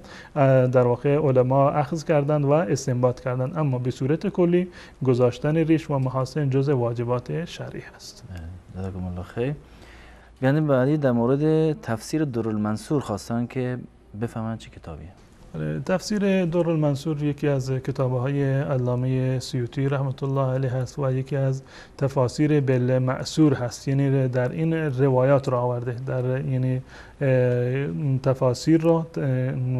[SPEAKER 4] در واقع علما اخذ کردند و استنباط کردند. اما به صورت کلی گذاشتن ریش و محاسن جزء واجبات شرعی است.
[SPEAKER 3] جزاکم الله خیر. یعنی بعدی در مورد تفسیر درالمنصور خواستن که بفهمن چه کتابیه.
[SPEAKER 4] تفسیر درالمنصور یکی از کتاب‌های علامه سیوطی رحمت الله علیه هست و یکی از تفاسیر بالمأثور هست، یعنی در این روایات را آورده، در یعنی تفاسیر را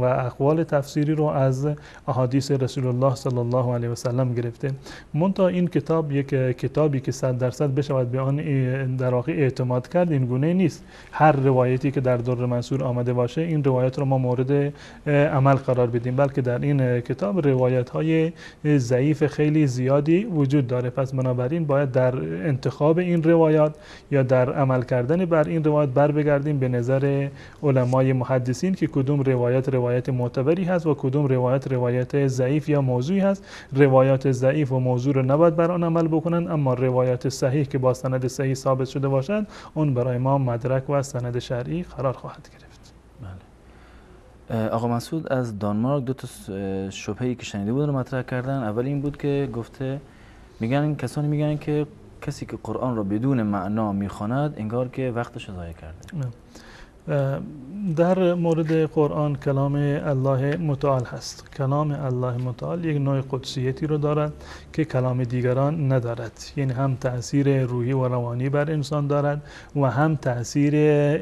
[SPEAKER 4] و اقوال تفسیری را از احادیث رسول الله صلی الله علیه و سلم گرفته. منتها این کتاب یک کتابی که 100% بشود به آن در واقع اعتماد کرد این گونه نیست. هر روایتی که در درالمنصور آمده باشه این روایت را ما مورد عمل قرار بدیم، بلکه در این کتاب روایت های ضعیف خیلی زیادی وجود داره. پس بنابراین باید در انتخاب این روایات یا در عمل کردن بر این روایت بر بگردیم به نظر علمای محدثین که کدوم روایت معتبری هست و کدوم روایت ضعیف یا موضوعی هست. روایات ضعیف و موضوع رو نباید بر آن عمل بکنن، اما روایات صحیح که با سند صحیح ثابت شده باشد اون برای ما مدرک و سند شرعی قرار خواهد گرفت.
[SPEAKER 3] آقا مسعود از دانمارک دو تا شبهه‌ای که شنیده بود رو مطرح کردن. اول این بود که گفته کسانی میگن که کسی که قرآن را بدون معنا میخواند انگار که وقتش ضایع کرده.
[SPEAKER 4] در مورد قرآن کلام الله متعال هست. کلام الله متعال یک نوع قدسیتی رو دارد که کلام دیگران ندارد، یعنی هم تأثیر روحی و روانی بر انسان دارد و هم تأثیر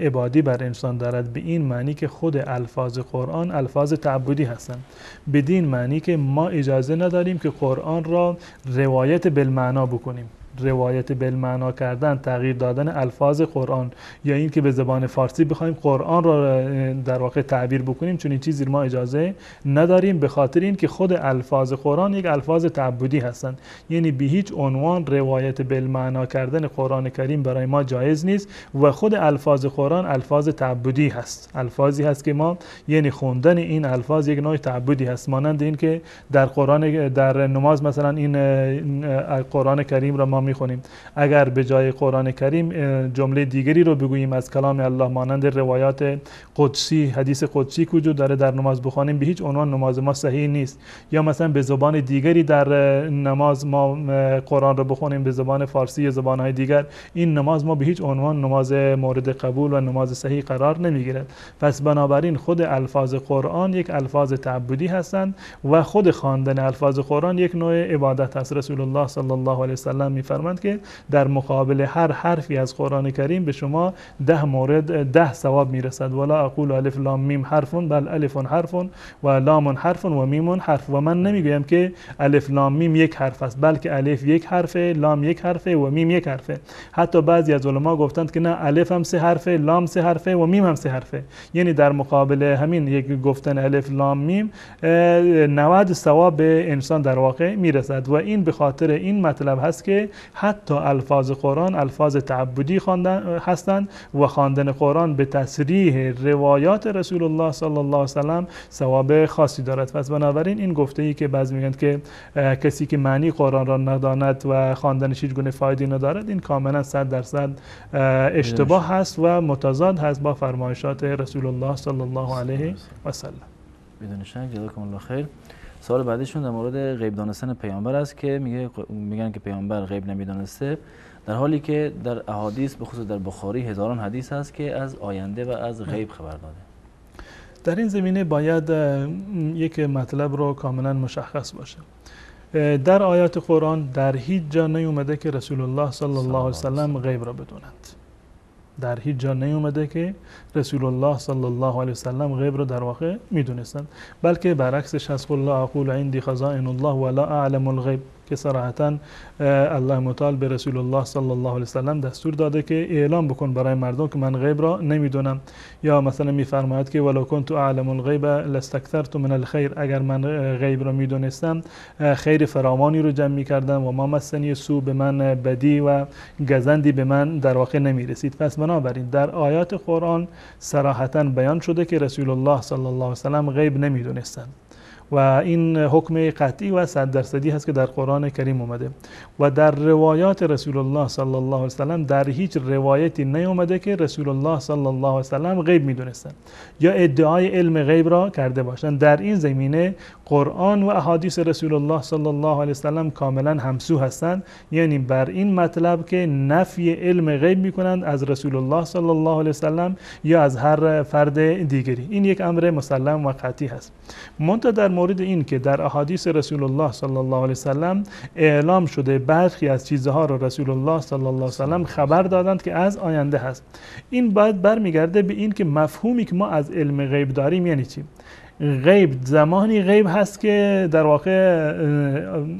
[SPEAKER 4] عبادی بر انسان دارد، به این معنی که خود الفاظ قرآن الفاظ تعبدی هستند، بدین معنی که ما اجازه نداریم که قرآن را روایت بالمعنا بکنیم. روایت بالمعنا کردن، تغییر دادن الفاظ قرآن، یا این که به زبان فارسی بخوایم قرآن را در واقع تعبیر بکنیم، چون این چیزی ما اجازه نداریم، به خاطر این که خود الفاظ قرآن یک الفاظ تعبدی هستند. یعنی به هیچ عنوان روایت بالمعنا کردن قرآن کریم برای ما جایز نیست و خود الفاظ قرآن الفاظ تعبدی هست. الفاظی هست که ما، یعنی خوندن این الفاظ یک نوع تعبدی هست، مانند این که در قرآن، در نماز مثلا این قرآن کریم را ما میخونیم، اگر به جای قرآن کریم جمله دیگری رو بگوییم از کلام الله، مانند روایات قدسی، حدیث قدسی که وجود داره در نماز بخوانیم، به هیچ عنوان نماز ما صحیح نیست. یا مثلا به زبان دیگری در نماز ما قرآن رو بخونیم، به زبان فارسی یا زبانهای دیگر، این نماز ما به هیچ عنوان نماز مورد قبول و نماز صحیح قرار نمیگیرد. پس بنابراین خود الفاظ قرآن یک الفاظ تعبدی هستند و خود خواندن الفاظ قرآن یک نوع عبادت است. رسول الله صلی الله علیه وسلم میفرماند که در مقابل هر حرفی از قرآن کریم به شما 10 ثواب میرسد. ولا اقول الف لام میم حرف، بل الف حرف و لام حرف و میم حرف. و من نمیگویم که الف لام میم یک حرف است، بلکه الف یک حرفه، لام یک حرفه و میم یک حرفه. حتی بعضی از علما گفتند که نه، الف هم 3 حرفه، لام 3 حرفه و میم هم 3 حرفه. یعنی در مقابل همین یک گفتن الف لام میم 90 ثواب به انسان در واقع میرسد. و این به خاطر این مطلب هست که حتی الفاظ قرآن الفاظ تعبدی هستند و خواندن قرآن به تصریح روایات رسول الله صلی الله علیه وسلم ثواب خاصی دارد. پس بنابراین این گفته ای که بعضی میگن که کسی که معنی قرآن را نداند و خواندنش هیچ گونه فایده ندارد، این کاملا 100% اشتباه هست و متضاد هست با فرمایشات رسول الله صلی الله علیه و سلم.
[SPEAKER 3] بدون شک. جزاکم الله خیر. سوال بعدیشون در مورد غیب دانستن پیامبر است که میگن که پیامبر غیب نمیدانسته، در حالی که در احادیث به خصوص در بخاری هزاران حدیث هست که از آینده و از غیب خبر داده.
[SPEAKER 4] در این زمینه باید یک مطلب رو کاملا مشخص باشه. در آیات قرآن در هیچ جا نیومده که رسول الله صلی الله علیه وسلم غیب را بدونند. در هیچ جا نیومده که رسول الله صلی الله علیه وسلم غیب را در واقع میدونستند، بلکه برعکسش هست. قل لا اقول عندي خزائن الله ولا اعلم الغیب، که صراحتا الله متعال به رسول الله صلی الله علیه وسلم دستور داده که اعلام بکن برای مردم که من غیب را نمیدونم. یا مثلا میفرماید که ولو كنت اعلم الغیب لاستكثرت من الخیر، اگر من غیب را میدونستم خیر فراوانی رو جمع میکردم و ما مسنی سو، به من بدی و گزندی به من در واقع نمیرسید. پس بنابراین در آیات قرآن صراحتا بیان شده که رسول الله صلی الله علیه وسلم غیب نمیدونستند و این حکم قطعی و 100% هست که در قرآن کریم اومده. و در روایات رسول الله صلی الله علیه وسلم در هیچ روایتی نیومده که رسول الله صلی الله علیه وسلم غیب میدونستند یا ادعای علم غیب را کرده باشند. در این زمینه قرآن و احادیث رسول الله صلی الله علیه وسلم کاملا همسو هستند، یعنی بر این مطلب که نفی علم غیب میکنند از رسول الله صلی الله علیه وسلم یا از هر فرد دیگری. این یک امر مسلم و قطعی هست. منتها در مورد این که در احادیث رسول الله صلی الله علیه وسلم اعلام شده برخی از چیزها را رسول الله صلی الله علیه وسلم خبر دادند که از آینده هست، این باید برمیگرده به این که مفهومی که ما از علم غیب داریم یعنی چی. غیب زمانی غیب هست که در واقع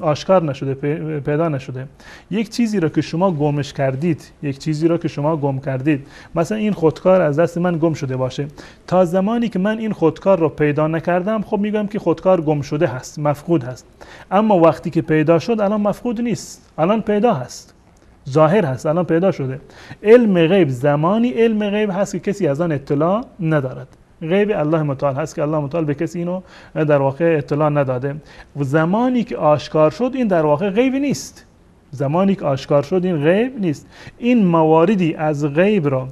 [SPEAKER 4] آشکار نشده، پیدا نشده. یک چیزی را که شما گمش کردید، یک چیزی را که شما گم کردید، مثلا این خودکار از دست من گم شده باشه، تا زمانی که من این خودکار رو پیدا نکردم خب میگم که خودکار گم شده هست، مفقود هست. اما وقتی که پیدا شد الان مفقود نیست، الان پیدا هست، ظاهر هست، الان پیدا شده. علم غیب زمانی علم غیب هست که کسی از آن اطلاع ندارد. غیب الله متعال هست که الله متعال به کسی اینو در واقع اطلاع نداده. و زمانی که آشکار شد این در واقع غیب نیست. زمانی که آشکار شد این غیب نیست. این مواردی از غیب را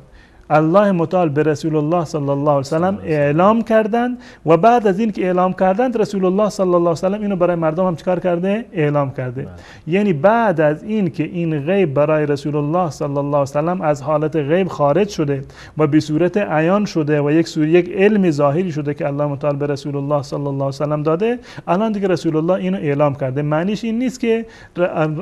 [SPEAKER 4] الله متعال به رسول الله صلی الله علیه وسلم اعلام کردند و بعد از این که اعلام کردند رسول الله صلی الله علیه وسلم اینو برای مردم هم چیکار کرده؟ اعلام کرده. یعنی بعد از این که این غیب برای رسول الله صلی الله علیه وسلم از حالت غیب خارج شده و به صورت عیان شده و یک علم ظاهری شده که الله متعال به رسول الله صلی الله علیه وسلم داده، الان دیگه رسول الله اینو اعلام کرده. معنیش این نیست که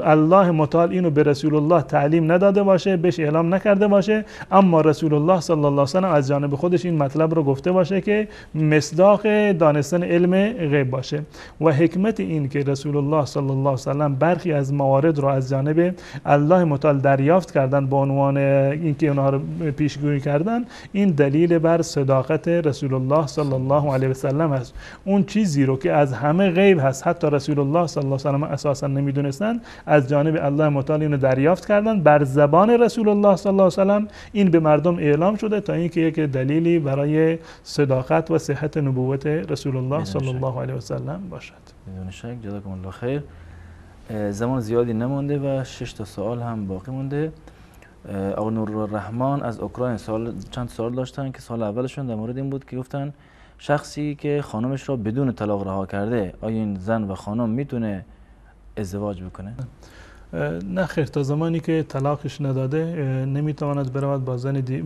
[SPEAKER 4] الله متعال اینو به رسول الله تعلیم نداده باشه، بهش اعلام نکرده باشه، اما رسول الله صلی الله علیه و سلم از جانب خودش این مطلب رو گفته باشه که مصداق دانستن علم غیب باشه و حکمت این که رسول الله صلی الله علیه و سلم برخی از موارد رو از جانب الله متعال دریافت کردن به عنوان اینکه اونها رو پیشگویی کردن، این دلیل بر صداقت رسول الله صلی الله علیه و سلم است. اون چیزی رو که از همه غیب هست حتی رسول الله صلی الله علیه و سلم اساسا نمیدونستن، از جانب الله متعال اینو دریافت کردن بر زبان رسول الله صلی الله علیه و سلم، این به مردم اعلام شده تا اینکه یک دلیلی برای صداقت و صحت نبوت رسول الله صلی الله علیه و سلم باشد.
[SPEAKER 3] بدون شک. جزاکم الله خیر. زمان زیادی نمونده و 6 تا سوال هم باقی مونده. آقا نورالرحمن از اوکراین چند سوال داشتن که سوال اولشون در مورد این بود که گفتن شخصی که خانمش را بدون طلاق رها کرده، آیا این زن و خانم میتونه ازدواج بکنه؟
[SPEAKER 4] نه خیر، تا زمانی که طلاقش نداده نمیتواند برود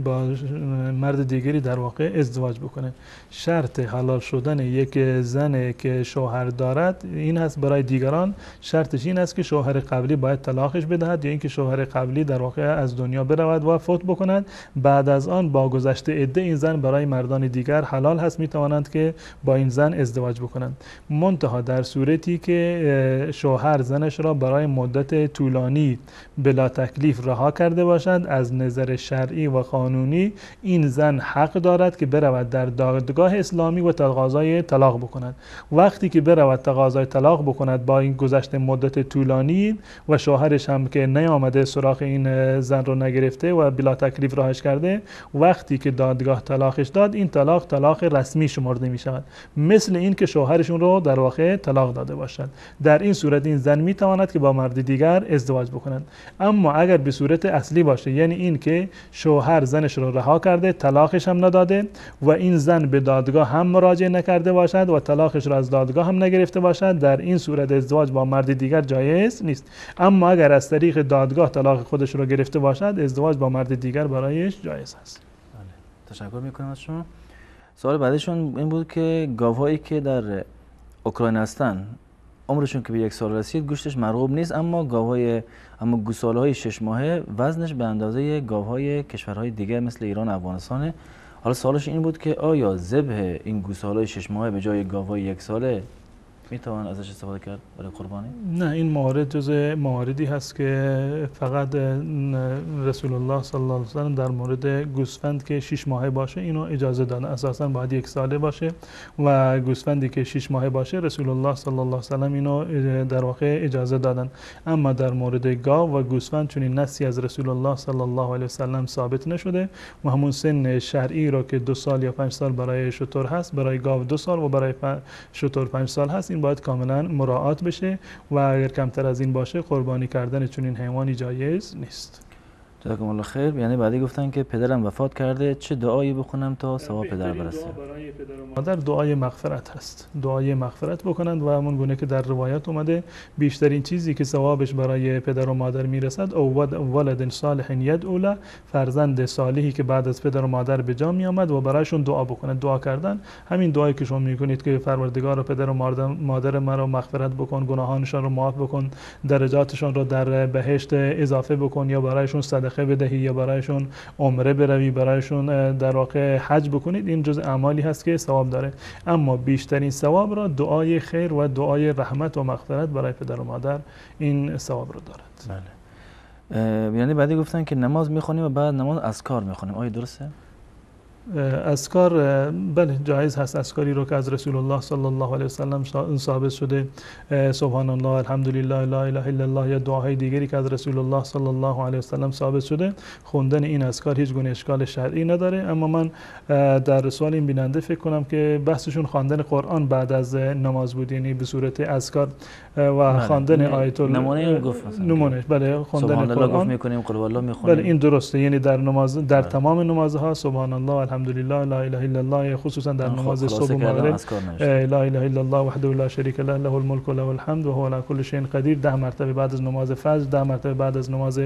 [SPEAKER 4] با مرد دیگری در واقع ازدواج بکنه. شرط حلال شدن یک زن که شوهر دارد این هست برای دیگران، شرطش این است که شوهر قبلی باید طلاقش بدهد یا اینکه شوهر قبلی در واقع از دنیا برود و فوت بکند. بعد از آن با گذشت عده این زن برای مردان دیگر حلال هست، میتوانند که با این زن ازدواج بکنند. منتها در صورتی که شوهر زنش را برای مدت طولانی بلا تکلیف رها کرده باشد، از نظر شرعی و قانونی این زن حق دارد که برود در دادگاه اسلامی و تقاضای طلاق بکند. وقتی که برود تقاضای طلاق بکند با این گذشت مدت طولانی و شوهرش هم که نیامده سراغ این زن رو نگرفته و بلا تکلیف رهاش کرده، وقتی که دادگاه طلاقش داد این طلاق رسمی شمرده می شود، مثل این که شوهرشون رو در واقع طلاق داده باشد. در این صورت این زن می تواند که با مرد دیگر ازدواج بکنند. اما اگر به صورت اصلی باشه، یعنی این که شوهر زنش رو رها کرده، طلاقش هم نداده و این زن به دادگاه هم مراجعه نکرده باشد و طلاقش رو از دادگاه هم نگرفته باشد، در این صورت ازدواج با مرد دیگر جایز نیست. اما اگر از طریق دادگاه طلاق خودش رو گرفته باشد، ازدواج با مرد دیگر برایش جایز است.
[SPEAKER 3] تشکر میکنم از شما. سوال بعدشون این بود که گاوهایی که در اوکراین هستن عمرشون که به 1 سال رسید گوشتش مرغوب نیست، اما گوساله‌های 6 ماهه وزنش به اندازه گاوهای کشورهای دیگر مثل ایران و افغانستانه. حالا سوالش این بود که آیا ذبح این گوساله‌های 6 ماهه به جای گاوهای 1 ساله میتوان ازش استفاده کرد برای قربانی؟
[SPEAKER 4] نه، این موارد جزء مواردی هست که فقط رسول الله صلی الله علیه و سلم در مورد گوسفند که 6 ماهه باشه اینو اجازه دادن. اساسا باید 1 ساله باشه و گوسفندی که 6 ماهه باشه رسول الله صلی الله علیه و سلم اینو در واقع اجازه دادن. اما در مورد گاو و گوسفند چون این نصی از رسول الله صلی الله علیه و سلم ثابت نشده و همون سن شرعی رو که 2 سال یا 5 سال برای شتر هست، برای گاو 2 سال و برای شتر 5 سال هست، این باید کاملا مراعات بشه و اگر کمتر از این باشه قربانی کردن چون این حیوانی جایز نیست.
[SPEAKER 3] جزاکم الله خیر. یعنی بعدی گفتن که پدرم وفات کرده، چه دعایی بخونم تا ثواب پدر برسه؟
[SPEAKER 4] دعا برای پدر و مادر دعای مغفرت هست. دعای مغفرت بکنند و همون گونه که در روایت اومده بیشترین چیزی که ثوابش برای پدر و مادر میرسد او ولد صالح یدعو له، فرزند صالحی که بعد از پدر و مادر به جا می آمد و برایشون دعا بکنند. دعا کردن همین دعایی که شما میکنید که پروردگار پدر و مادر مرا مغفرت بکن، گناهانشان رو معاف بکن، درجاتشان رو در بهشت اضافه بکن، یا برایشون صدقه بدهی، یا برایشون عمره بروی، برایشون در واقع حج بکنید. این جز اعمالی هست که ثواب داره، اما بیشترین ثواب را دعای خیر و دعای رحمت و مغفرت برای پدر و مادر این ثواب رو دارد.
[SPEAKER 3] بله. یعنی بعدی گفتن که نماز میخونیم و بعد نماز اذکار میخونیم، آیا درسته؟
[SPEAKER 4] اذکار بله جایز هست. اذکاری رو که از رسول الله صلی الله علیه و سلم ثابت شده، سبحان الله، الحمدلله، لا اله الا الله، یا دعاهای دیگری که از رسول الله صلی الله علیه و سلم ثابت شده، خوندن این اذکار هیچ گونه اشکال شرعی نداره. اما من در سوال این بیننده فکر کنم که بحثشون خواندن قرآن بعد از نماز بود، یعنی به صورت اذکار و خواندن آیت نمونه. بله، خواندن قرآن
[SPEAKER 3] میکنیم، قل الله میخونیم.
[SPEAKER 4] بله این درسته، یعنی در نماز، در تمام نمازها سبحان الله، الحمدلله، لا اله الا الله، خصوصا در نماز صبح و مغرب لا اله الا الله وحده لا شریک له له الملك و له الحمد و هو على كل شيء قدیر 10 مرتبه بعد از نماز فجر، 10 مرتبه بعد از نماز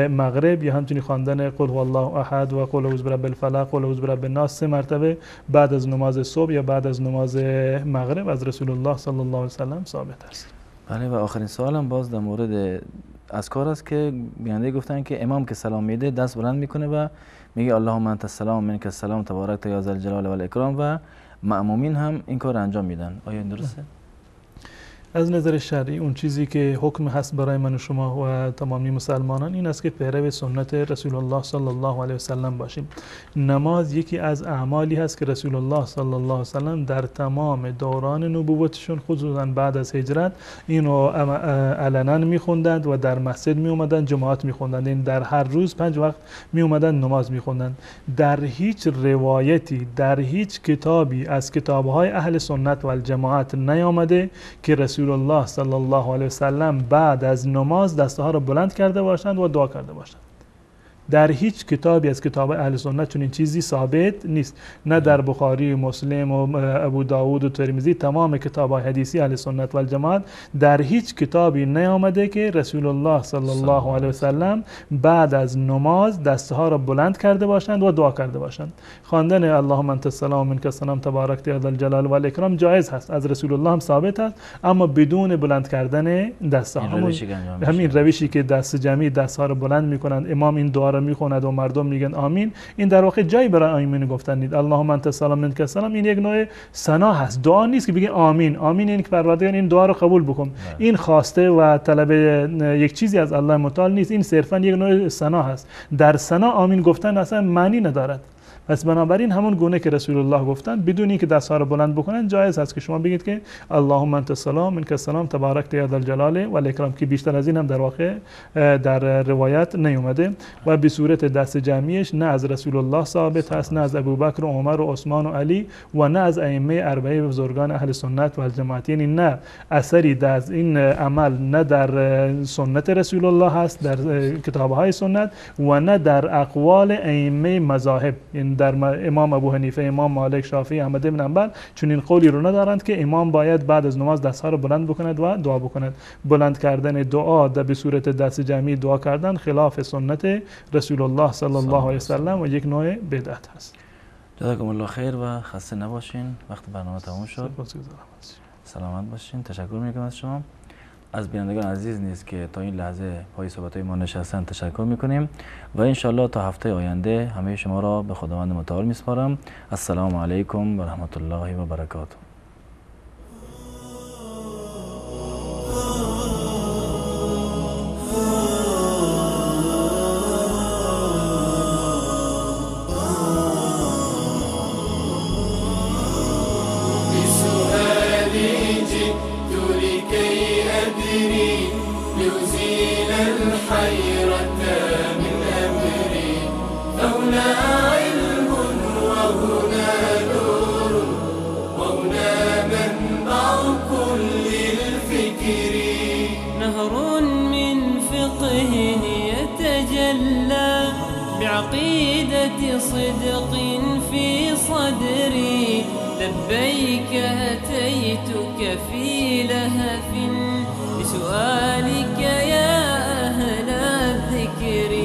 [SPEAKER 4] مغرب، یا همچنین خواندن قل هو الله احد و قل اعوذ برب الفلق و قل اعوذ برب الناس 3 مرتبه بعد از نماز صبح یا بعد از نماز مغرب از رسول الله صلی الله علیه و سلم ثابت است.
[SPEAKER 3] بله. و آخرین سوالم باز در مورد از کار است که بیننده گفتن که امام که سلام میده دست بلند میکنه و میگه اللهم انت السلام منک السلام تبارک یا ذا الجلال و الاکرام و مأمومین هم این کار انجام میدن. آیا این درسته؟
[SPEAKER 4] از نظر شرعی اون چیزی که حکم هست برای من و شما و تمامی مسلمانان این است که پیرو سنت رسول الله صلی الله علیه و سلم باشیم. نماز یکی از اعمالی هست که رسول الله صلی الله علیه و سلم در تمام دوران نبوتشون خصوصا بعد از هجرت اینو علنا میخوندند و در مسجد می اومدن جماعت میخوندند. این در هر روز 5 وقت می اومدن نماز میخوندند. در هیچ روایتی در هیچ کتابی از کتابهای اهل سنت و الجماعت نیامده که رسول الله صلی الله علیه و سلم بعد از نماز دستها را بلند کرده باشند و دعا کرده باشند. در هیچ کتابی از کتاب اهل سنت چنین چیزی ثابت نیست. نه در بخاری و مسلم و ابو داود و ترمذی، تمام کتاب‌های حدیثی اهل سنت و الجماعت در هیچ کتابی نیامده که رسول الله صلی الله علیه و سلم بعد از نماز دستها را بلند کرده باشند و دعا کرده باشند. خواندن اللهم انت السلام منک السلام تبارک یا ذا الجلال و الاکرام جایز هست، از رسول الله هم ثابت است، اما بدون بلند کردن دستها. همین روشی که دست جمعی دستها را بلند می‌کنند، امام این دعا میخوند و مردم میگن آمین، این در واقع جایی برای آمین گفتن نیست. اللهم انت السلام منک السلام این یک نوع ثنا هست، دعا نیست که بگه آمین. آمین این که پروردگار این دعا رو قبول بکن. این خواسته و طلب یک چیزی از الله متعال نیست، این صرفا یک نوع ثنا هست. در ثنا آمین گفتن اصلا معنی ندارد. پس بنابراین همون گونه که رسول الله گفتن بدون اینکه دستها رو بلند بکنن جایز هست که شما بگید که اللهم انت السلام منک السلام تبارک یا ذا الجلال و الاکرام، که بیشتر از این هم در واقع در روایت نیومده و به صورت دست جمعیش نه از رسول الله ثابت هست، نه از ابوبکر و عمر و عثمان و علی و نه از ائمه اربعه بزرگان اهل سنت و الجماعت. یعنی نه اثری از این عمل نه در سنت رسول الله هست در کتاب‌های سنت و نه در اقوال ائمه مذاهب. در امام ابو حنیفه، امام مالک، شافعی، احمد بن حنبل چنین قولی رو ندارند که امام باید بعد از نماز دستها رو بلند بکند و دعا بکند. بلند کردن دعا در به صورت دست جمعی دعا کردن خلاف سنت رسول الله صلی الله علیه و سلم و یک نوع بدعت هست.
[SPEAKER 3] جزاکم الله خیر و خسته نباشین. وقت برنامه تموم شد. سلامت باشین. تشکر میکنم از شما. از بینندگان عزیز نیست که تا این لحظه پای صحبت‌های ما نشستن تشکر میکنیم و انشالله تا هفته آینده همه شما را به خداوند متعال میسپارم. السلام علیکم و رحمت الله و برکاته.
[SPEAKER 1] ليزيل الحيرة من أمري، فهنا علم وهنا نور وهنا منبع كل الفكر. نهر من فقه يتجلى بعقيدة صدق في صدري، لبيك أتيتك في لهف بسؤالك يا أهل الذكر.